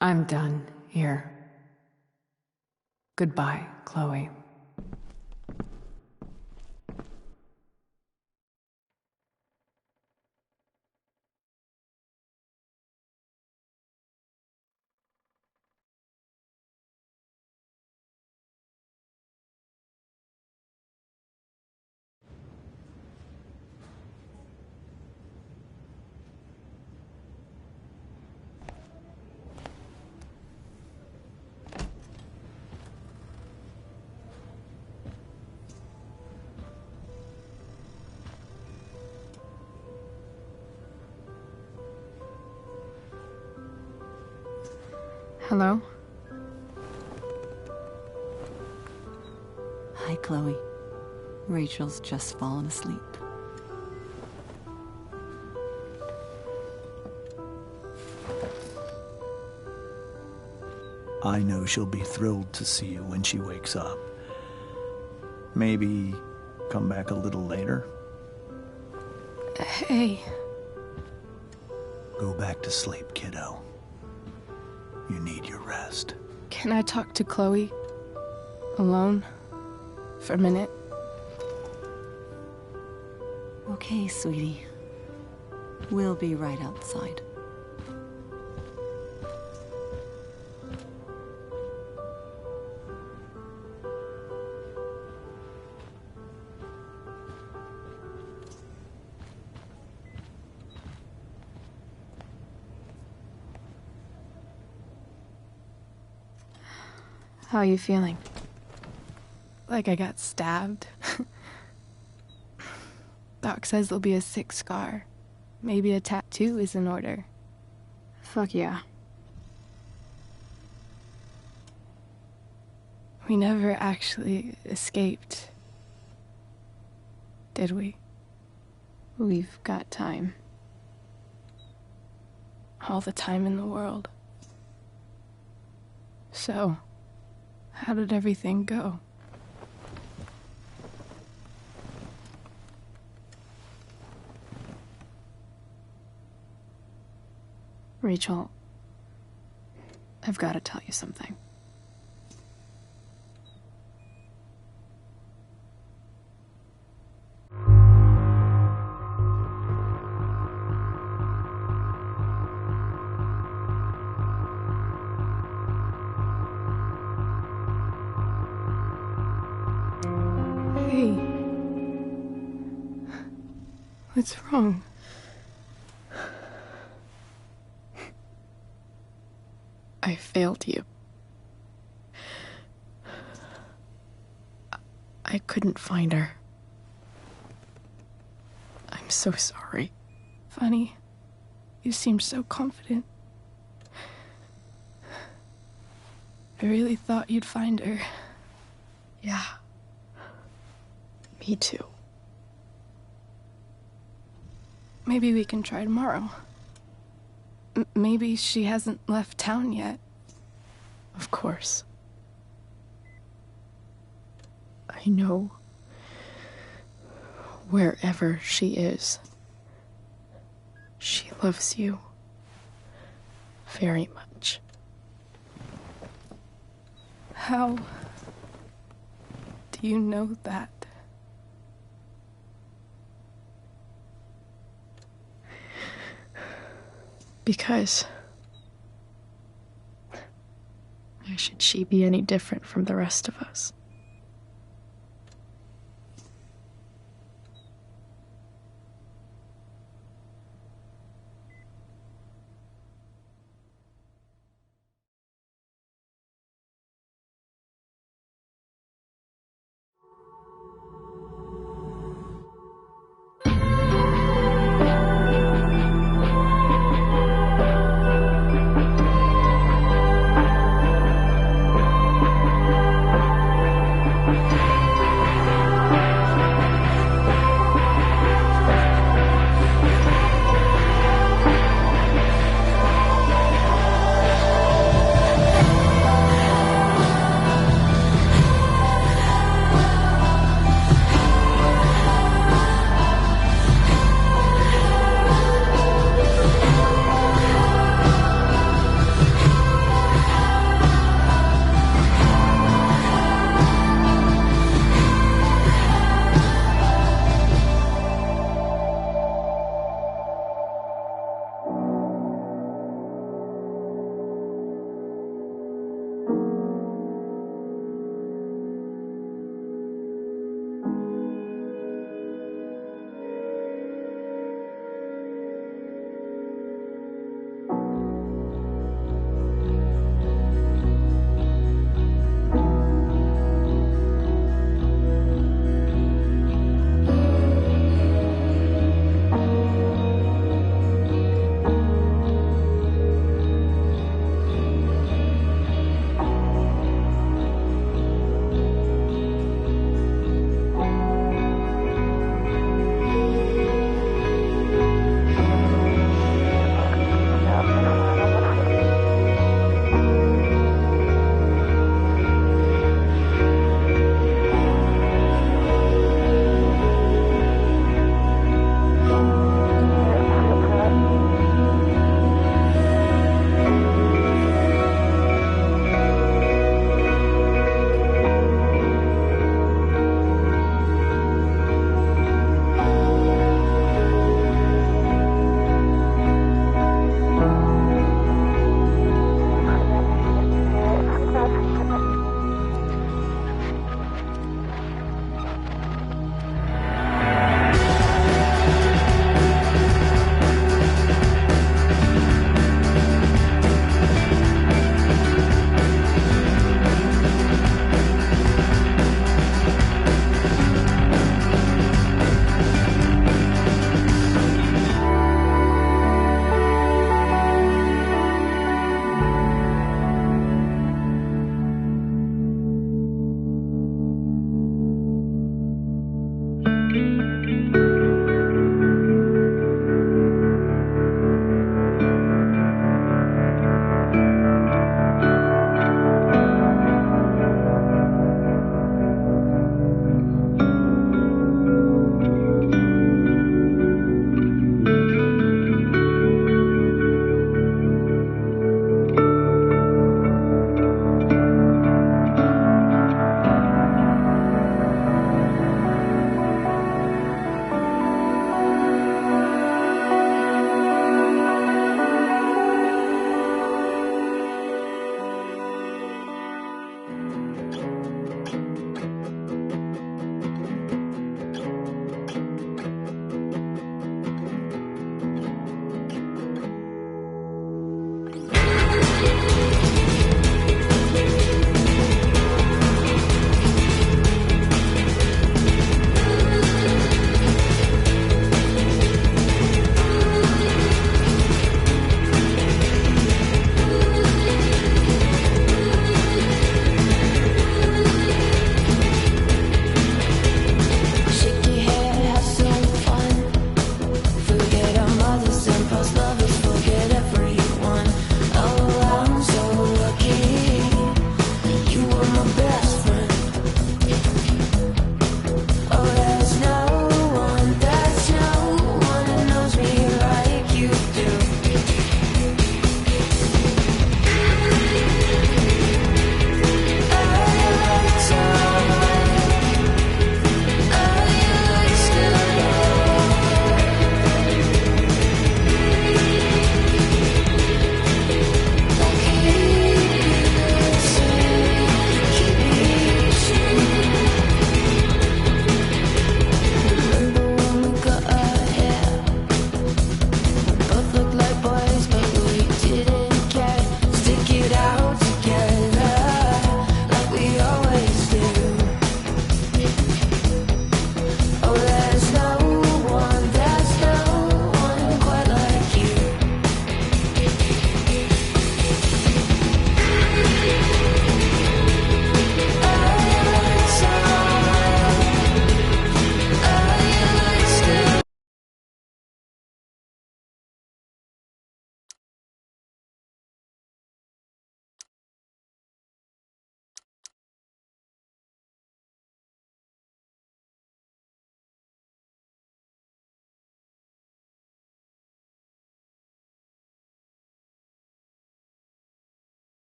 I'm done here. Goodbye, Chloe.
Hello?
Hi, Chloe. Rachel's just fallen asleep.
I know she'll be thrilled to see you when she wakes up. Maybe come back a little later?
Hey.
Go back to sleep, kiddo. You need your rest.
Can I talk to Chloe? Alone? For a minute?
Okay, sweetie. We'll be right outside.
How are you feeling? Like I got stabbed? Doc says there'll be a sick scar. Maybe a tattoo is in order. Fuck yeah. We never actually escaped, did we? We've got time. All the time in the world. So, how did everything go? Rachel, I've got to tell you something. Hey. What's wrong? I failed you. I couldn't find her. I'm so sorry. Funny. You seemed so confident. I really thought you'd find her. Yeah. Me too. Maybe we can try tomorrow. Maybe she hasn't left town yet. Of course. I know wherever she is, she loves you very much. How do you know that? Because why should she be any different from the rest of us?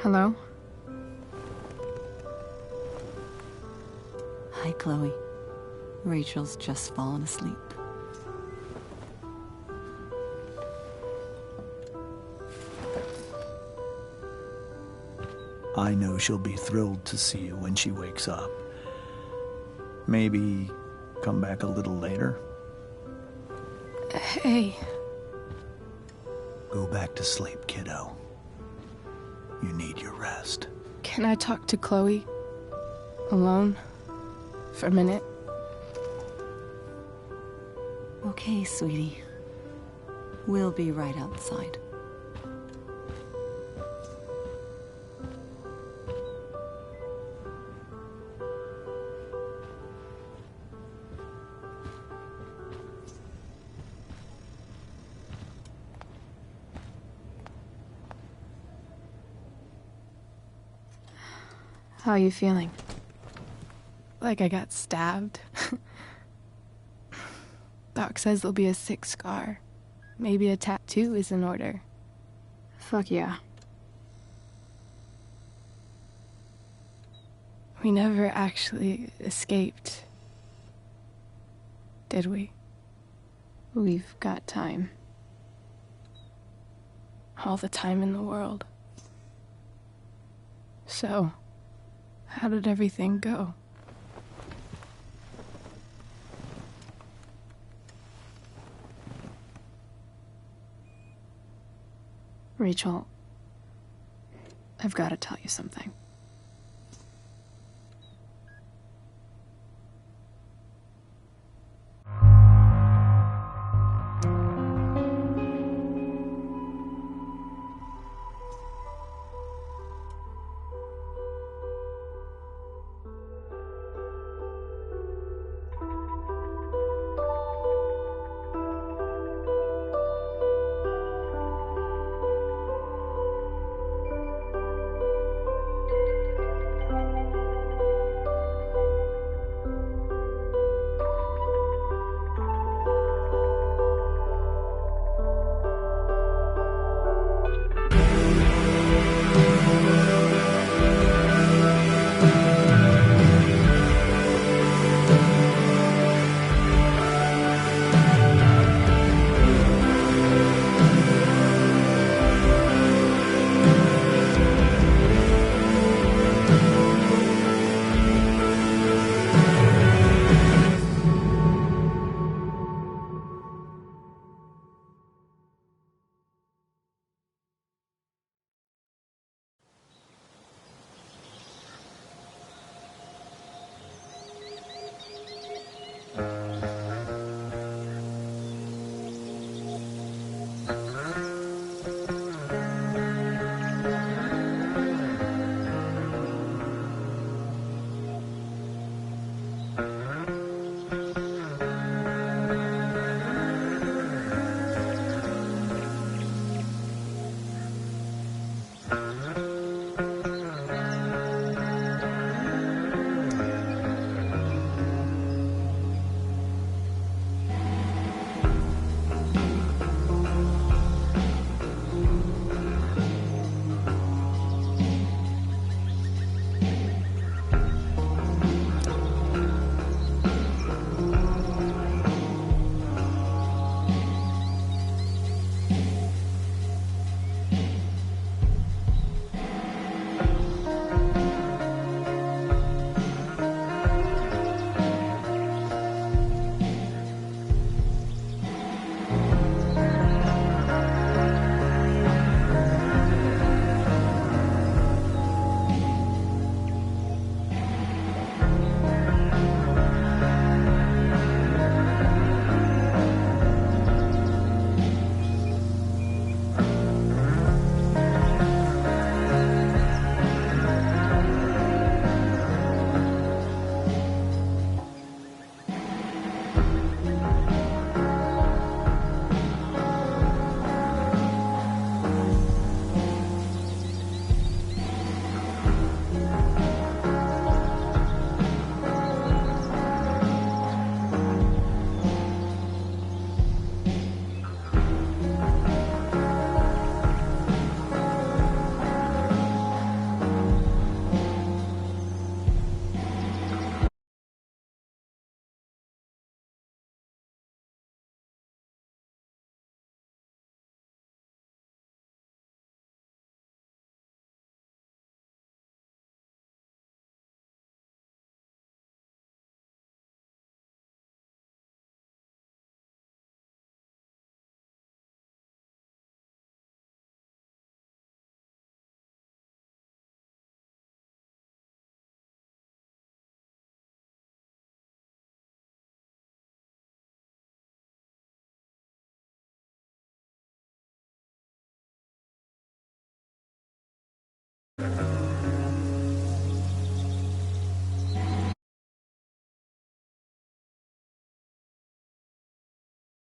Hello?
Hi, Chloe. Rachel's just fallen asleep.
I know she'll be thrilled to see you when she wakes up. Maybe come back a little later?
Hey.
Go back to sleep, kiddo. You need your rest.
Can I talk to Chloe? Alone? For a minute?
Okay, sweetie. We'll be right outside.
How are you feeling? Like I got stabbed? Doc says there'll be a sick scar. Maybe a tattoo is in order. Fuck yeah. We never actually escaped, did we? We've got time. All the time in the world. So, how did everything go? Rachel, I've got to tell you something.